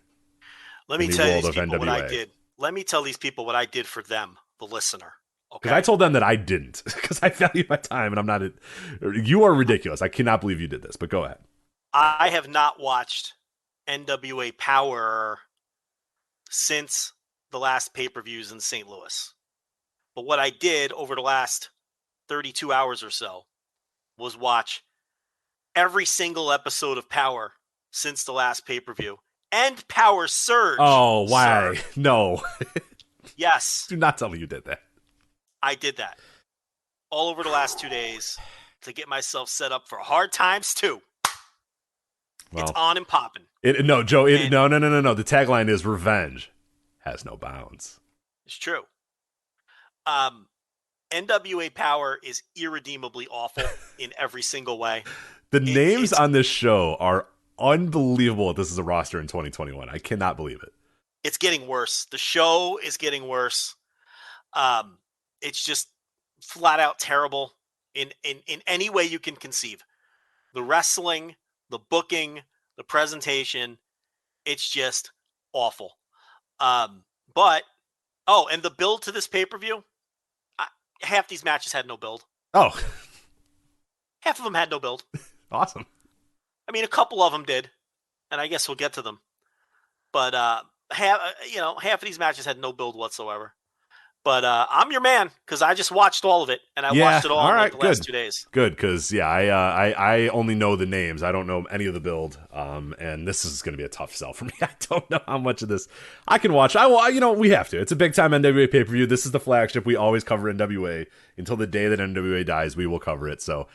Let me tell these people what I did. Let me tell these people what I did for them, the listener. Okay. Because I told them that I didn't, because I value my time, and I'm not. You are ridiculous. I cannot believe you did this. But go ahead. I have not watched NWA Power since the last pay-per-views in St. Louis. But what I did over the last 32 hours or so was watch every single episode of Power since the last pay-per-view and Power Surge. Oh, why? Sir. No. Yes. Do not tell me you did that. I did that all over the last 2 days to get myself set up for Hard Times 2. Well, it's on and popping. No, Joe. No. The tagline is "Revenge has no bounds." It's true. NWA Power is irredeemably awful in every single way. The names on this show are unbelievable. This is a roster in 2021. I cannot believe it. It's getting worse. The show is getting worse. It's just flat out terrible in any way you can conceive. The wrestling, the booking, the presentation, it's just awful. And the build to this pay-per-view, half these matches had no build. Oh. Half of them had no build. Awesome. I mean, a couple of them did, and I guess we'll get to them. But half of these matches had no build whatsoever. But I'm your man because I just watched all of it, and I watched it all in the last 2 days. Good, because I only know the names. I don't know any of the build, and this is going to be a tough sell for me. I don't know how much of this I can watch. We have to. It's a big time NWA pay per view. This is the flagship. We always cover NWA until the day that NWA dies. We will cover it. So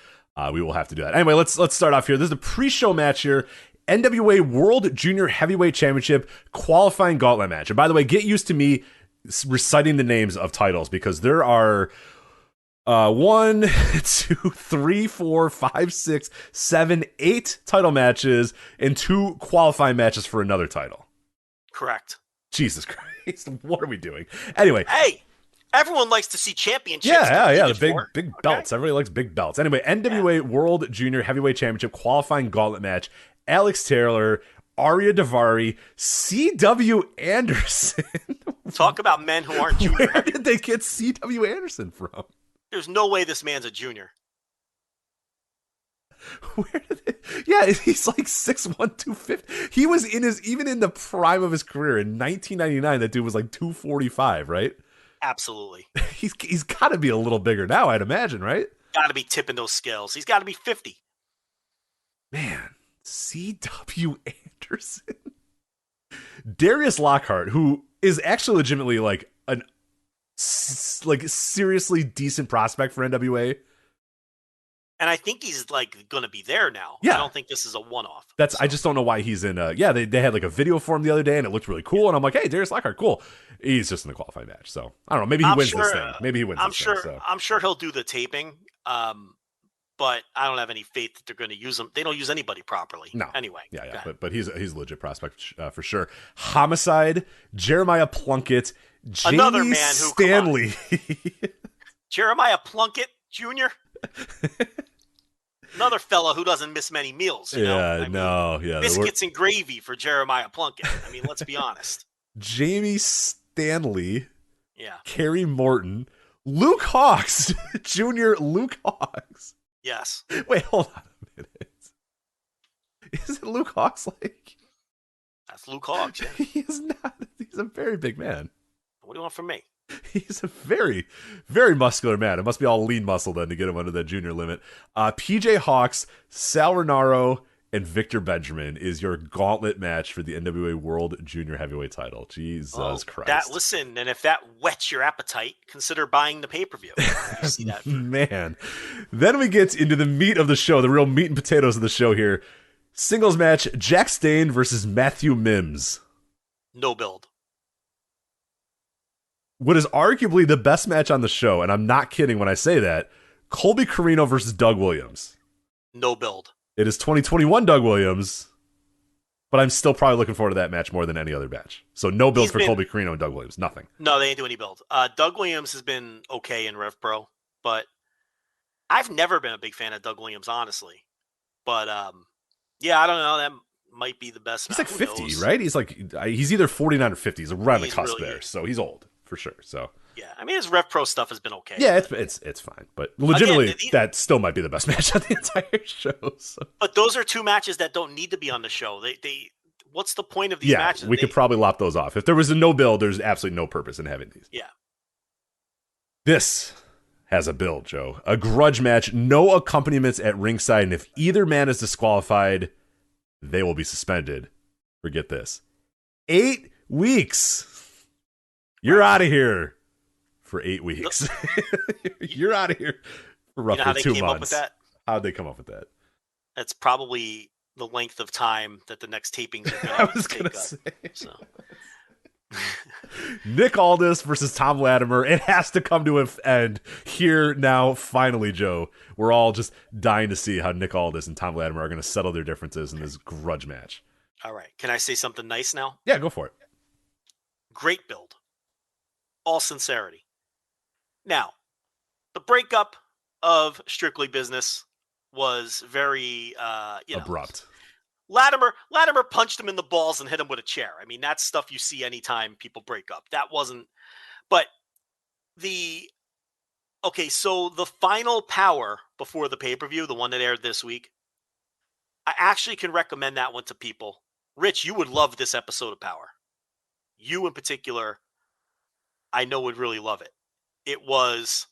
we will have to do that. Anyway, let's start off here. This is the pre-show match here. NWA World Junior Heavyweight Championship qualifying gauntlet match. And by the way, get used to me reciting the names of titles because there are 1, 2, 3, 4, 5, 6, 7, 8 title matches and 2 qualifying matches for another title. Correct. Jesus Christ, what are we doing? Anyway, hey, everyone likes to see championships. Yeah, the big belts. Everybody likes big belts. Anyway, NWA World Junior Heavyweight Championship qualifying gauntlet match. Alex Taylor, Arya Daivari, C.W. Anderson. Talk about men who aren't junior. Where did they get C.W. Anderson from? There's no way this man's a junior. Where did they... Yeah, he's like 6'1", 250. He was even in the prime of his career in 1999. That dude was like 245, right? Absolutely. He's got to be a little bigger now, I'd imagine, right? Got to be tipping those scales. He's got to be 50. Man, C.W. Anderson. Darius Lockhart, who is actually legitimately like a seriously decent prospect for NWA. And I think he's like going to be there now. Yeah. I don't think this is a one-off. I just don't know why he's in they had like a video for him the other day and it looked really cool. And I'm like, hey, Darius Lockhart, cool. He's just in the qualifying match. So I don't know. Maybe he wins this thing. Maybe he wins this thing. So. I'm sure he'll do the taping. But I don't have any faith that they're going to use him. They don't use anybody properly. No. Anyway. Yeah. But he's a legit prospect for sure. Homicide, Jeremiah Plunkett, Jamie another man who Stanley. Jeremiah Plunkett Jr. Another fella who doesn't miss many meals. Biscuits and gravy for Jeremiah Plunkett. I mean, let's be honest. Jamie Stanley. Yeah. Kerry Morton. Luke Hawx. Junior Luke Hawx. Yes. Wait, hold on a minute. Isn't Luke Hawx like... That's Luke Hawx. Yeah. He is not. He's a very big man. What do you want from me? He's a very, very muscular man. It must be all lean muscle then to get him under that junior limit. PJ Hawx, Sal Renaro, and Victor Benjamin is your gauntlet match for the NWA World Junior Heavyweight title. Jesus Christ. Listen, and if that whets your appetite, consider buying the pay-per-view. You see that? Man. Then we get into the meat of the show, the real meat and potatoes of the show here. Singles match, Jack Stane versus Matthew Mims. No build. What is arguably the best match on the show, and I'm not kidding when I say that, Colby Corino versus Doug Williams. No build. It is 2021 Doug Williams, but I'm still probably looking forward to that match more than any other match. So no build for Colby Corino and Doug Williams. Nothing. No, they ain't doing any build. Doug Williams has been okay in RevPro, but I've never been a big fan of Doug Williams, honestly. But yeah, I don't know. That might be the best. He's like 50, right? He's either 49 or 50. He's right on the cusp really there, so he's old for sure. So yeah, I mean his RevPro stuff has been okay. Yeah, it's fine, but legitimately that still might be the best match on the entire show. So. But those are two matches that don't need to be on the show. They what's the point of these matches? We could probably lop those off. If there was a no build, there's absolutely no purpose in having these. Yeah. This has a build, Joe. A grudge match, no accompaniments at ringside, and if either man is disqualified, they will be suspended. Forget this. 8 weeks. You're out of here for 8 weeks. You're out of here for roughly 2 months. How'd they come up with that? That's probably the length of time that the next tapings are going to take up. Say. So. Nick Aldis versus Tom Latimer. It has to come to an end here now. Finally, Joe. We're all just dying to see how Nick Aldis and Tom Latimer are going to settle their differences in this grudge match. All right. Can I say something nice now? Yeah, go for it. Great build. All sincerity. Now, the breakup of Strictly Business was very, abrupt. Latimer punched him in the balls and hit him with a chair. I mean, that's stuff you see anytime people break up. That wasn't, but so the final Power before the pay-per-view, the one that aired this week, I actually can recommend that one to people. Rich, you would love this episode of Power. You in particular, I know would really love it. It was,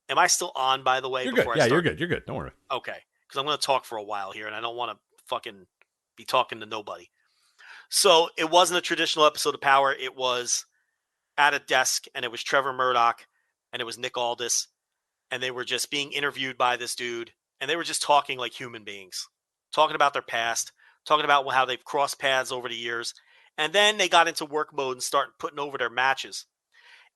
am I still on, by the way? You're good. Yeah, you're good. You're good. Don't worry. Okay. Because I'm going to talk for a while here, and I don't want to fucking be talking to nobody. So it wasn't a traditional episode of Power. It was at a desk, and it was Trevor Murdoch, and it was Nick Aldis, and they were just being interviewed by this dude, and they were just talking like human beings, talking about their past, talking about how they've crossed paths over the years, and then they got into work mode and started putting over their matches.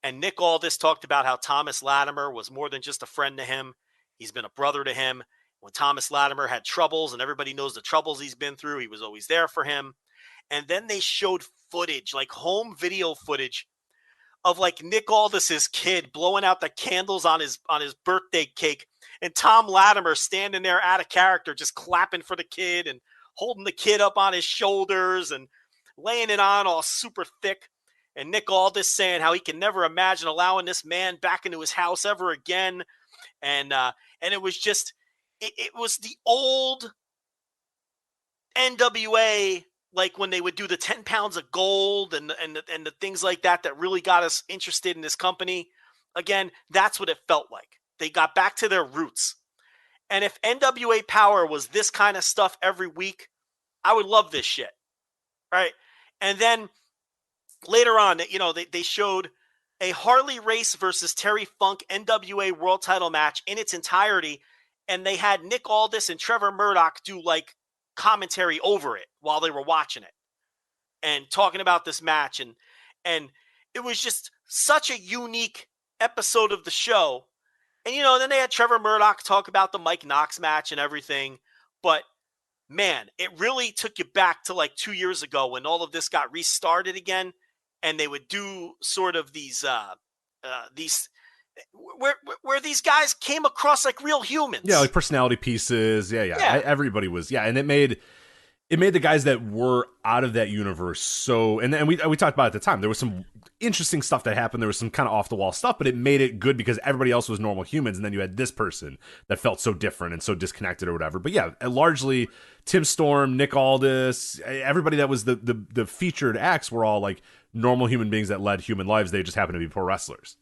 And Nick Aldis talked about how Thomas Latimer was more than just a friend to him. He's been a brother to him. When Thomas Latimer had troubles, and everybody knows the troubles he's been through, he was always there for him. And then they showed footage, like home video footage of like Nick Aldis's kid blowing out the candles on his birthday cake, and Tom Latimer standing there out of character, just clapping for the kid and holding the kid up on his shoulders and laying it on all super thick. And Nick Aldis saying how he can never imagine allowing this man back into his house ever again. And it was just, it was the old NWA, like when they would do the 10 pounds of gold and the things like that really got us interested in this company. Again, that's what it felt like. They got back to their roots. And if NWA Power was this kind of stuff every week, I would love this shit. Right? And then later on, they showed a Harley Race versus Terry Funk NWA World Title match in its entirety, and they had Nick Aldis and Trevor Murdoch do like commentary over it while they were watching it and talking about this match, and it was just such a unique episode of the show. And then they had Trevor Murdoch talk about the Mike Knox match and everything, but man, it really took you back to like 2 years ago when all of this got restarted again. And they would do sort of these where these guys came across like real humans. Yeah, like personality pieces. Yeah. Everybody was. Yeah, and it made the guys that were out of that universe so. And we talked about it at the time. There was some interesting stuff that happened. There was some kind of off the wall stuff, but it made it good because everybody else was normal humans, and then you had this person that felt so different and so disconnected or whatever. But yeah, largely Tim Storm, Nick Aldis, everybody that was the featured acts were all like normal human beings that led human lives. They just happened to be pro wrestlers.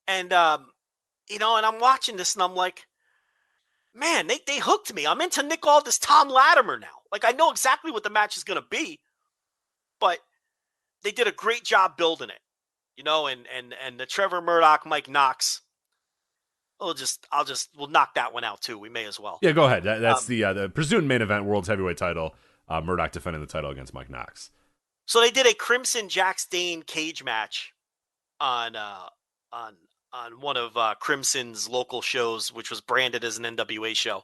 And, and I'm watching this and I'm like, man, they hooked me. I'm into Nick Aldis, Tom Latimer now. Like, I know exactly what the match is going to be, but they did a great job building it, and the Trevor Murdoch, Mike Knox. We'll knock that one out too. We may as well. Yeah, go ahead. That's the presumed main event, World's Heavyweight title. Murdoch defending the title against Mike Knox. So they did a Crimson Jack Stain cage match on one of Crimson's local shows, which was branded as an NWA show.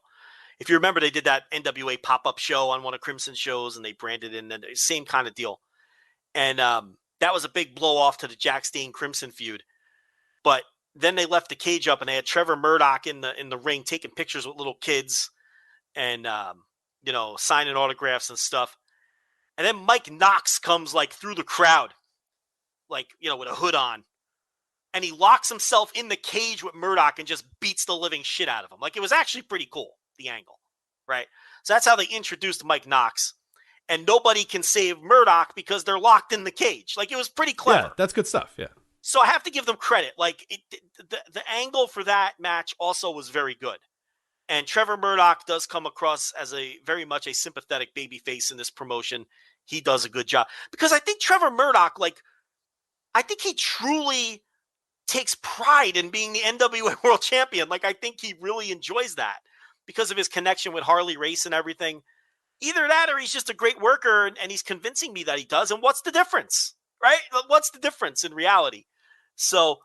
If you remember, they did that NWA pop-up show on one of Crimson's shows, and they branded it in the same kind of deal. And that was a big blow-off to the Jack Stain Crimson feud. But then they left the cage up, and they had Trevor Murdoch in the ring taking pictures with little kids and, signing autographs and stuff. And then Mike Knox comes, through the crowd, with a hood on. And he locks himself in the cage with Murdoch and just beats the living shit out of him. It was actually pretty cool, the angle, right? So that's how they introduced Mike Knox. And nobody can save Murdoch because they're locked in the cage. It was pretty clever. Yeah, that's good stuff, yeah. So I have to give them credit. The angle for that match also was very good. And Trevor Murdoch does come across as very much a sympathetic babyface in this promotion. He does a good job. Because I think Trevor Murdoch, I think he truly takes pride in being the NWA World Champion. I think he really enjoys that because of his connection with Harley Race and everything. Either that or he's just a great worker and he's convincing me that he does. And what's the difference, right? What's the difference in reality? So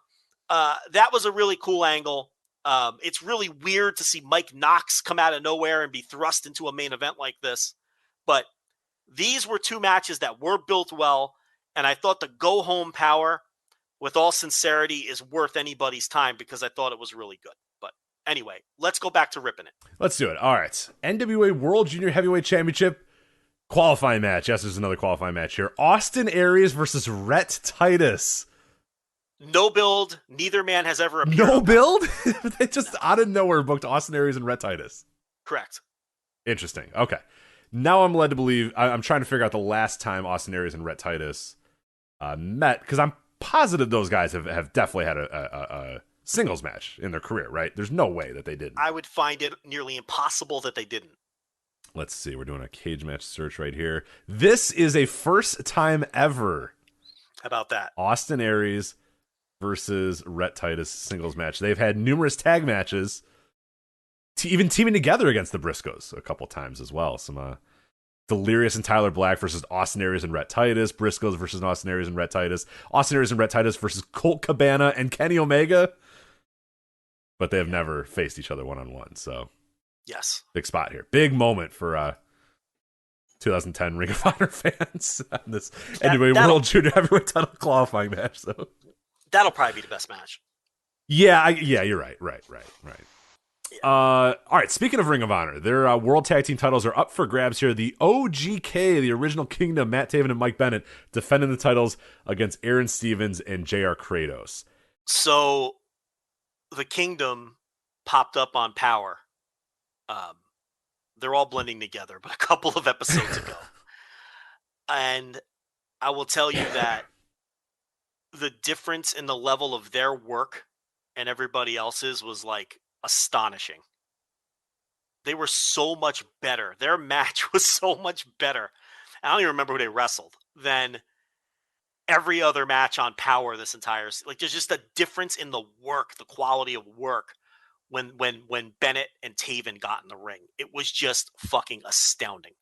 that was a really cool angle. It's really weird to see Mike Knox come out of nowhere and be thrust into a main event like this. But these were two matches that were built well. And I thought the go home power, with all sincerity, is worth anybody's time because I thought it was really good. But anyway, let's go back to ripping it. Let's do it. All right. NWA World Junior Heavyweight Championship qualifying match. Yes, there's another qualifying match here. Austin Aries versus Rhett Titus. No build. Neither man has ever appeared. No build? They just out of nowhere booked Austin Aries and Rhett Titus. Correct. Interesting. Okay. Now I'm led to believe, I'm trying to figure out the last time Austin Aries and Rhett Titus met, because I'm positive those guys have definitely had a singles match in their career, right? There's no way that they didn't. I would find it nearly impossible that they didn't. Let's see. We're doing a cage match search right here. This is a first time ever. How about that? Austin Aries versus Rhett Titus singles match. They've had numerous tag matches, even teaming together against the Briscoes a couple times as well. Some Delirious and Tyler Black versus Austin Aries and Rhett Titus. Briscoes versus Austin Aries and Rhett Titus. Austin Aries and Rhett Titus versus Colt Cabana and Kenny Omega. But they have never faced each other one-on-one. So, yes, big spot here. Big moment for 2010 Ring of Honor fans on this NWA World Junior Heavyweight Title qualifying match. So that'll probably be the best match. Yeah, you're right. Yeah. All right, speaking of Ring of Honor, their World Tag Team titles are up for grabs here. The OGK, the Original Kingdom, Matt Taven and Mike Bennett, defending the titles against Aaron Stevens and JR Kratos. So the Kingdom popped up on Power. They're all blending together, but a couple of episodes ago. And I will tell you that the difference in the level of their work and everybody else's was astonishing. They were so much better. Their match was so much better. I don't even remember who they wrestled than every other match on Power this entire. There's just a difference in the work, the quality of work when Bennett and Taven got in the ring. It was just fucking astounding.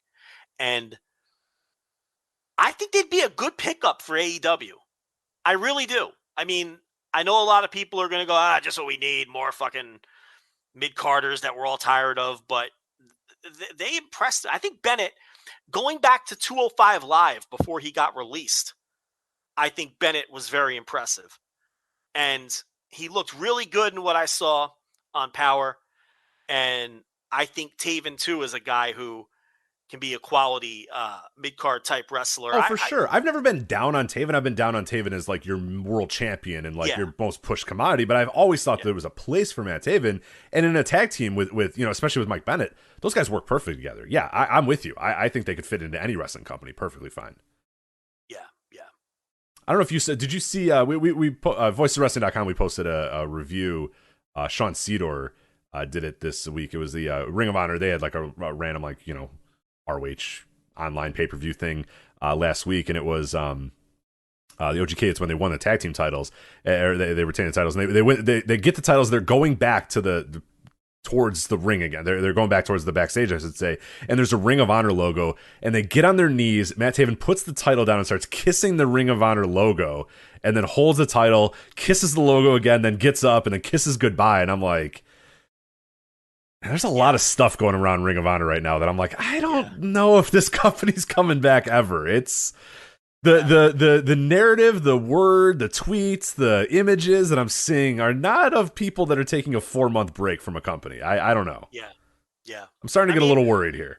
And I think they'd be a good pickup for AEW. I really do. I mean, I know a lot of people are going to go, just what we need, more fucking mid-carders that we're all tired of, but they impressed. I think Bennett, going back to 205 Live before he got released, I think Bennett was very impressive. And he looked really good in what I saw on Power. And I think Taven, too, is a guy who can be a quality mid-card type wrestler. Oh, for sure. I've never been down on Taven. I've been down on Taven as your world champion and your most pushed commodity, but I've always thought there was a place for Matt Taven. And in a tag team with especially with Mike Bennett, those guys work perfectly together. Yeah, I'm with you. I think they could fit into any wrestling company perfectly fine. Yeah. I don't know if you said, did you see, voicesofwrestling.com, we posted a review. Sean Cedor did it this week. It was the Ring of Honor. They had a random, ROH online pay-per-view thing last week, and it was the OGK. It's when they won the tag team titles, or they retained the titles, and they get the titles. They're going back to the towards the ring again. They're going back towards the backstage, I should say. And there's a Ring of Honor logo, and they get on their knees. Matt Taven puts the title down and starts kissing the Ring of Honor logo, and then holds the title, kisses the logo again, then gets up and then kisses goodbye. And I'm like, there's a lot of stuff going around Ring of Honor right now that I'm like, I don't know if this company's coming back ever. It's the narrative, the word, the tweets, the images that I'm seeing are not of people that are taking a 4-month break from a company. I don't know. Yeah. I'm starting to get a little worried here.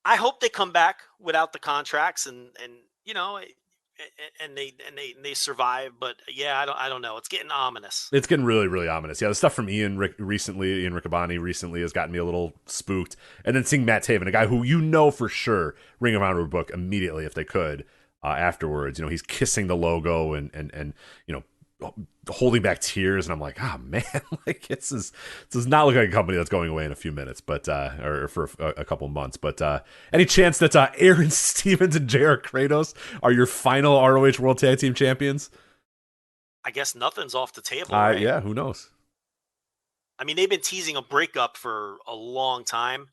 I hope they come back without the contracts and they survive. But I don't know. It's getting ominous. It's getting really, really ominous. Yeah, the stuff from Ian Riccaboni recently has gotten me a little spooked. And then seeing Matt Taven, a guy who for sure Ring of Honor would book immediately if they could. Afterwards, he's kissing the logo and holding back tears, and I'm like, oh man, like this does not look like a company that's going away in a few minutes, but or for a couple months. But any chance that Aaron Stevens and JR Kratos are your final ROH World Tag Team Champions? I guess nothing's off the table. Right? Yeah, who knows? I mean, they've been teasing a breakup for a long time.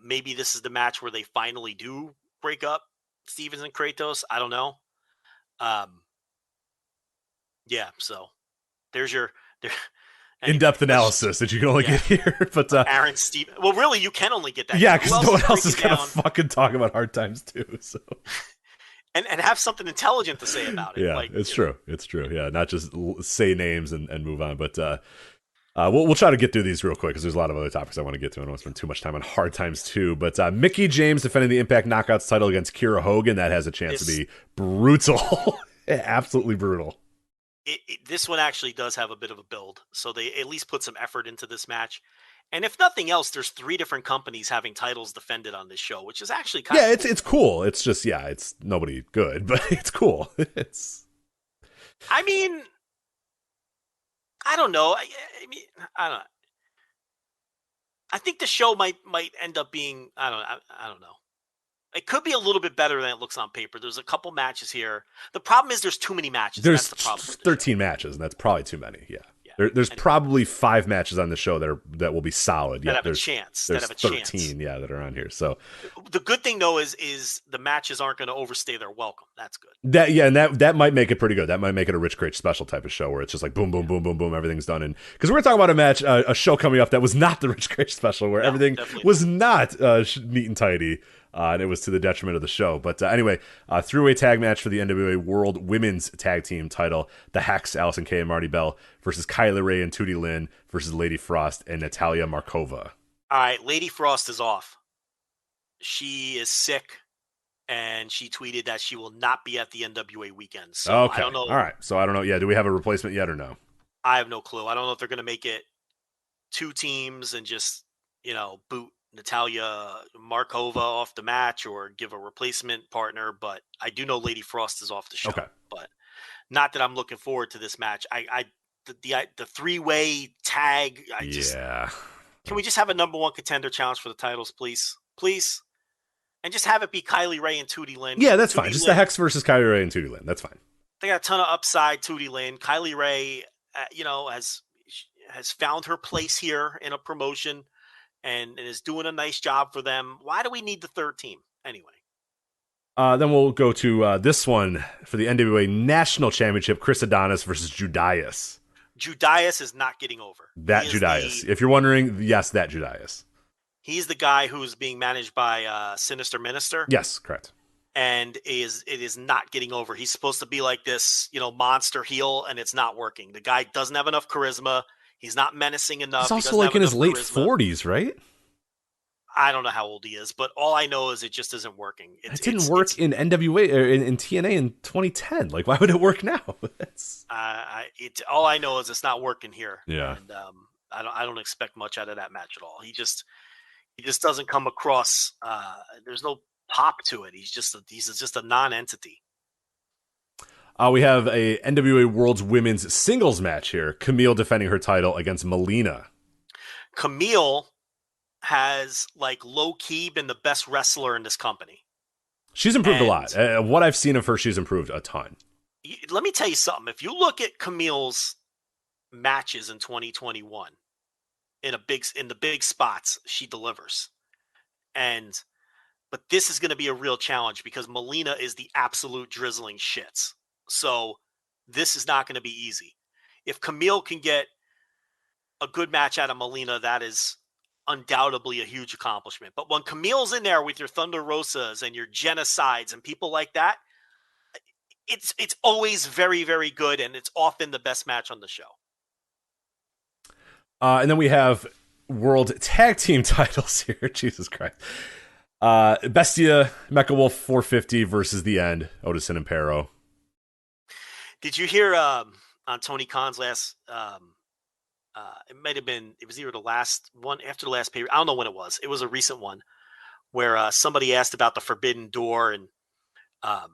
Maybe this is the match where they finally do break up. Stevens and Kratos, I don't know. So there's your in-depth analysis that you can only get here. But Aaron Stevens. Well, really, you can only get that. Yeah, because no one else is gonna fucking talk about Hard Times too. So and have something intelligent to say about it. Yeah, it's true. It's true. Yeah, not just say names and move on. But we'll try to get through these real quick because there's a lot of other topics I want to get to. I don't want to spend too much time on Hard Times too. But Mickie James defending the Impact Knockouts title against Kiera Hogan. That has a chance to be brutal. Absolutely brutal. This one actually does have a bit of a build. So they at least put some effort into this match. And if nothing else, there's 3 different companies having titles defended on this show, which is actually kind of cool. It's cool. It's just, it's nobody good, but it's cool. I mean, I don't know. I don't know. I think the show might end up being, I don't know. It could be a little bit better than it looks on paper. There's a couple matches here. The problem is there's too many matches. There's that's the problem 13 matches, and that's probably too many. Yeah. There's probably 5 matches on the show that will be solid. That have a chance. There's 13, that are on here. So the good thing though is the matches aren't going to overstay their welcome. That's good. And that might make it pretty good. That might make it a Rich Kraetsch special type of show where it's just like boom, boom, boom, boom, boom, everything's done. And because we're talking about a match, a show coming up that was not the Rich Kraetsch special where everything was not neat and tidy. And it was to the detriment of the show. But anyway, three-way tag match for the NWA World Women's Tag Team title. The Hex, Allison Kay and Marty Bell versus Kylie Rae and Tootie Lynn versus Lady Frost and Natalia Markova. All right, Lady Frost is off. She is sick, and she tweeted that she will not be at the NWA weekend. So okay. I don't know. All right, so I don't know. Yeah, do we have a replacement yet or no? I have no clue. I don't know if they're going to make it 2 teams and just, boot Natalia Markova off the match or give a replacement partner, but I do know Lady Frost is off the show. Okay. But not that I'm looking forward to this match. The 3-way tag. Can we just have a number 1 contender challenge for the titles, please? Please. And just have it be Kylie Rae and Tootie Lynn. Yeah, that's fine. Just the Hex versus Kylie Rae and Tootie Lynn. That's fine. They got a ton of upside. Tootie Lynn, Kylie Rae, has found her place here in a promotion. And is doing a nice job for them. Why do we need the 3rd team anyway? Then we'll go to this one for the NWA National Championship, Chris Adonis versus Judas. Judas is not getting over. That Judas. If you're wondering, yes, that Judas. He's the guy who's being managed by Sinister Minister. Yes, correct. And it is not getting over. He's supposed to be like this, monster heel, and it's not working. The guy doesn't have enough charisma. He's not menacing enough. He's also like in his late 40s, right? I don't know how old he is, but all I know is it just isn't working. It didn't work in NWA or in TNA in 2010. Like, why would it work now? All I know is it's not working here. Yeah. And I don't expect much out of that match at all. He just doesn't come across. There's no pop to it. He's just a non-entity. We have a NWA World's Women's Singles match here. Camille defending her title against Melina. Camille has, low-key been the best wrestler in this company. She's improved a lot. What I've seen of her, she's improved a ton. Let me tell you something. If you look at Camille's matches in 2021, in the big spots, she delivers. But this is going to be a real challenge because Melina is the absolute drizzling shits. So this is not going to be easy. If Camille can get a good match out of Melina, that is undoubtedly a huge accomplishment. But when Camille's in there with your Thunder Rosas and your Genocides and people like that, it's always very, very good, and it's often the best match on the show. And then we have World Tag Team titles here. Jesus Christ. Bestia, Mecha Wolf 450 versus The End, Otis and Impero. Did you hear on Tony Khan's last it was either the last one after the last period. I don't know when it was. It was a recent one where somebody asked about the Forbidden Door and and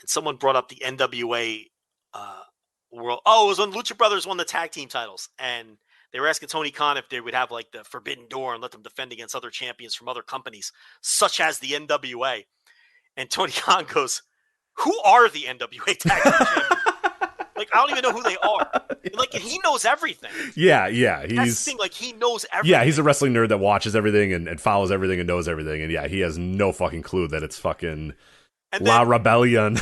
someone brought up the NWA world. Oh, it was when Lucha Brothers won the tag team titles, and they were asking Tony Khan if they would have like the Forbidden Door and let them defend against other champions from other companies, such as the NWA. And Tony Khan goes, "Who are the NWA tag team champions?" Like, I don't even know who they are. Like, and he knows everything. Yeah. That's the thing. Like, he knows everything. Yeah, he's a wrestling nerd that watches everything and follows everything and knows everything. And yeah, he has no fucking clue that it's fucking La Rebellion,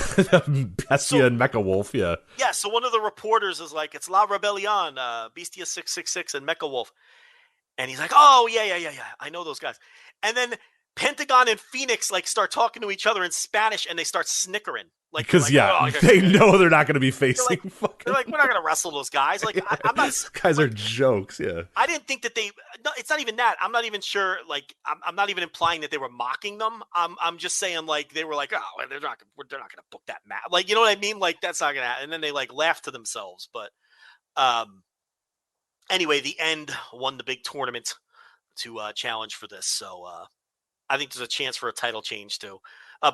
Bestia and Mecha Wolf. Yeah. Yeah, so one of the reporters is like, it's La Rebellion, Bestia 666 and Mecha Wolf. And he's like, oh, yeah. I know those guys. And then Pentagon and Phoenix like start talking to each other in Spanish, and they start snickering. Like, because they know they're not going to be facing. They're like, we're not going to wrestle those guys. Like, I'm not. Those guys are jokes. Yeah. I didn't think that they. No, it's not even that. I'm not even sure. Like, I'm not even implying that they were mocking them. I'm just saying like they were like, oh, they're not going to book that match. Like, you know what I mean? Like, that's not going to happen. And then they like laugh to themselves. But anyway, The End won the big tournament to challenge for this. So I think there's a chance for a title change too.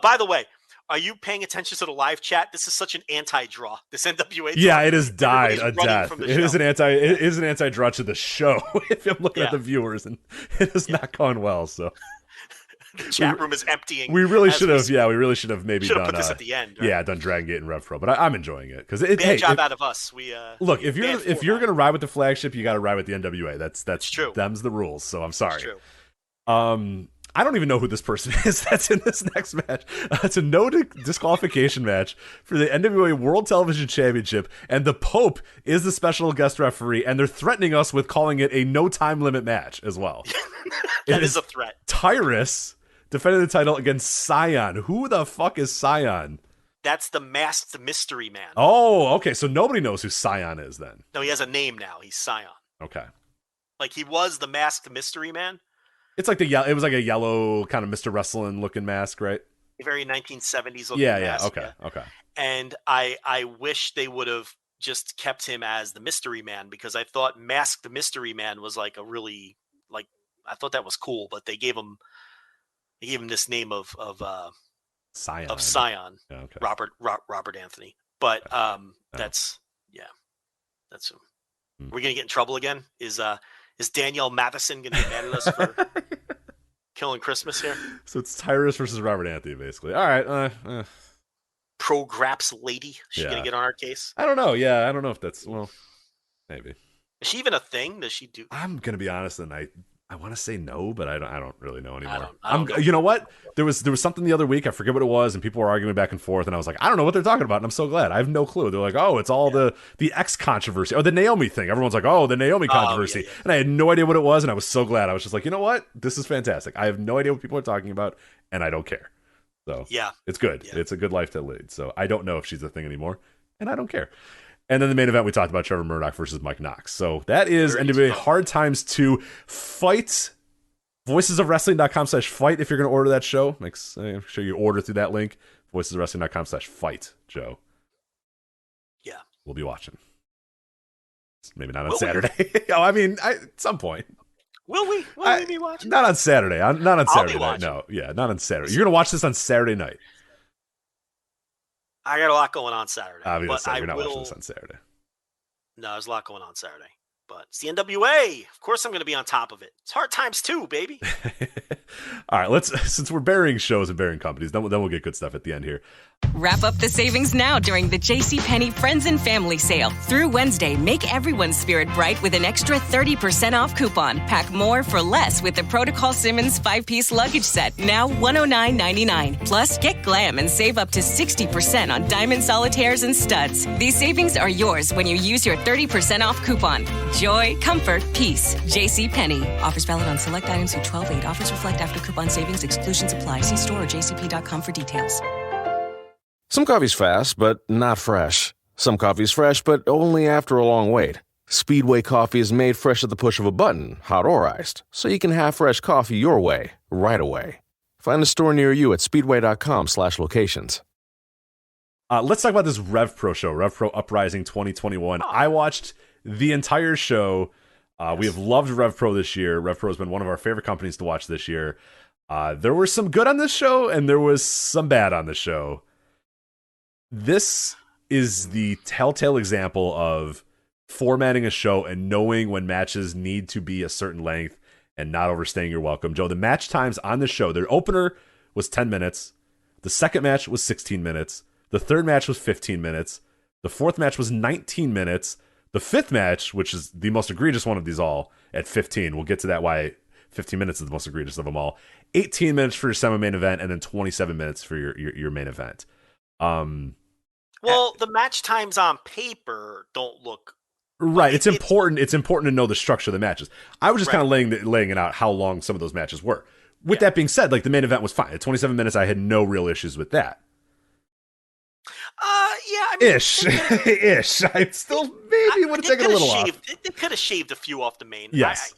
By the way, are you paying attention to the live chat? This is such an anti-draw. This NWA. Yeah, it has died a death. It is an anti-draw to the show. If I'm looking at the viewers, and it has not gone well. So the chat room is emptying. We really should have. Yeah, we really should have maybe done put this at the end. Right? Yeah, done Dragongate and RevPro. But I'm enjoying it because bad job out of us. We look if you're gonna ride with the flagship, you got to ride with the NWA. That's true. Them's the rules. So I'm sorry. It's true. I don't even know who this person is that's in this next match. It's a no disqualification match for the NWA World Television Championship, and the Pope is the special guest referee, and they're threatening us with calling it a no time limit match as well. That is a threat. Tyrus defending the title against Scion. Who the fuck is Scion? That's the masked mystery man. Oh, okay. So nobody knows who Scion is then. No, he has a name now. He's Scion. Okay. Like he was the masked mystery man. It's like it was like a yellow kind of Mr. Wrestling looking mask, right? A very 1970s looking mask. Okay. And I wish they would have just kept him as the mystery man, because I thought Masked Mystery Man was like a really I thought that was cool, but they gave him this name of Scion. Yeah, okay. Robert Anthony. But that's him. We're gonna get in trouble again. Is Danielle Matheson going to get mad at us for killing Christmas here? So it's Tyrus versus Robert Anthony, basically. All right. Pro Graps lady. Is she going to get on our case? I don't know. Yeah, I don't know if that's, maybe. Is she even a thing? Does she do? I'm going to be honest, and I want to say no, but I don't really know anymore. I don't know. You know what? There was something the other week. I forget what it was, and people were arguing back and forth, and I was like, I don't know what they're talking about, and I'm so glad. I have no clue. They're like, oh, it's all the X controversy, or the Naomi thing. Everyone's like, oh, the Naomi controversy, and I had no idea what it was, and I was so glad. I was just like, you know what? This is fantastic. I have no idea what people are talking about, and I don't care. So it's good. Yeah. It's a good life to lead. So I don't know if she's a thing anymore, and I don't care. And then the main event, we talked about Trevor Murdoch versus Mike Knox. So that is NWA Hard Times 2 Fight. voicesofwrestling.com/fight if you're going to order that show. Make sure you order through that link. voicesofwrestling.com/fight, Joe. Yeah. We'll be watching. Maybe not on Saturday. At some point. Will we? Will we be watching? Not on Saturday. Not on Saturday night. Watching. No. Yeah, not on Saturday. You're going to watch this on Saturday night. I got a lot going on Saturday. Obviously, you're not watching this on Saturday. No, there's a lot going on Saturday. but it's the NWA. Of course I'm going to be on top of it. It's Hard Times 2, baby. All right, since we're burying shows and burying companies, then we'll get good stuff at the end here. Wrap up the savings now during the JCPenney Friends and Family Sale. Through Wednesday, make everyone's spirit bright with an extra 30% off coupon. Pack more for less with the Protocol Simmons 5-piece luggage set, now $109.99. Plus, get glam and save up to 60% on diamond solitaires and studs. These savings are yours when you use your 30% off coupon. Joy, comfort, peace. JCPenney. Offers valid on select items through 12/8. Offers reflect after coupon savings. Exclusions apply. See store or jcp.com for details. Some coffee's fast, but not fresh. Some coffee's fresh, but only after a long wait. Speedway coffee is made fresh at the push of a button, hot or iced, so you can have fresh coffee your way, right away. Find a store near you at speedway.com/locations. Let's talk about this RevPro show, RevPro Uprising 2021. I watched the entire show. We have loved RevPro this year. RevPro has been one of our favorite companies to watch this year. There was some good on this show, and there was some bad on the show. This is the telltale example of formatting a show and knowing when matches need to be a certain length and not overstaying your welcome. Joe, the match times on the show, their opener was 10 minutes. The second match was 16 minutes. The third match was 15 minutes. The fourth match was 19 minutes. The fifth match, which is the most egregious one of these all, at 15. We'll get to that, why 15 minutes is the most egregious of them all. 18 minutes for your semi-main event, and then 27 minutes for your main event. Well, the match times on paper don't look right. It's important. It's important to know the structure of the matches. I was just kind of laying it out how long some of those matches were. With that being said, like the main event was fine. At 27 minutes, I had no real issues with that. Yeah, I mean, ish. I still maybe would have taken a little off. They could have shaved a few off the main. Yes.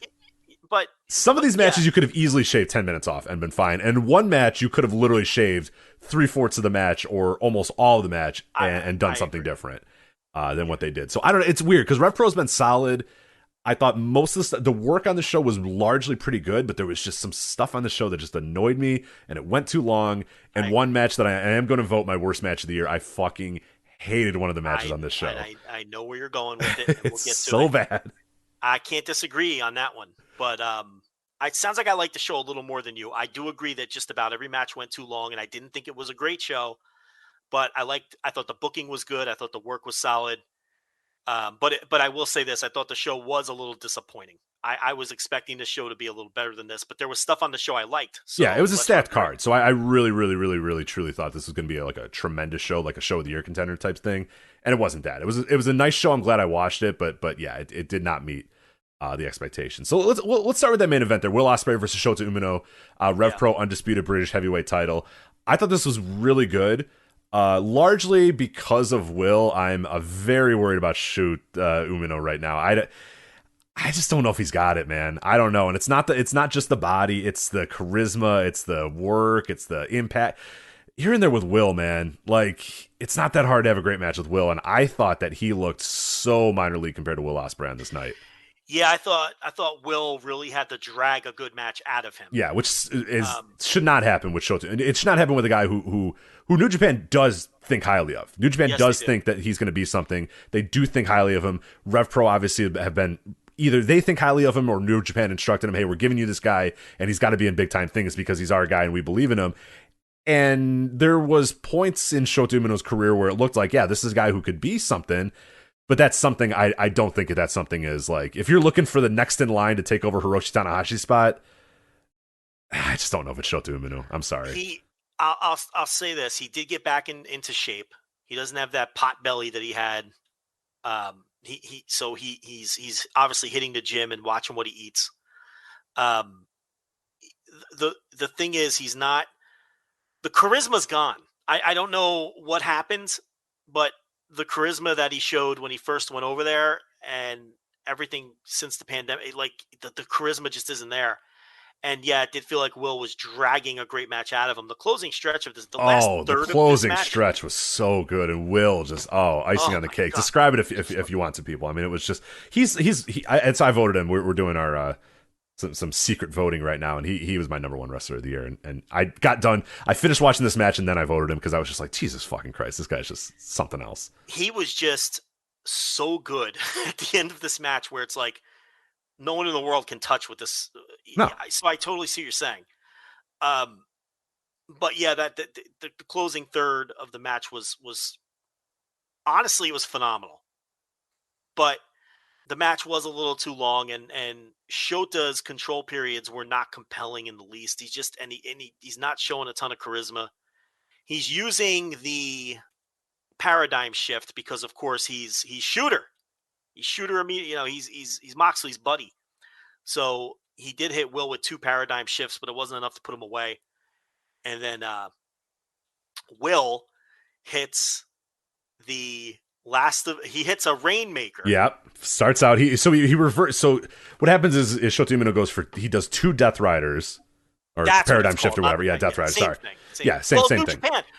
But some of these matches you could have easily shaved 10 minutes off and been fine. And one match you could have literally shaved 3/4 of the match or almost all of the match and done something different than what they did. So I don't know. It's weird because RevPro's been solid. I thought most of the work on the show was largely pretty good, but there was just some stuff on the show that just annoyed me, and it went too long. And one match that I am going to vote my worst match of the year, I fucking hated one of the matches on this show. I know where you're going with it. And we'll it's get to so it. bad. I can't disagree on that one, but it sounds like I like the show a little more than you. I do agree that just about every match went too long, and I didn't think it was a great show, but I thought the booking was good. I thought the work was solid. But I will say this: I thought the show was a little disappointing. I was expecting the show to be a little better than this, but there was stuff on the show I liked. So yeah, it was a stacked card. So I really, really, really, really, truly thought this was going to be like a tremendous show, like a show of the year contender type thing, and it wasn't that. It was a nice show. I'm glad I watched it, but yeah, it did not meet the expectations. So let's start with that main event there: Will Ospreay versus Shota Umino, RevPro undisputed British heavyweight title. I thought this was really good. Largely because of Will, I'm very worried about Umino right now. I just don't know if he's got it, man. I don't know, and it's not just the body, it's the charisma, it's the work, it's the impact. You're in there with Will, man. Like, it's not that hard to have a great match with Will, and I thought that he looked so minor league compared to Will Ospreay on this night. Yeah, I thought Will really had to drag a good match out of him. Yeah, which should not happen with Shota. It should not happen with a guy who New Japan does think highly of. New Japan does think that he's going to be something. They do think highly of him. RevPro obviously have been either they think highly of him or New Japan instructed him, hey, we're giving you this guy and he's got to be in big time things because he's our guy and we believe in him. And there was points in Shota Umino's career where it looked like, yeah, this is a guy who could be something. But that's something I don't think that something is like, if you're looking for the next in line to take over Hiroshi Tanahashi's spot, I just don't know if it's Shota Umino. I'm sorry. I'll say this: he did get back into shape. He doesn't have that pot belly that he had. He's obviously hitting the gym and watching what he eats. The thing is, he's not. The charisma's gone. I don't know what happens, but the charisma that he showed when he first went over there and everything since the pandemic, like the charisma just isn't there. And yeah, it did feel like Will was dragging a great match out of him. The closing stretch of this, the last third closing of this match, stretch was so good, and Will just icing on the cake. God. Describe it if you want to, people. I mean, it was just and so I voted him. We're doing our some secret voting right now, and he was my number one wrestler of the year. And I got done. I finished watching this match, and then I voted him because I was just like, Jesus fucking Christ, this guy's just something else. He was just so good at the end of this match where it's like no one in the world can touch with this. No. So I totally see what you're saying. But yeah, that the closing third of the match was honestly, it was phenomenal. But the match was a little too long, and Shota's control periods were not compelling in the least. He's just he's not showing a ton of charisma. He's using the paradigm shift because, of course, he's Shooter. He's Shooter immediately. You know, he's Moxley's buddy. So he did hit Will with 2 paradigm shifts, but it wasn't enough to put him away. And then Will hits he hits a Rainmaker. Yeah, starts out he reverts. So what happens is Shota Umino he does 2 Death Riders or That's paradigm shift or whatever. Yeah, Death Rider. Sorry. Same thing.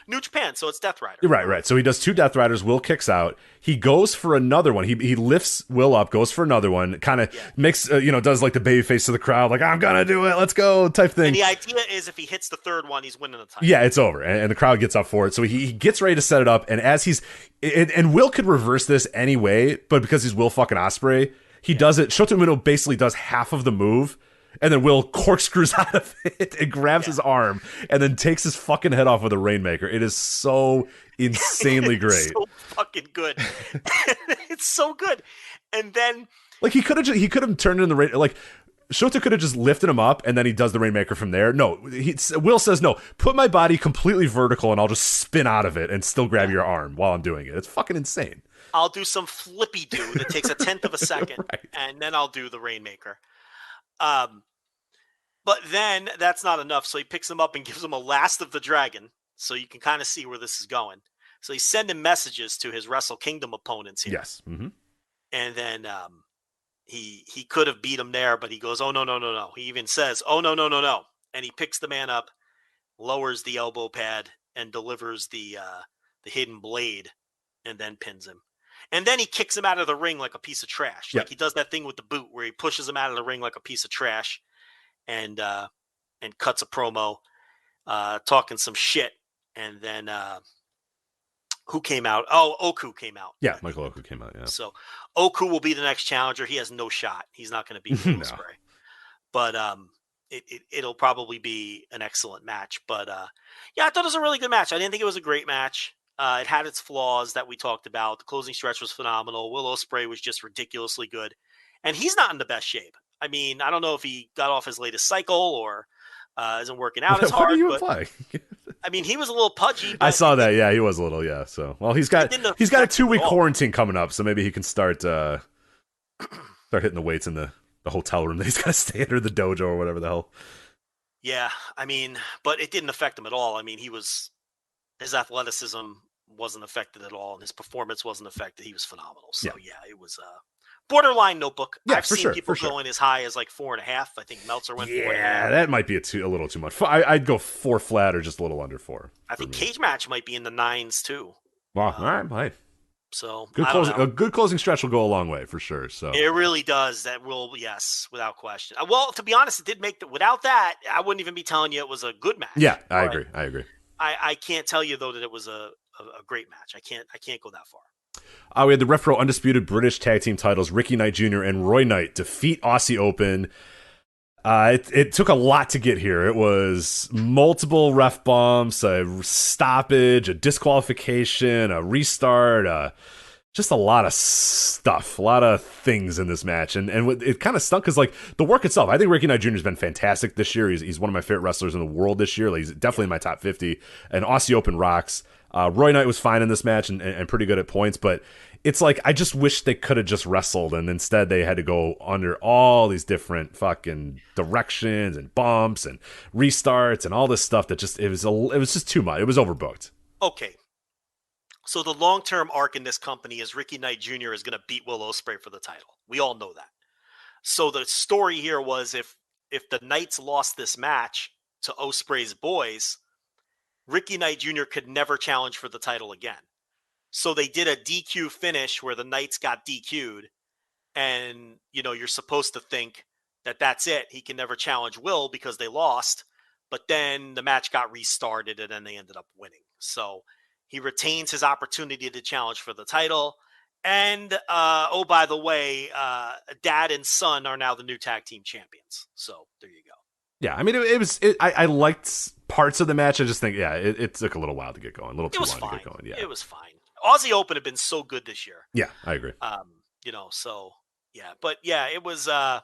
New Japan, so it's Death Rider. Right. So he does 2 Death Riders. Will kicks out. He goes for another one. He lifts Will up, goes for another one. Kind of makes does like the baby face to the crowd, like I'm gonna do it, let's go type thing. And the idea is if he hits the third one, he's winning the title. Yeah, it's over, and the crowd gets up for it. So he gets ready to set it up, and as and Will could reverse this anyway, but because he's Will fucking Ospreay, he does it. Shota Umino basically does half of the move. And then Will corkscrews out of it and grabs his arm and then takes his fucking head off with a Rainmaker. It is so insanely great. So fucking good. It's so good. And then like he could have turned in the rain. Like Shota could have just lifted him up and then he does the Rainmaker from there. No, Will says no. Put my body completely vertical and I'll just spin out of it and still grab your arm while I'm doing it. It's fucking insane. I'll do some flippy do that takes a 1/10 of a second, Right. And then I'll do the Rainmaker. But then that's not enough. So he picks him up and gives him a Last of the Dragon. So you can kind of see where this is going. So he's sending messages to his Wrestle Kingdom opponents here. Yes. Mm-hmm. And then he could have beat him there, but he goes, oh, no. He even says, oh, no. And he picks the man up, lowers the elbow pad, and delivers the hidden blade, and then pins him. And then he kicks him out of the ring like a piece of trash. Yep. Like he does that thing with the boot where he pushes him out of the ring like a piece of trash and cuts a promo talking some shit. And then who came out? Oh, Oku came out. Yeah, Michael Oku came out, yeah. So Oku will be the next challenger. He has no shot. He's not going to beat Will Ospreay. But it'll probably be an excellent match. But yeah, I thought it was a really good match. I didn't think it was a great match. It had its flaws that we talked about. The closing stretch was phenomenal. Will Ospreay was just ridiculously good. And he's not in the best shape. I mean, I don't know if he got off his latest cycle or isn't working out as hard. What are you implying? I mean, he was a little pudgy. I saw that. Yeah, he was a little. Yeah. So, well, he's got a 2-week quarantine coming up, so maybe he can start hitting the weights in the hotel room that he's got to stay under, the dojo or whatever the hell. Yeah, I mean, but it didn't affect him at all. I mean, his athleticism wasn't affected at all, and his performance wasn't affected. He was phenomenal. So yeah, it was borderline Notebook. Yeah, I've seen people going as high as like 4.5. I think Meltzer went 4.5. Yeah, that might be a little too much. I'd go 4 flat or just a little under 4. I think Cage Match might be in the 9s too. Wow, all right, hey. So a good closing stretch will go a long way for sure. So it really does. That will, yes, without question. Well, to be honest, it did make without that, I wouldn't even be telling you it was a good match. Yeah, I agree. I can't tell you though that it was a great match. I can't go that far. We had the RevPro Undisputed British Tag Team titles. Ricky Knight Jr. and Roy Knight defeat Aussie Open. It took a lot to get here. It was multiple ref bumps, a stoppage, a disqualification, a restart, just a lot of stuff, a lot of things in this match. And it kind of stunk because, like, the work itself, I think Ricky Knight Jr. has been fantastic this year. He's one of my favorite wrestlers in the world this year. Like, he's definitely in my top 50. And Aussie Open rocks. Roy Knight was fine in this match and pretty good at points, but it's like I just wish they could have just wrestled, and instead they had to go under all these different fucking directions and bumps and restarts and all this stuff that just it was just too much. It was overbooked. Okay. So the long-term arc in this company is Ricky Knight Jr. is going to beat Will Ospreay for the title. We all know that. So the story here was if the Knights lost this match to Ospreay's boys, Ricky Knight Jr. could never challenge for the title again. So they did a DQ finish where the Knights got DQ'd. And, you're supposed to think that that's it. He can never challenge Will because they lost. But then the match got restarted and then they ended up winning. So he retains his opportunity to challenge for the title. And oh, by the way, dad and son are now the new tag team champions. So there you go. Yeah, I mean, I liked parts of the match. I just think, it took a little while to get going, a little too long to get going. Yeah, it was fine. Aussie Open had been so good this year. Yeah, I agree. So yeah, but yeah, it was. That's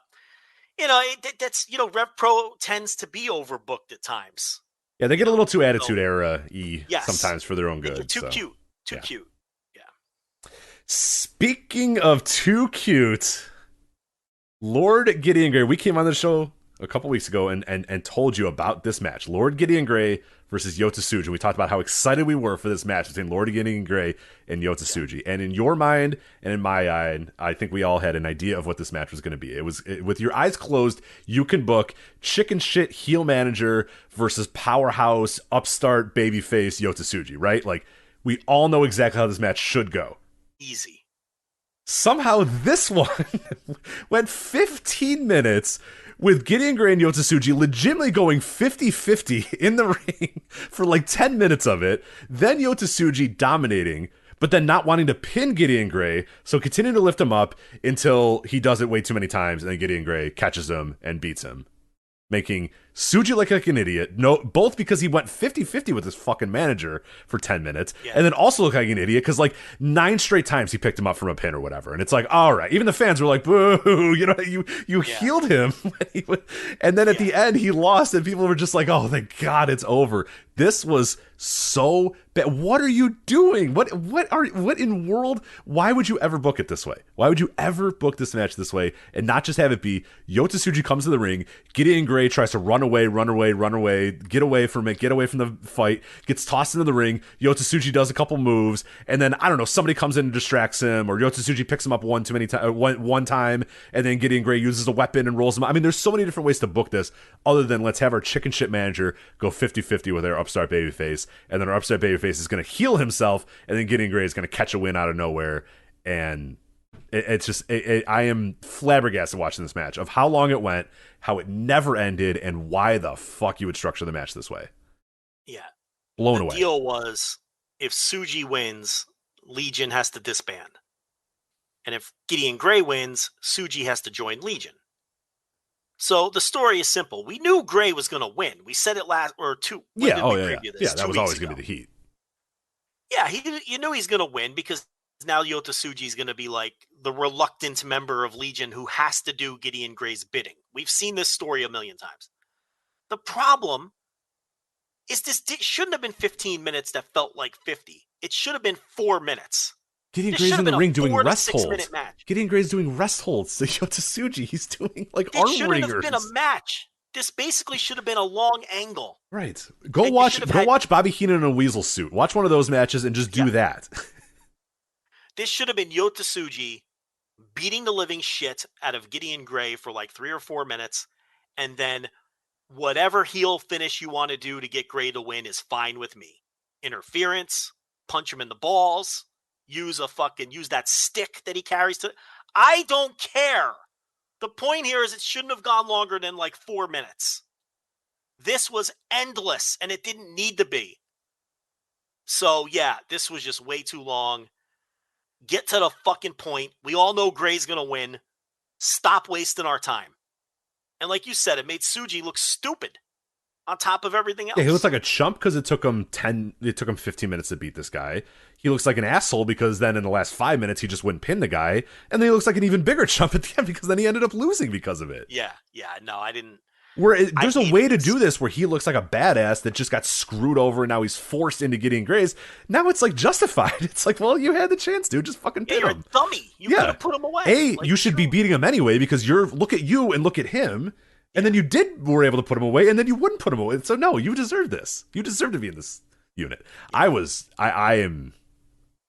RevPro tends to be overbooked at times. Yeah, they get a little too Attitude Era-y sometimes for their own good. Too cute. Too cute. Yeah. Speaking of too cute, Lord Gideon Gray, we came on the show a couple weeks ago and told you about this match. Lord Gideon Gray versus Yota Tsuji. We talked about how excited we were for this match between Lord Gideon Gray and Yota Tsuji. And in your mind and in my mind, I think we all had an idea of what this match was going to be. With your eyes closed, you can book chicken shit heel manager versus powerhouse upstart babyface Yota Tsuji, right? Like, we all know exactly how this match should go. Easy. Somehow this one went 15 minutes with Gideon Gray and Yota Tsuji legitimately going 50-50 in the ring for like 10 minutes of it. Then Yota Tsuji dominating, but then not wanting to pin Gideon Gray, so continuing to lift him up until he does it way too many times, and then Gideon Gray catches him and beats him, making Tsuji look like an idiot. No, both because he went 50-50 with his fucking manager for 10 minutes, and then also look like an idiot because like 9 straight times he picked him up from a pin or whatever. And it's like, all right, even the fans were like, boo, you healed him. And then at the end he lost and people were just like, oh, thank God it's over. This was so bad. What are you doing? What in world? Why would you ever book it this way? Why would you ever book this match this way and not just have it be Yota Tsuji comes to the ring, Gideon Gray tries to run away, get away from the fight, gets tossed into the ring, Yota Tsuji does a couple moves, and then, I don't know, somebody comes in and distracts him, or Yota Tsuji picks him up one time, and then Gideon Gray uses a weapon and rolls him out. I mean, there's so many different ways to book this, other than let's have our chicken shit manager go 50-50 with our upstart babyface, and then our upstart babyface is going to heal himself, and then Gideon Gray is going to catch a win out of nowhere, and it's just, I am flabbergasted watching this match of how long it went, how it never ended, and why the fuck you would structure the match this way. Yeah. Blown away. The deal was, if Tsuji wins, Legion has to disband. And if Gideon Gray wins, Tsuji has to join Legion. So the story is simple. We knew Gray was going to win. We said it last, or two. Yeah, that was always going to be the heat. Yeah, you knew he's going to win because now Yota Tsuji is going to be like the reluctant member of Legion who has to do Gideon Gray's bidding. We've seen this story a million times. The problem is this shouldn't have been 15 minutes that felt like 50. It should have been 4 minutes. Gideon Gray's in the ring doing rest holds. Gideon Gray's doing rest holds to Yota Tsuji. He's doing like arm wringers. It shouldn't have been a match. This basically should have been a long angle. Right. Go watch Bobby Heenan in a weasel suit. Watch one of those matches and just do that. This should have been Yota Tsuji beating the living shit out of Gideon Gray for like 3 or 4 minutes, and then whatever heel finish you want to do to get Gray to win is fine with me. Interference, punch him in the balls, use that stick that he carries to. I don't care. The point here is it shouldn't have gone longer than like 4 minutes. This was endless, and it didn't need to be. So yeah, this was just way too long. Get to the fucking point. We all know Gray's going to win. Stop wasting our time. And like you said, it made Tsuji look stupid on top of everything else. Yeah, he looks like a chump because it took him 15 minutes to beat this guy. He looks like an asshole because then in the last 5 minutes he just wouldn't pin the guy. And then he looks like an even bigger chump at the end because then he ended up losing because of it. Yeah, no, I didn't. There's a way to do this where he looks like a badass that just got screwed over and now he's forced into getting Gray's. Now it's like justified. It's like, well, you had the chance, dude. Just fucking pin him. You're a dummy. You could have put him away. You should be beating him anyway because look at you and look at him. And then you were able to put him away and then you wouldn't put him away. So no, you deserve this. You deserve to be in this unit. I am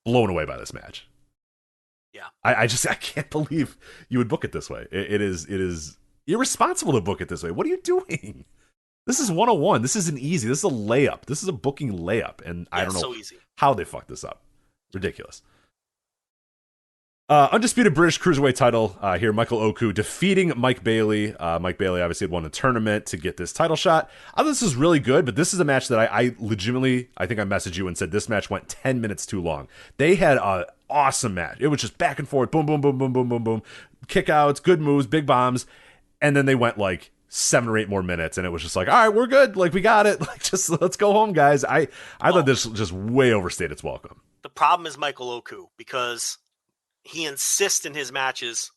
blown away by this match. Yeah. I can't believe you would book it this way. It is irresponsible to book it this way. What are you doing? This is 101. This isn't easy. This is a layup. This is a booking layup. And I don't know how they fucked this up. Ridiculous. Undisputed British Cruiserweight title here. Michael Oku defeating Mike Bailey. Mike Bailey obviously had won the tournament to get this title shot. I thought this was really good, but this is a match that I legitimately, I think I messaged you and said this match went 10 minutes too long. They had awesome match. It was just back and forth, boom, boom, boom, boom, boom, boom, boom, kickouts, good moves, big bombs, and then they went like 7 or 8 more minutes, and it was just like, all right, we're good, like we got it, like just let's go home, guys. I thought this just way overstayed its welcome. The problem is Michael Oku, because he insists in his matches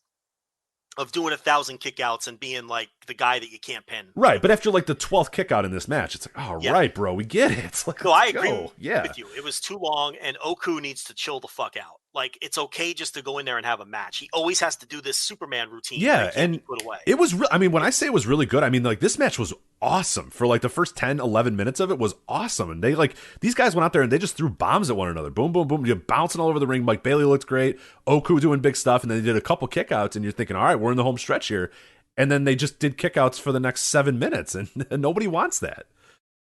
of doing 1,000 kickouts and being like the guy that you can't pin. Right, but after like the 12th kickout in this match, it's like, all right, bro, we get it. It's like, no, I agree with you. It was too long, and Oku needs to chill the fuck out. Like, it's okay just to go in there and have a match. He always has to do this Superman routine. Yeah, and put away. It was I mean, when I say it was really good, I mean, like, this match was awesome. For like the first 10, 11 minutes of it was awesome. And they like, these guys went out there and they just threw bombs at one another. Boom, boom, boom. You're bouncing all over the ring. Mike Bailey looked great. Oku doing big stuff. And then they did a couple kickouts, and you're thinking, all right, we're in the home stretch here. And then they just did kickouts for the next 7 minutes, and nobody wants that.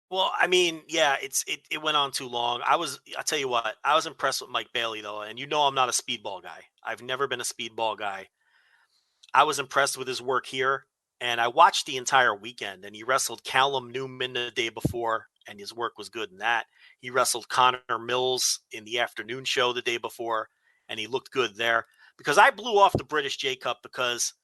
Well, I mean, yeah, it went on too long. I'll tell you what, I was impressed with Mike Bailey, though, and I'm not a speedball guy. I've never been a speedball guy. I was impressed with his work here, and I watched the entire weekend, and he wrestled Callum Newman the day before, and his work was good in that. He wrestled Connor Mills in the afternoon show the day before, and he looked good there. Because I blew off the British J-Cup because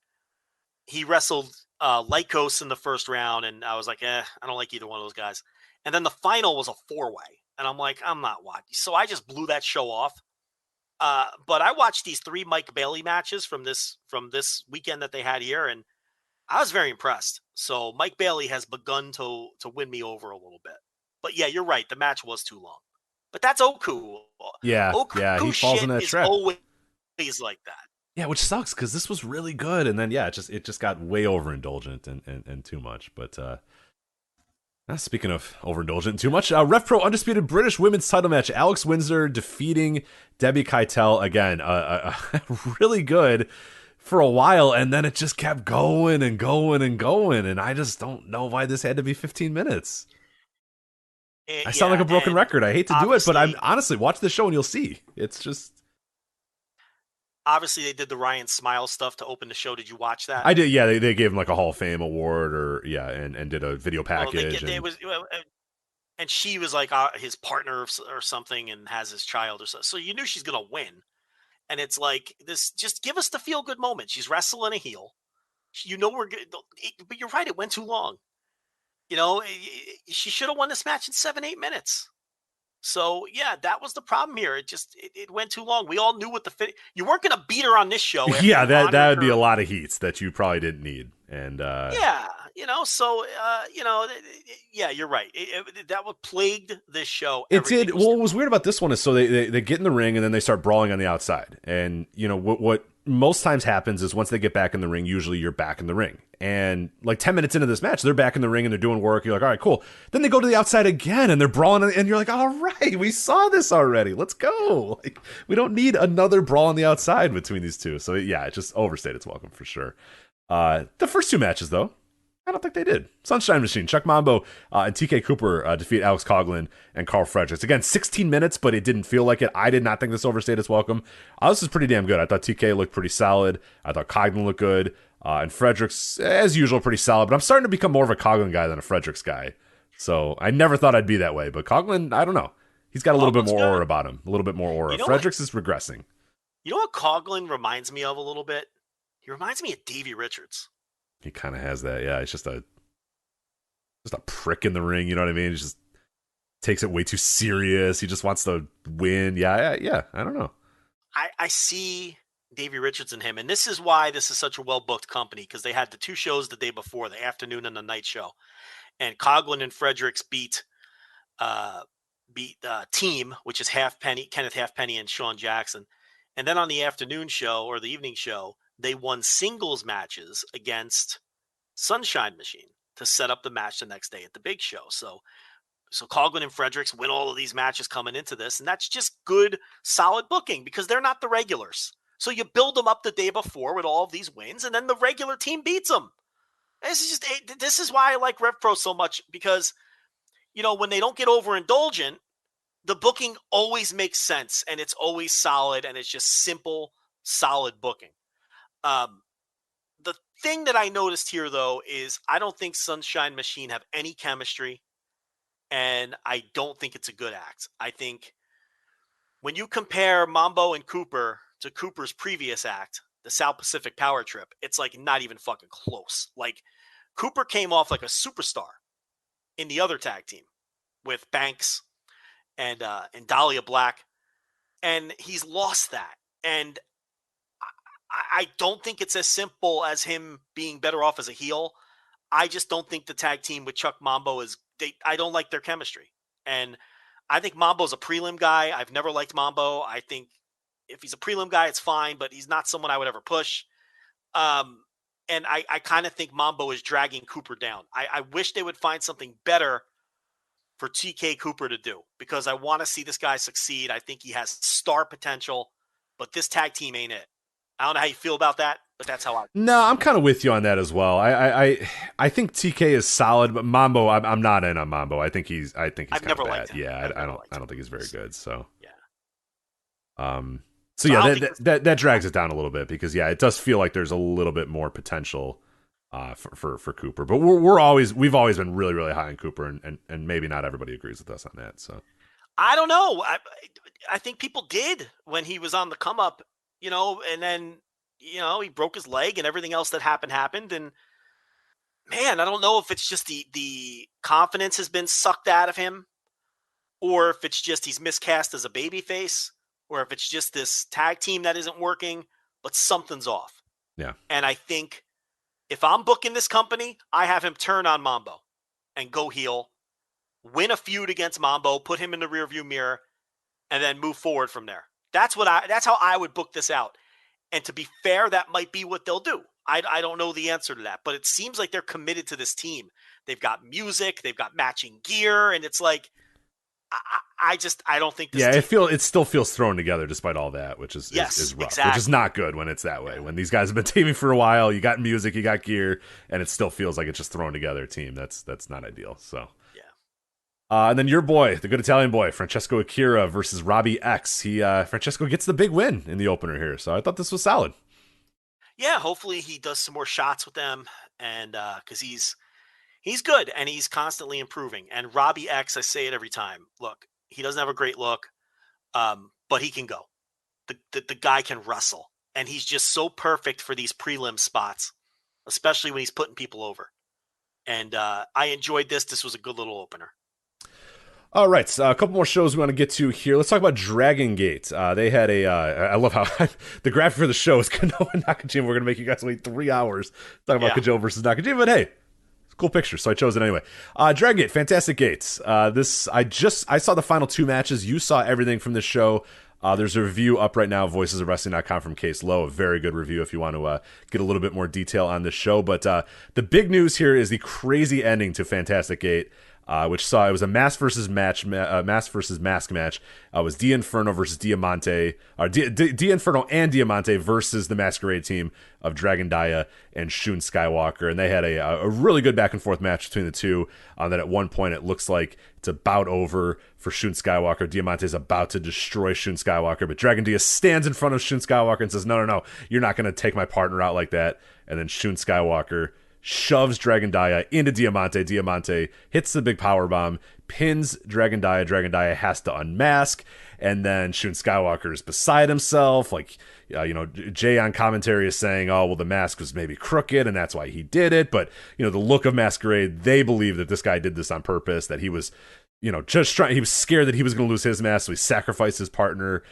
he wrestled Lycos in the first round, and I was like, I don't like either one of those guys. And then the final was a 4-way, and I'm like, I'm not watching. So I just blew that show off. But I watched these 3 Mike Bailey matches from this weekend that they had here, and I was very impressed. So Mike Bailey has begun to win me over a little bit. But yeah, you're right. The match was too long. But that's Oku. Yeah, he falls in that trap. Always like that. Yeah, which sucks because this was really good, and then it just got way overindulgent and too much. But speaking of overindulgent and too much, RevPro Undisputed British Women's Title match: Alex Windsor defeating Debbie Keitel again. Really good for a while, and then it just kept going and going and going, and I just don't know why this had to be 15 minutes. I sound like a broken record. I hate to do it, but I'm honestly watch the show and you'll see. It's just. Obviously, they did the Ryan Smile stuff to open the show. Did you watch that? I did. Yeah, they gave him like a Hall of Fame award, and did a video package. And she was like his partner or something, and has his child or so. So you knew she's gonna win. And it's like this. Just give us the feel good moment. She's wrestling a heel. We're good, but you're right. It went too long. She should have won this match in 7-8 minutes. So yeah, that was the problem here. It went too long. We all knew what you weren't going to beat her on this show. Yeah, that would be a lot of heats that you probably didn't need. And yeah, you're right. That what plagued this show. It did. Well, what was weird about this one is so they get in the ring and then they start brawling on the outside. And what most times happens is once they get back in the ring, usually you're back in the ring. And like 10 minutes into this match, they're back in the ring and they're doing work. You're like, all right, cool. Then they go to the outside again and they're brawling, and you're like, all right, we saw this already. Let's go. Like, we don't need another brawl on the outside between these two. So yeah, it just overstayed its welcome for sure. The first 2 matches, though, I don't think they did. Sunshine Machine, Chuck Mambo, and TK Cooper defeat Alex Coughlin and Carl Fredericks. Again, 16 minutes, but it didn't feel like it. I did not think this overstayed its welcome. This is pretty damn good. I thought TK looked pretty solid. I thought Coughlin looked good. And Fredericks, as usual, pretty solid. But I'm starting to become more of a Coughlin guy than a Fredericks guy. So I never thought I'd be that way. But Coughlin, I don't know. He's got a little bit more aura about him. A little bit more aura. Fredericks is regressing. You know what Coughlin reminds me of a little bit? He reminds me of Davey Richards. He kind of has that. Yeah, it's just a prick in the ring. You know what I mean? He just takes it way too serious. He just wants to win. Yeah. I don't know. I see Davey Richards in him, and this is why this is such a well-booked company, because they had the 2 shows the day before, the afternoon and the night show. And Coughlin and Fredericks beat Team, which is Kenneth Halfpenny and Sean Jackson. And then on the afternoon show or the evening show, they won singles matches against Sunshine Machine to set up the match the next day at the big show. So Coughlin and Fredericks win all of these matches coming into this, and that's just good, solid booking because they're not the regulars. So you build them up the day before with all of these wins, and then the regular team beats them. This is why I like RevPro so much, because when they don't get overindulgent, the booking always makes sense, and it's always solid, and it's just simple, solid booking. The thing that I noticed here, though, is I don't think Sunshine Machine have any chemistry, and I don't think it's a good act. I think when you compare Mambo and Cooper to Cooper's previous act, the South Pacific Power Trip, it's like not even fucking close. Like Cooper came off like a superstar in the other tag team with Banks and Dahlia Black, and he's lost that. And I don't think it's as simple as him being better off as a heel. I just don't think the tag team with Chuck Mambo I don't like their chemistry. And I think Mambo's a prelim guy. I've never liked Mambo. I think if he's a prelim guy, it's fine, but he's not someone I would ever push. And I kind of think Mambo is dragging Cooper down. I wish they would find something better for TK Cooper to do, because I want to see this guy succeed. I think he has star potential, but this tag team ain't it. I don't know how you feel about that, but that's how I. No, I'm kind of with you on that as well. I think TK is solid, but Mambo, I'm not in on Mambo. I think he's I've kind never of bad. liked him. Yeah, I don't think he's very good. So yeah. So yeah, that drags it down a little bit, because it does feel like there's a little bit more potential for Cooper. But we've always been really, really high on Cooper, and maybe not everybody agrees with us on that. So I don't know. I think people did when he was on the come up, and then he broke his leg and everything else that happened. And man, I don't know if it's just the confidence has been sucked out of him, or if it's just he's miscast as a babyface, or if it's just this tag team that isn't working, but something's off. Yeah. And I think if I'm booking this company, I have him turn on Mambo and go heel, win a feud against Mambo, put him in the rearview mirror, and then move forward from there. That's how I would book this out. And to be fair, that might be what they'll do. I don't know the answer to that, but it seems like they're committed to this team. They've got music, they've got matching gear, and it's like, I don't think this. Yeah, it still feels thrown together despite all that, which is rough, exactly. Which is not good when it's that way. When these guys have been teaming for a while, you got music, you got gear, and it still feels like it's just thrown together team. That's not ideal. So yeah. And then your boy, the good Italian boy, Francesco Akira versus Robbie X. Francesco gets the big win in the opener here, so I thought this was solid. Yeah, hopefully he does some more shots with them, and because he's good and he's constantly improving. And Robbie X, I say it every time. Look, he doesn't have a great look, but he can go. The guy can wrestle, and he's just so perfect for these prelim spots, especially when he's putting people over. And I enjoyed this. This was a good little opener. All right, so a couple more shows we want to get to here. Let's talk about Dragongate. They had I love how the graphic for the show is Kenoh and Nakajima. We're going to make you guys wait 3 hours talking about Kenoh versus Nakajima, but hey, it's a cool picture, so I chose it anyway. Dragongate Fantastic Gate. I saw the final 2 matches. You saw everything from this show. There's a review up right now, voicesofwrestling.com, from Case Lowe. A very good review if you want to get a little bit more detail on this show. But the big news here is the crazy ending to Fantastic Gate, which saw it was a mask versus mask match. It was D'Inferno versus Diamante, or D'Inferno and Diamante versus the Masquerade team of Dragon Dia and Shun Skywalker, and they had a really good back and forth match between the two. That at one point it looks like it's about over for Shun Skywalker. Diamante is about to destroy Shun Skywalker, but Dragon Dia stands in front of Shun Skywalker and says, "No, you're not going to take my partner out like that." And then Shun Skywalker shoves Dragon Dia into Diamante. Diamante hits the big power bomb, pins Dragon Dia. Dragon Dia has to unmask, and then Shun Skywalker is beside himself. Jay on commentary is saying, "Oh, well, the mask was maybe crooked, and that's why he did it." But the look of Masquerade, they believe that this guy did this on purpose. That he was, he was scared that he was going to lose his mask, so he sacrificed his partner,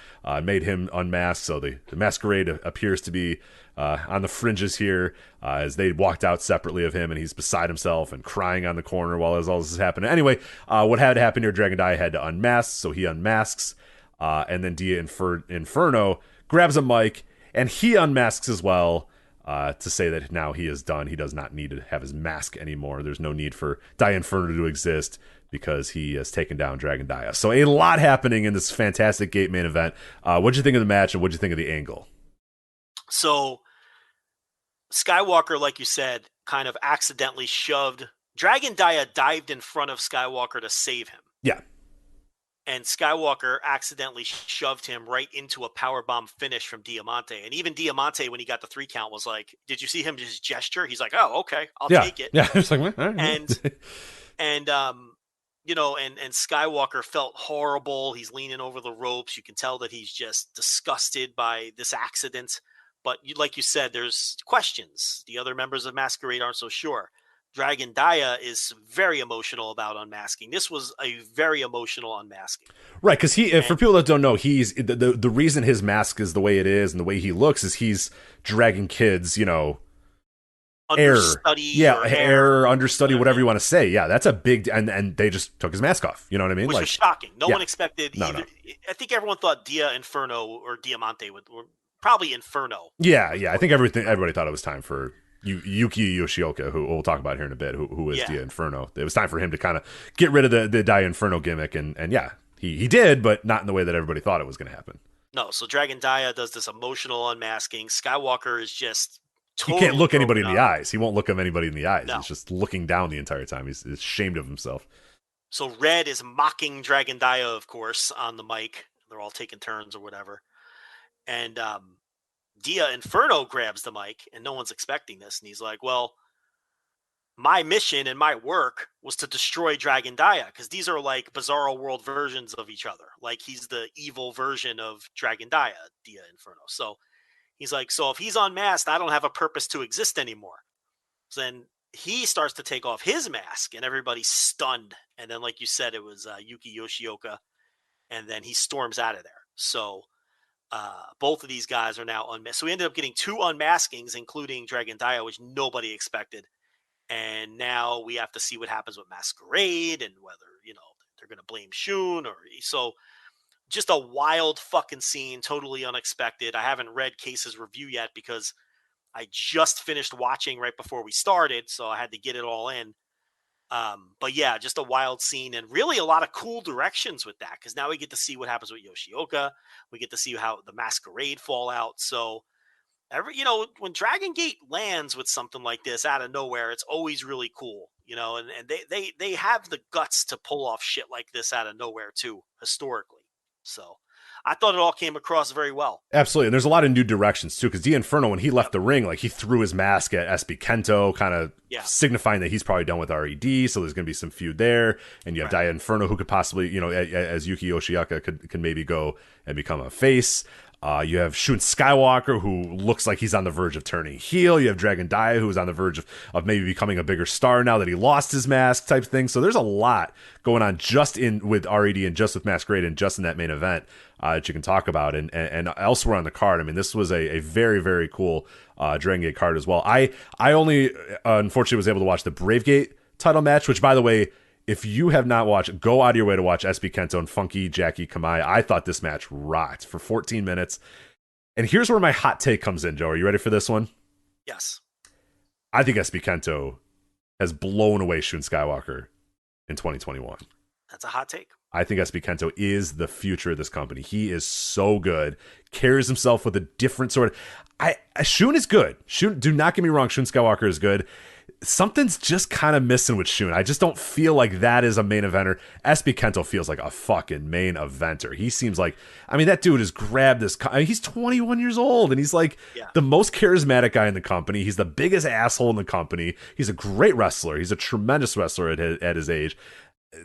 made him unmasked. So the Masquerade appears to be on the fringes here, as they walked out separately of him, and he's beside himself and crying on the corner while all this is happening. Anyway, what had to happen here, Dragon Dia had to unmask, so he unmasks, and then Dia Inferno grabs a mic, and he unmasks as well, to say that now he is done. He does not need to have his mask anymore. There's no need for Dia Inferno to exist, because he has taken down Dragon Dia. So a lot happening in this Fantastic Gate main event. What'd you think of the match, and what'd you think of the angle? So Skywalker, like you said, kind of accidentally shoved. Dragon Dia dived in front of Skywalker to save him. Yeah. And Skywalker accidentally shoved him right into a powerbomb finish from Diamante. And even Diamante, when he got the 3 count, was like, did you see him just gesture? He's like, "Oh, okay, I'll take it." Yeah, it's like, all right. And and Skywalker felt horrible. He's leaning over the ropes. You can tell that he's just disgusted by this accident. But like you said, there's questions. The other members of Masquerade aren't so sure. Dragon Dia is very emotional about unmasking. This was a very emotional unmasking. Right, because for people that don't know, he's the reason his mask is the way it is and the way he looks is he's dragging kids, understudy, understudy, whatever you want to say. Yeah, that's a big and they just took his mask off. You know what I mean? Which was shocking. No one expected no, either. No. I think everyone thought Dia Inferno or Diamante were probably Inferno. Yeah. I think everybody thought it was time for Yuki Yoshioka, who we'll talk about here in a bit, who is Dia Inferno. It was time for him to kind of get rid of the Dia Inferno gimmick, and yeah, he did, but not in the way that everybody thought it was going to happen. No, so Dragon Dia does this emotional unmasking. Skywalker is just totally he can't look anybody in the eyes. He won't look anybody in the eyes. No. He's just looking down the entire time. He's ashamed of himself. So Red is mocking Dragon Dia, of course, on the mic. They're all taking turns or whatever. And Dia Inferno grabs the mic, and no one's expecting this. And he's like, well, my mission and my work was to destroy Dragon Dia, because these are like Bizarro World versions of each other. Like, he's the evil version of Dragon Dia Inferno. So he's like, so if he's unmasked, I don't have a purpose to exist anymore. So then he starts to take off his mask, and everybody's stunned. And then, like you said, it was Yuki Yoshioka, and then he storms out of there. So both of these guys are now unmasked. So we ended up getting 2 unmaskings, including Dragon Dia, which nobody expected. And now we have to see what happens with Masquerade and whether, they're going to blame Shun or so. Just a wild fucking scene, totally unexpected. I haven't read Case's review yet because I just finished watching right before we started, so I had to get it all in. But yeah, just a wild scene and really a lot of cool directions with that, because now we get to see what happens with Yoshioka. We get to see how the Masquerade fall out. So when Dragongate lands with something like this out of nowhere, it's always really cool, and they have the guts to pull off shit like this out of nowhere too, historically. So I thought it all came across very well. Absolutely. And there's a lot of new directions too, because Dia Inferno, when he left the ring, like, he threw his mask at SB Kento, kind of signifying that he's probably done with RED. So there's going to be some feud there. And you have Dia Inferno, who could possibly, as Yuki Yoshioka could maybe go and become a face. You have Shun Skywalker, who looks like he's on the verge of turning heel. You have Dragon Dia, who's on the verge of maybe becoming a bigger star now that he lost his mask, type thing. So there's a lot going on just with RED and just with Masquerade and just in that main event that you can talk about. And elsewhere on the card, I mean, this was a very, very cool Dragon Gate card as well. I only, unfortunately, was able to watch the Bravegate title match, which, by the way, if you have not watched, go out of your way to watch SB Kento and Funky Jackie Kamai. I thought this match rocked for 14 minutes. And here's where my hot take comes in, Joe. Are you ready for this one? Yes. I think SB Kento has blown away Shun Skywalker in 2021. That's a hot take. I think SB Kento is the future of this company. He is so good. Carries himself with a different sort of... Shun is good. Shun, do not get me wrong, Shun Skywalker is good. Something's just kind of missing with Shun. I just don't feel like that is a main eventer. SB Kento feels like a fucking main eventer. He seems like, that dude has grabbed this. He's 21 years old, and he's like the most charismatic guy in the company. He's the biggest asshole in the company. He's a great wrestler. He's a tremendous wrestler at his age.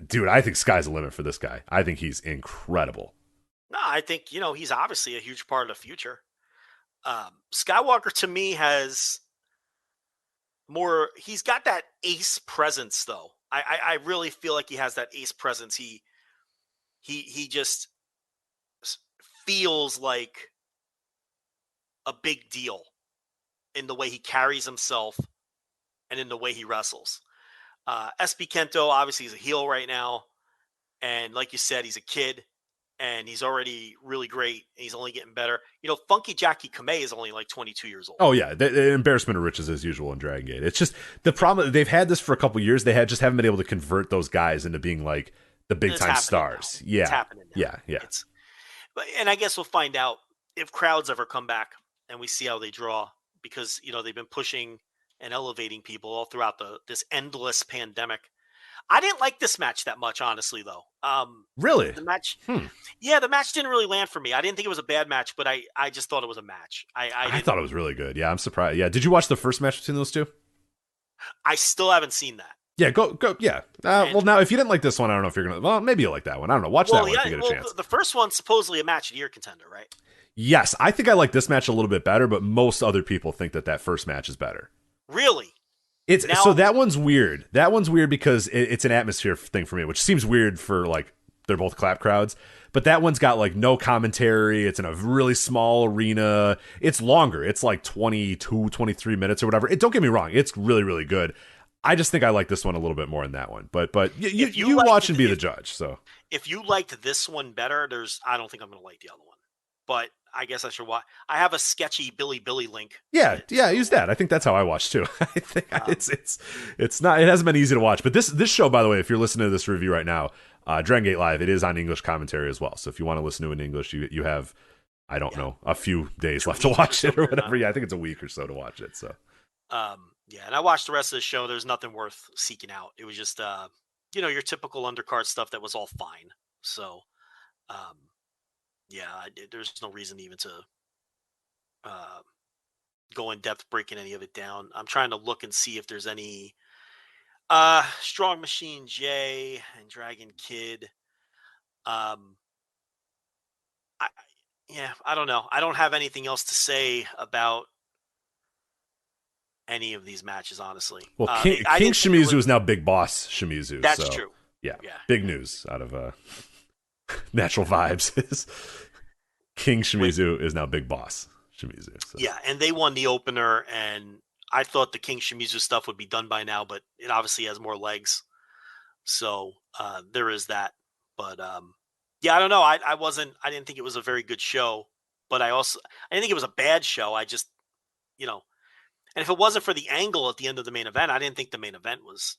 Dude, I think sky's the limit for this guy. I think he's incredible. No, I think, he's obviously a huge part of the future. Skywalker, to me, has... he's got that ace presence, though. I really feel like he has that ace presence. He just feels like a big deal in the way he carries himself and in the way he wrestles. SB Kento, obviously, he's a heel right now. And like you said, he's a kid. And he's already really great. He's only getting better. Funky Jackie Kamei is only like 22 years old. Oh, yeah. The embarrassment of riches as usual in Dragon Gate. It's just the problem. They've had this for a couple years. They just haven't been able to convert those guys into being like the big time stars. Now. Yeah. It's happening now. Yeah. And I guess we'll find out if crowds ever come back and we see how they draw, because, they've been pushing and elevating people all throughout this endless pandemic. I didn't like this match that much, honestly, though. Really? The match, yeah, the match didn't really land for me. I didn't think it was a bad match, but I just thought it was a match. I thought it was really good. Yeah, I'm surprised. Yeah, did you watch the first match between those two? I still haven't seen that. Yeah, go. Yeah. Well, now if you didn't like this one, I don't know if you're gonna. Well, maybe you like that one. I don't know. Watch that one if you get a chance. The first one's supposedly a match of the year contender, right? Yes, I think I like this match a little bit better, but most other people think that first match is better. Really? So that one's weird. That one's weird because it's an atmosphere thing for me, which seems weird for like they're both clap crowds. But that one's got like no commentary. It's in a really small arena. It's longer. It's like 22, 23 minutes or whatever. Don't get me wrong. It's really, really good. I just think I like this one a little bit more than that one. But you watch and be the judge. So if you liked this one better, I don't think I'm going to like the other one. But I guess I should watch. I have a sketchy Billy link. Yeah, use that. I think that's how I watch too. I think it's not. It hasn't been easy to watch. But this show, by the way, if you're listening to this review right now, Dragongate Live, it is on English commentary as well. So if you want to listen to it in English, you have, I don't know, a few days left to watch it or whatever. Yeah, I think it's a week or so to watch it. So. Yeah, and I watched the rest of the show. There's nothing worth seeking out. It was just, your typical undercard stuff that was all fine. So, there's no reason even to go in depth breaking any of it down. I'm trying to look and see if there's any Strong Machine J and Dragon Kid. I don't know. I don't have anything else to say about any of these matches, honestly. Well, King Shimizu is now Big Boss Shimizu. That's true. Yeah, big news out of Natural Vibes is King Shimizu is now Big Boss Shimizu. So. Yeah, and they won the opener, and I thought the King Shimizu stuff would be done by now, but it obviously has more legs. So there is that. But I don't know. I didn't think it was a very good show, but I didn't think it was a bad show. I just, and if it wasn't for the angle at the end of the main event, I didn't think the main event was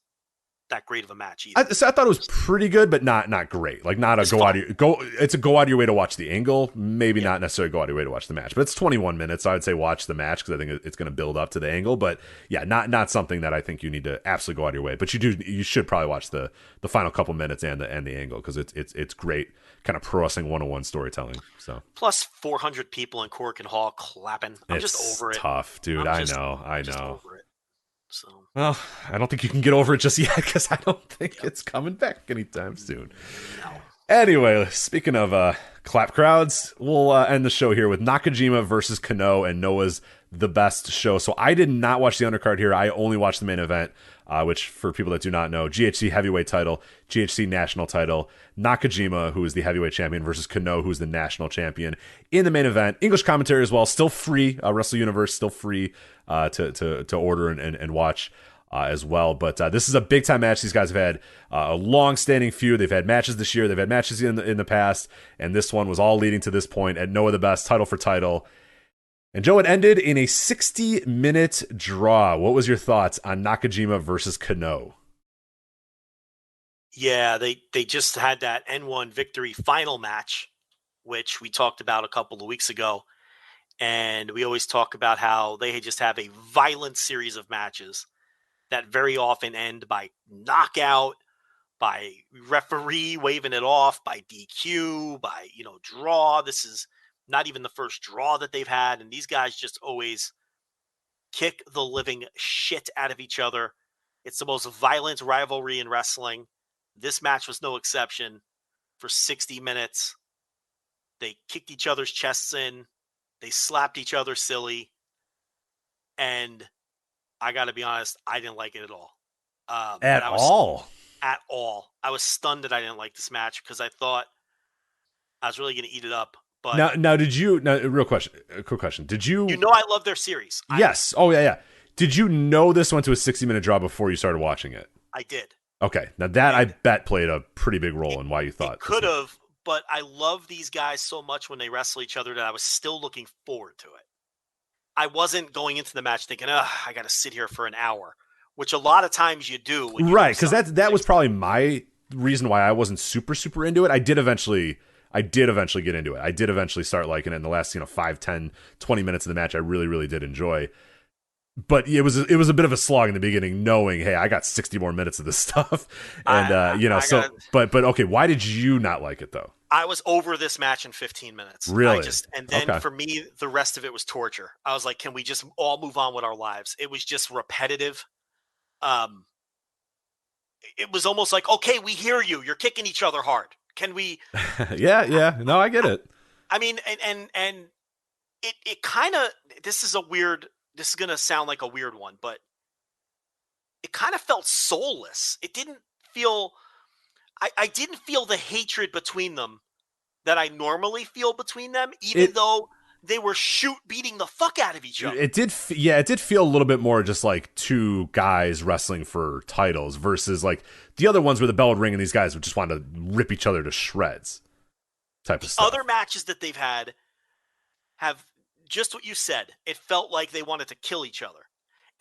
that great of a match either. I thought it was pretty good, but not great. Like not a it's a go out of your way to watch the angle. Maybe not necessarily go out of your way to watch the match. But it's 21 minutes, so I would say watch the match because I think it's going to build up to the angle. But yeah, not something that I think you need to absolutely go out of your way. But you should probably watch the final couple minutes and the angle because it's great kind of pro wrestling 101 storytelling. So plus 400 people in Cork and Hall clapping. I'm just over it. Tough, dude. I know. Over it. So. Well, I don't think you can get over it just yet because I don't think it's coming back anytime soon. No. Anyway, speaking of clap crowds, we'll end the show here with Nakajima versus Kenoh and Noah's The Best Show. So I did not watch the undercard here. I only watched the main event, which for people that do not know, GHC heavyweight title, GHC national title, Nakajima, who is the heavyweight champion, versus Kenoh, who's the national champion in the main event. English commentary as well, still free. Wrestle Universe, still free to order and watch as well. But this is a big time match. These guys have had a long standing feud. They've had matches this year. They've had matches in the past, and this one was all leading to this point at Noah the Best, title for title. And Joe, it ended in a 60-minute draw. What was your thoughts on Nakajima versus Kenoh? Yeah, they just had that N1 Victory final match, which we talked about a couple of weeks ago. And we always talk about how they just have a violent series of matches that very often end by knockout, by referee waving it off, by DQ, by, draw. This is not even the first draw that they've had. And these guys just always kick the living shit out of each other. It's the most violent rivalry in wrestling. This match was no exception. For 60 minutes, they kicked each other's chests in. They slapped each other silly. And I got to be honest, I didn't like it at all. At all? At all. I was stunned that I didn't like this match because I thought I was really going to eat it up. But now, quick question. Did you... I love their series. Yes. Yeah. Did you know this went to a 60-minute draw before you started watching it? I did. Okay. Now that I bet played a pretty big role in why you thought. It could have, but I love these guys so much when they wrestle each other that I was still looking forward to it. I wasn't going into the match thinking, I got to sit here for an hour, which a lot of times you do. Right, because that was probably my reason why I wasn't super, super into it. I did eventually get into it. I did eventually start liking it in the last 5, 10, 20 minutes of the match. I really, really did enjoy. But it was a bit of a slog in the beginning, knowing, hey, I got 60 more minutes of this stuff, and But okay, why did you not like it though? I was over this match in 15 minutes. Really? For me, the rest of it was torture. I was like, can we just all move on with our lives? It was just repetitive. it was almost like, okay, we hear you. You're kicking each other hard. Can we? Yeah. No, I get it. I mean, and it kind of, this is going to sound like a weird one, but it kind of felt soulless. It didn't feel, I didn't feel the hatred between them that I normally feel between them, even though they were beating the fuck out of each other. It did feel a little bit more just like two guys wrestling for titles versus like the other ones where the bell would ring and these guys would just want to rip each other to shreds type of stuff. Other matches that they've had have just what you said. It felt like they wanted to kill each other.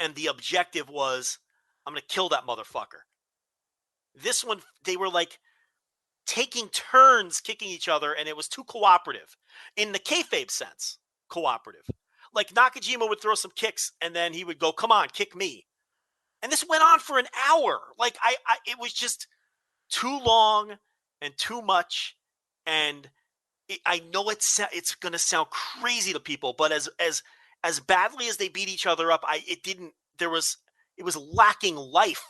And the objective was, I'm going to kill that motherfucker. This one, they were like taking turns kicking each other, and it was too cooperative. In the kayfabe sense, cooperative. Like Nakajima would throw some kicks, and then he would go, come on, kick me. And this went on for an hour. Like, it was just too long and too much. And I know it's going to sound crazy to people, but as badly as they beat each other up, it was lacking life.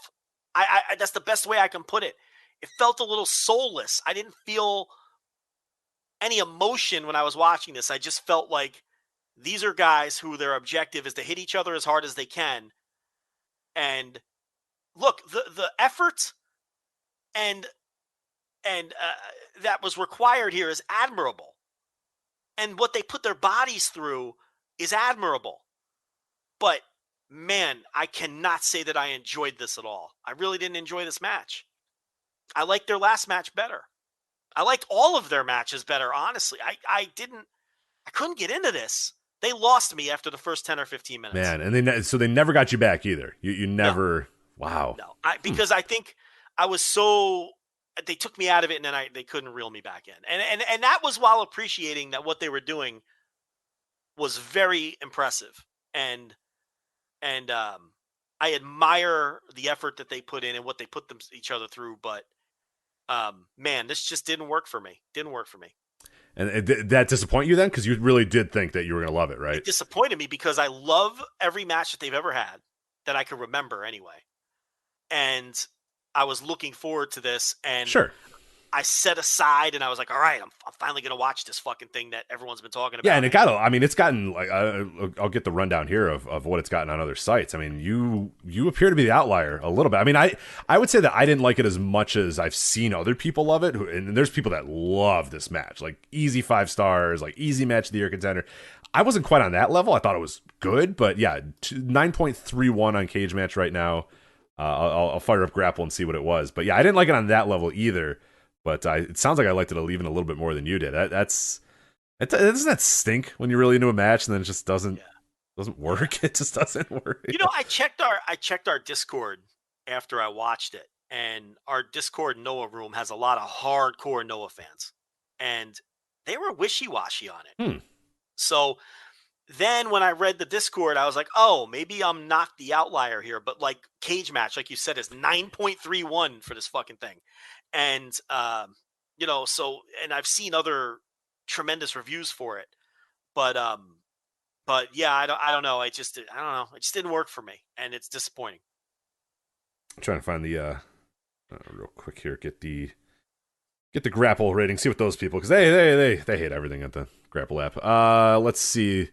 That's the best way I can put it. It felt a little soulless. I didn't feel any emotion when I was watching this. I just felt like these are guys who their objective is to hit each other as hard as they can. And look, the effort and that was required here is admirable. And what they put their bodies through is admirable. But man, I cannot say that I enjoyed this at all. I really didn't enjoy this match. I liked their last match better. I liked all of their matches better, honestly. I couldn't get into this. They lost me after the first 10 or 15 minutes. Man, and so they never got you back either. You never. No. Wow. No, because I think I was so. They took me out of it, and then they couldn't reel me back in. And that was while appreciating that what they were doing was very impressive. And I admire the effort that they put in and what they put each other through. But man, this just didn't work for me. And did that disappoint you then? Because you really did think that you were going to love it, right? It disappointed me because I love every match that they've ever had that I can remember anyway. And I was looking forward to this. And sure. I set aside and I was like, all right, I'm finally going to watch this fucking thing that everyone's been talking about. Yeah, and it's gotten, like, I'll get the rundown here of what it's gotten on other sites. I mean, you appear to be the outlier a little bit. I mean, I would say that I didn't like it as much as I've seen other people love it. And there's people that love this match, like easy 5 stars, like easy match of the year contender. I wasn't quite on that level. I thought it was good, but yeah, 9.31 on Cage Match right now. I'll fire up Grapple and see what it was. But yeah, I didn't like it on that level either. But it sounds like I liked it even a little bit more than you did. Doesn't that stink when you're really into a match and then it just doesn't work? It just doesn't work. You know, I checked our Discord after I watched it, and our Discord Noah room has a lot of hardcore Noah fans, and they were wishy-washy on it. So then when I read the Discord, I was like, oh, maybe I'm not the outlier here. But like Cage Match, like you said, is 9.31 for this fucking thing. And, you know, and I've seen other tremendous reviews for it, but yeah, I don't know. I don't know. It just didn't work for me, and it's disappointing. I'm trying to find the, real quick here, get the Grapple rating, see what those people, because they hate everything at the Grapple app. Let's see,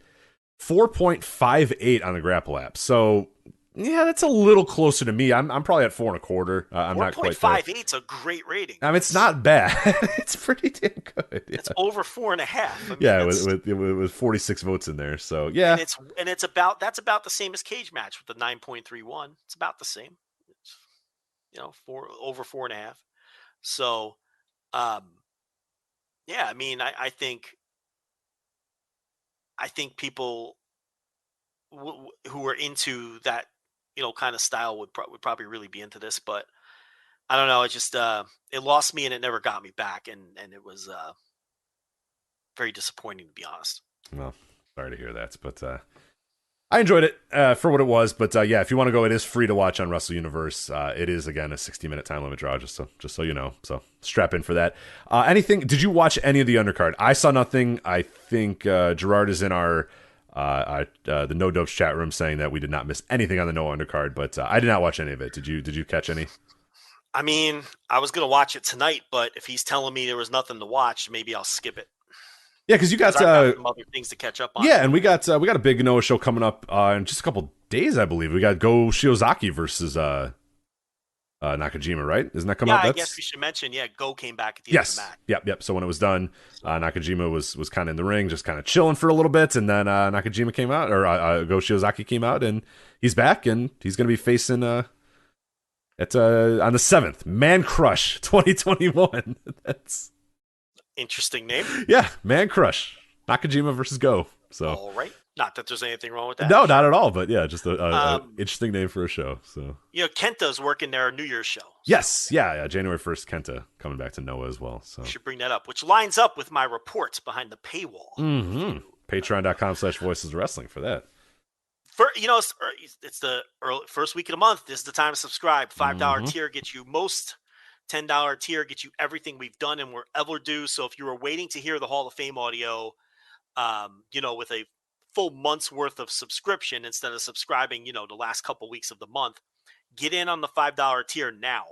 4.58 on the Grapple app. So yeah, that's a little closer to me. I'm probably at 4.25. I'm not quite there. 4.58 is a great rating. I mean, it's not bad. It's pretty damn good. Yeah. It's over 4.5. I mean, yeah, with 46 votes in there. So yeah, and that's about the same as Cage Match with the 9.31. It's about the same. It's, you know, over 4.5. So, yeah, I mean, I think people who are into that, you know, kind of style would probably really be into this, but I don't know. It just, it lost me and it never got me back. And it was, very disappointing, to be honest. Well, sorry to hear that, but, I enjoyed it, for what it was, but, yeah, if you want to go, it is free to watch on Wrestle Universe. It is, again, a 60-minute time limit draw, just so you know, so strap in for that. Did you watch any of the undercard? I saw nothing. I think, Gerard is in our, the No Dopes chat room saying that we did not miss anything on the No undercard, but I did not watch any of it. Did you catch any? I mean, I was going to watch it tonight, but if he's telling me there was nothing to watch, maybe I'll skip it. Yeah, because you got, I've got some other things to catch up on. Yeah, and we got a big Noah show coming up in just a couple days, I believe. We got Go Shiozaki versus Nakajima, right? Isn't that coming up? I guess we should mention, Go came back at the end of the match. Yep. So when it was done, Nakajima was kind of in the ring, just kind of chilling for a little bit, and then Nakajima came out, or Go Shiozaki came out, and he's back, and he's going to be facing on the 7th, Man Crush 2021. That's interesting name. Yeah, Man Crush, Nakajima versus Go. So all right. Not that there's anything wrong with that. No, not at all. But yeah, just a interesting name for a show. So Kenta's working their New Year's show. So. Yes, yeah. January 1st, Kenta coming back to Noah as well. So should bring that up, which lines up with my reports behind the paywall. Mm-hmm. Patreon.com/voiceswrestling for that. It's the first week of the month. This is the time to subscribe. $5 tier gets you most. $10 tier gets you everything we've done and we're ever do. So if you were waiting to hear the Hall of Fame audio, with a full month's worth of subscription instead of subscribing, the last couple weeks of the month, get in on the $5 tier now,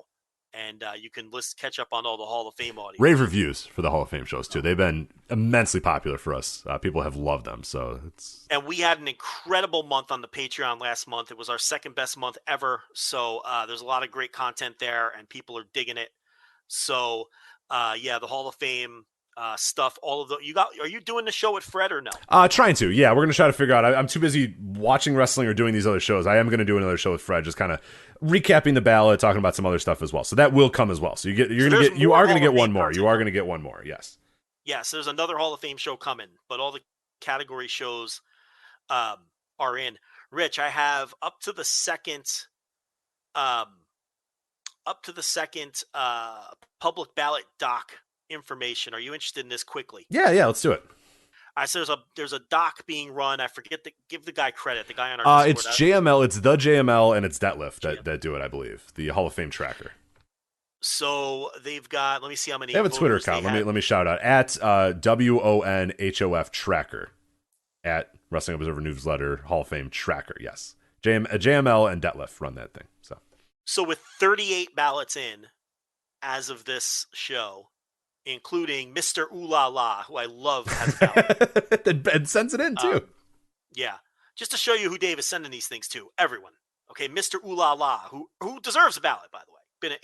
and you can catch up on all the Hall of Fame audio. Rave reviews for the Hall of Fame shows too. They've been immensely popular for us. People have loved them. And we had an incredible month on the Patreon last month. It was our second best month ever. So there's a lot of great content there, and people are digging it. So the Hall of Fame stuff, all of the are you doing the show with Fred or no? Trying to. Yeah, we're gonna try to figure out. I'm too busy watching wrestling or doing these other shows. I am gonna do another show with Fred, just kind of recapping the ballot, talking about some other stuff as well. So that will come as well. So you are gonna get one more. You are gonna get one more. Yes. Yes, there's another Hall of Fame show coming, but all the category shows are in. Rich, I have up to the second public ballot doc information. Are you interested in this quickly? Yeah, let's do it. All right, so there's a doc being run. I forget to give the guy credit. The guy on our Discord. It's JML. It's the JML and it's Detlef that do it, I believe. The Hall of Fame tracker. So they've got. Let me see how many. They have a Twitter account. Let me shout out at WONHOF tracker at Wrestling Observer Newsletter Hall of Fame tracker. Yes, JML and Detlef run that thing. So with 38 ballots in as of this show, including Mr. Ooh La La, who I love has a ballot. And sends it in, too. Yeah. Just to show you who Dave is sending these things to. Everyone. Okay, Mr. Ooh La La, who deserves a ballot, by the way. Been an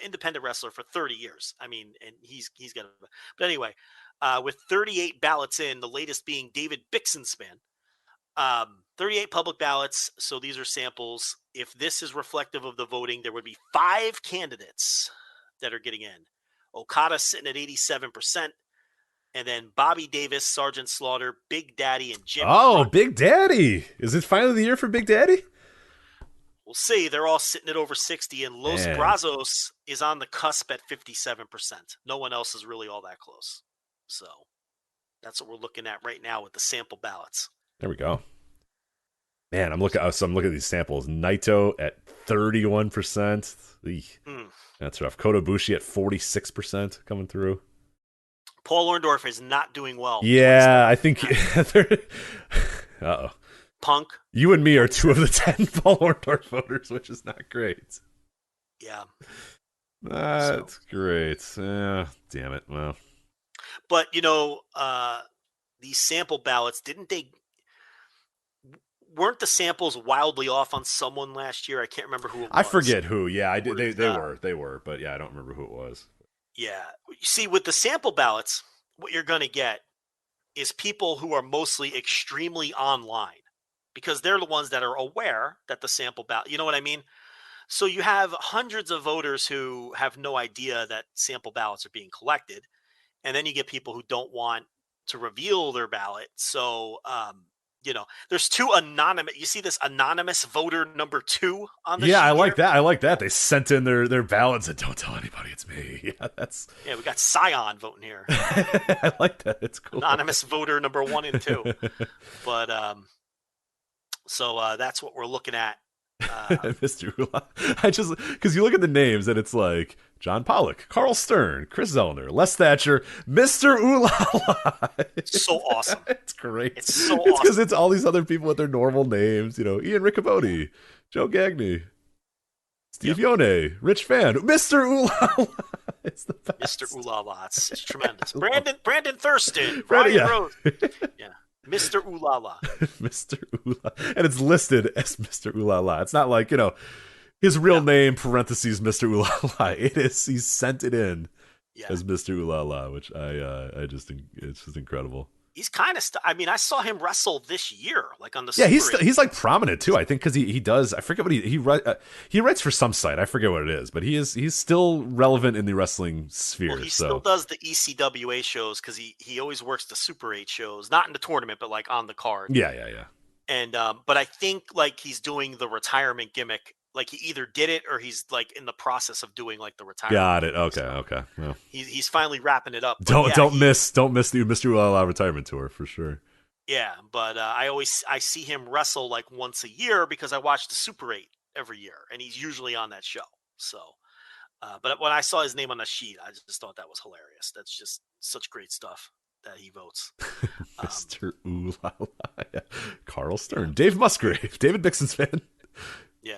independent wrestler for 30 years. I mean, and he's got a... But anyway, with 38 ballots in, the latest being David Bixenspan. 38 public ballots, so these are samples. If this is reflective of the voting, there would be 5 candidates that are getting in. Okada sitting at 87%, and then Bobby Davis, Sergeant Slaughter, Big Daddy, and Jim. Oh, Crump. Big Daddy! Is it finally the year for Big Daddy? We'll see. They're all sitting at over 60, and Los Brazos is on the cusp at 57%. No one else is really all that close. So that's what we're looking at right now with the sample ballots. There we go. Man, I'm looking at these samples. Naito at 31%. That's rough. Kota Ibushi at 46% coming through. Paul Orndorff is not doing well. Yeah, I think. Uh-oh. Punk. You and me are 2 of the 10 Paul Orndorff voters, which is not great. Yeah. That's great. Damn it. Well. But, these sample ballots, weren't the samples wildly off on someone last year? I can't remember who it was. I forget who. Yeah, I did. They were, but yeah, I don't remember who it was. Yeah. You see, with the sample ballots, what you're going to get is people who are mostly extremely online because they're the ones that are aware that the sample ballot, you know what I mean? So you have hundreds of voters who have no idea that sample ballots are being collected. And then you get people who don't want to reveal their ballot. So, there's 2 anonymous. You see this anonymous voter number 2 on the sheet I like here? that. I like that. They sent in their ballots and don't tell anybody it's me. Yeah, we got Scion voting here. I like that. It's cool. Anonymous voter number 1 and 2. But so that's what we're looking at. Mr. Ula. Because you look at the names and it's like John Pollock, Carl Stern, Chris Zellner, Les Thatcher, Mr. Ulala. It's so awesome. It's great. It's so awesome. It's because awesome. it's all these other people with their normal names. Ian Riccaboni, Joe Gagney, Steve Yone, Rich Fan, Mr. Ooh La La. It's the best. Mr. Ooh La La. It's tremendous. Brandon Thurston, Brandon, Ryan Rose. Yeah. Mr. Ooh La La. Mr. Ooh La. And it's listed as Mr. Ooh La La. It's not like, his real name, parentheses, Mr. Ooh La La. It is, he sent it in as Mr. Ooh La La, which it's just incredible. He's kind of. I saw him wrestle this year, like on the. Yeah, he's like prominent too. I think because he does. I forget what he writes for some site. I forget what it is, but he's still relevant in the wrestling sphere. Well, he still does the ECWA shows because he always works the Super 8 shows, not in the tournament, but like on the card. Yeah. And but I think like he's doing the retirement gimmick. Like he either did it or he's like in the process of doing like the retirement. Got it. Okay. Yeah. He's finally wrapping it up. Don't miss the Mr. La La retirement tour for sure. Yeah, but I see him wrestle like once a year because I watch the Super 8 every year, and he's usually on that show. So, but when I saw his name on the sheet, I just thought that was hilarious. That's just such great stuff that he votes. Mr. Ooh La La. Yeah. Carl Stern, Dave Musgrave, David Dixon's fan. Yeah.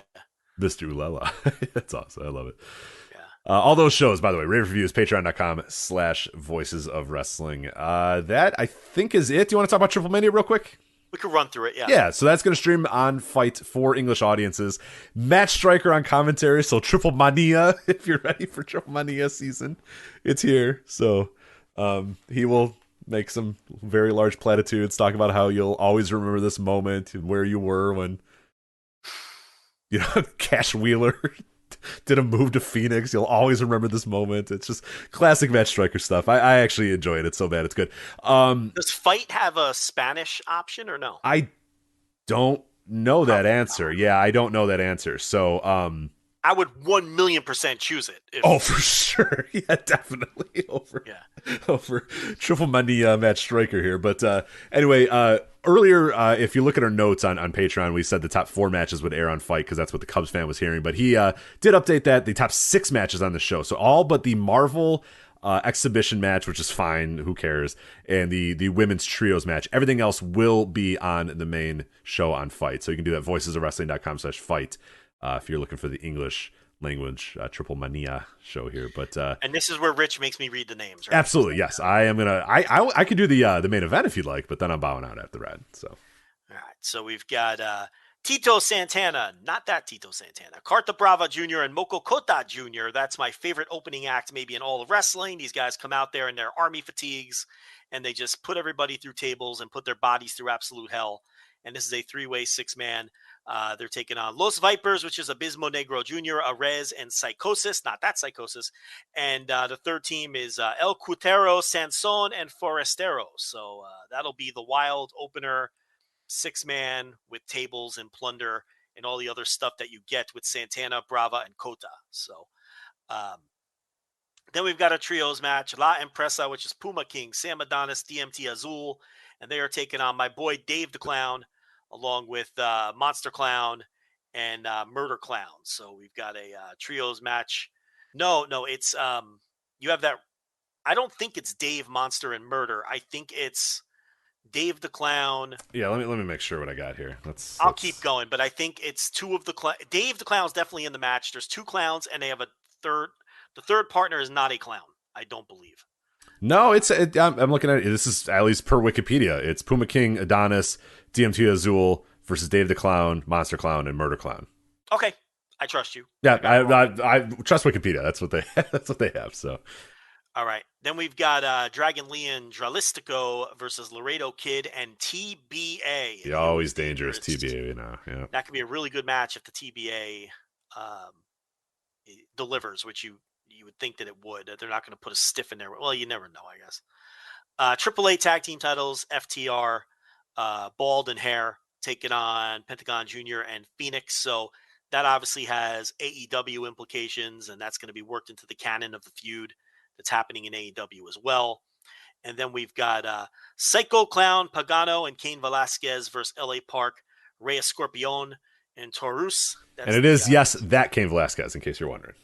Mr. Ooh La La. That's awesome. I love it. Yeah. All those shows, by the way, rave reviews, patreon.com/voices of wrestling. That I think is it. Do you want to talk about Triple Mania real quick? We could run through it, yeah. Yeah, so that's going to stream on Fight for English audiences. Matt Striker on commentary, so Triple Mania, if you're ready for Triple Mania season, it's here. So he will make some very large platitudes, talk about how you'll always remember this moment and where you were when Cash Wheeler did a move to Phoenix. You'll always remember this moment. It's just classic Matt Striker stuff. I actually enjoy it. It's so bad. It's good. Does Fight have a Spanish option or no? I don't know that answer. Yeah, I don't know that answer. So, I would 1,000,000% choose it. For sure. Yeah, definitely over Triple Mania Matt Striker here. But anyway, earlier, if you look at our notes on Patreon, we said the top 4 matches would air on Fight because that's what the Cubs fan was hearing. But he did update that the top 6 matches on the show. So all but the Marvel exhibition match, which is fine, who cares, and the women's trios match. Everything else will be on the main show on Fight. So you can do that, voicesofwrestling.com/fight. If you're looking for the English language Triple Mania show here. But and this is where Rich makes me read the names, right? Absolutely, yes. I am gonna I could do the main event if you'd like, but then I'm bowing out after that. So all right. So we've got Tito Santana, not that Tito Santana, Carta Brava Jr. and Moko Kota Jr. That's my favorite opening act maybe in all of wrestling. These guys come out there in their army fatigues and they just put everybody through tables and put their bodies through absolute hell. And this is a 3-way 6-man. They're taking on Los Vipers, which is Abismo Negro Jr., Arez, and Psychosis, not that Psychosis. And the third team is El Cutero, Sanson, and Forestero. So that'll be the wild opener 6-man with tables and plunder and all the other stuff that you get with Santana, Brava, and Kota. So then we've got a trios match, La Empresa, which is Puma King, Sam Adonis, DMT Azul, and they are taking on my boy Dave the Clown, along with Monster Clown and Murder Clown. So we've got a trios match. No, it's you have that. I don't think it's Dave, Monster, and Murder. I think it's Dave the Clown. Yeah, let me make sure what I got here. I'll keep going, but I think it's 2 of the Dave the Clown's definitely in the match. There's 2 clowns, and they have a third. The third partner is not a clown, I don't believe. No, I'm looking at it. This is at least per Wikipedia. It's Puma King, Adonis, DMT Azul versus Dave the Clown, Monster Clown, and Murder Clown. Okay, I trust you. Yeah, I trust Wikipedia. That's what they have. So, all right. Then we've got Dragon Leon Dralistico versus Laredo Kid and TBA. The always dangerous TBA, Yeah, that could be a really good match if the TBA delivers, which you would think that it would. They're not going to put a stiff in there. Well, you never know, I guess. AAA tag team titles, FTR, Bald and Hair taking on Pentagon Jr. and Phoenix. So that obviously has AEW implications, and that's going to be worked into the canon of the feud that's happening in AEW as well. And then we've got Psycho Clown, Pagano, and Cain Velasquez versus LA Park, Rey Escorpion, and Taurus. And it is, yes, that Cain Velasquez, in case you're wondering.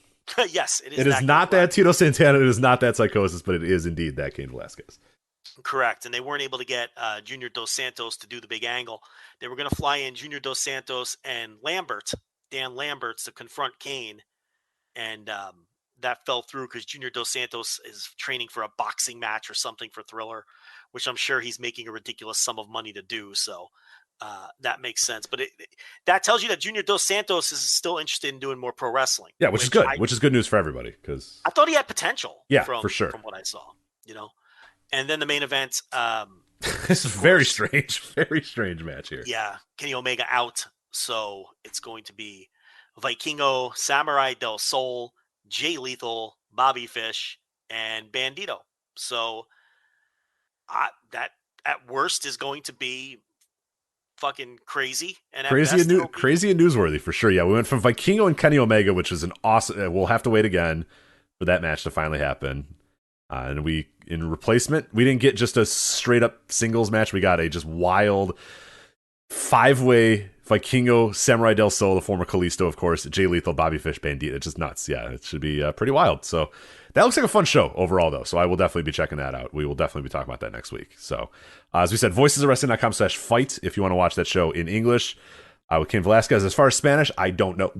Yes, it is. It is not that Tito Santana. It is not that Psychosis, but it is indeed that Cain Velasquez. Correct. And they weren't able to get Junior Dos Santos to do the big angle. They were going to fly in Junior Dos Santos and Dan Lamberts to confront Kane and that fell through because Junior Dos Santos is training for a boxing match or something for Thriller, which I'm sure he's making a ridiculous sum of money to do. So that makes sense. But that tells you that Junior Dos Santos is still interested in doing more pro wrestling. Yeah, which is good. Which is good news for everybody because I thought he had potential. Yeah, for sure. From what I saw, And then the main event. This is very strange match here. Yeah, Kenny Omega out, so it's going to be Vikingo, Samurai Del Sol, Jay Lethal, Bobby Fish, and Bandito. So that at worst is going to be fucking crazy and crazy and newsworthy for sure. Yeah, we went from Vikingo and Kenny Omega, which was an awesome. We'll have to wait again for that match to finally happen. And we, in replacement, we didn't get just a straight up singles match. We got a just wild 5-way Vikingo, Samurai Del Sol, the former Kalisto, of course, Jay Lethal, Bobby Fish, Bandito. It's just nuts. Yeah, it should be pretty wild. So that looks like a fun show overall, though. So I will definitely be checking that out. We will definitely be talking about that next week. So as we said, voicesofwrestling.com/fight if you want to watch that show in English with Cain Velasquez. As far as Spanish, I don't know.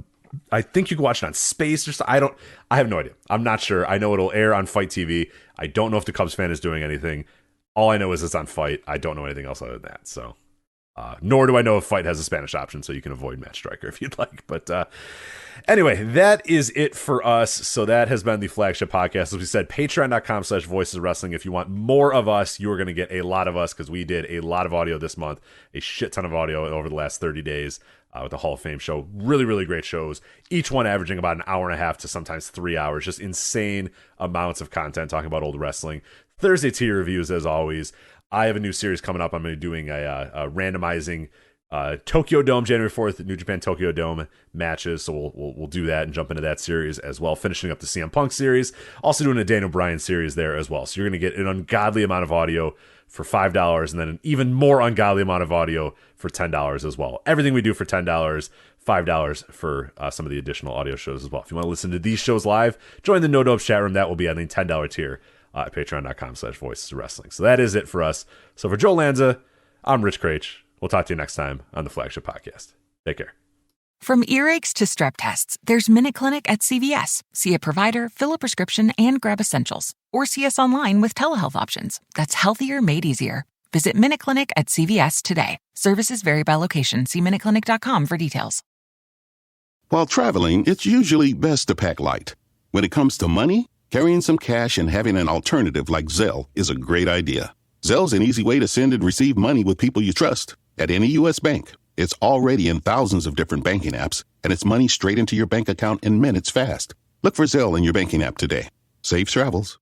I think you can watch it on Space or something. I have no idea. I'm not sure. I know it'll air on Fight TV. I don't know if the Cubs fan is doing anything. All I know is it's on Fight. I don't know anything else other than that. So, nor do I know if Fight has a Spanish option, so you can avoid Match Striker if you'd like. But anyway, that is it for us. So that has been the Flagship Podcast. As we said, patreon.com/voices of wrestling. If you want more of us, you are going to get a lot of us because we did a lot of audio this month, a shit ton of audio over the last 30 days. With the Hall of Fame show. Really, really great shows. Each one averaging about an hour and a half to sometimes 3 hours. Just insane amounts of content talking about old wrestling. Thursday tier reviews, as always. I have a new series coming up. I'm going to be doing a randomizing Tokyo Dome, January 4th, New Japan Tokyo Dome matches. So we'll do that and jump into that series as well. Finishing up the CM Punk series. Also doing a Daniel Bryan series there as well. So you're going to get an ungodly amount of audio for $5 and then an even more ungodly amount of audio for $10 as well. Everything we do for $10, $5 for some of the additional audio shows as well. If you want to listen to these shows live, join the No Dopes chat room. That will be on the $10 tier at patreon.com/voices of wrestling. So that is it for us. So for Joe Lanza, I'm Rich Craich. We'll talk to you next time on the Flagship Podcast. Take care. From earaches to strep tests, there's Minute Clinic at CVS. See a provider, fill a prescription, and grab essentials. Or see us online with telehealth options. That's healthier made easier. Visit Minute Clinic at CVS today. Services vary by location. See MinuteClinic.com for details. While traveling, it's usually best to pack light. When it comes to money, carrying some cash and having an alternative like Zelle is a great idea. Zelle's an easy way to send and receive money with people you trust. At any U.S. bank, it's already in thousands of different banking apps, and it's money straight into your bank account in minutes fast. Look for Zelle in your banking app today. Safe travels.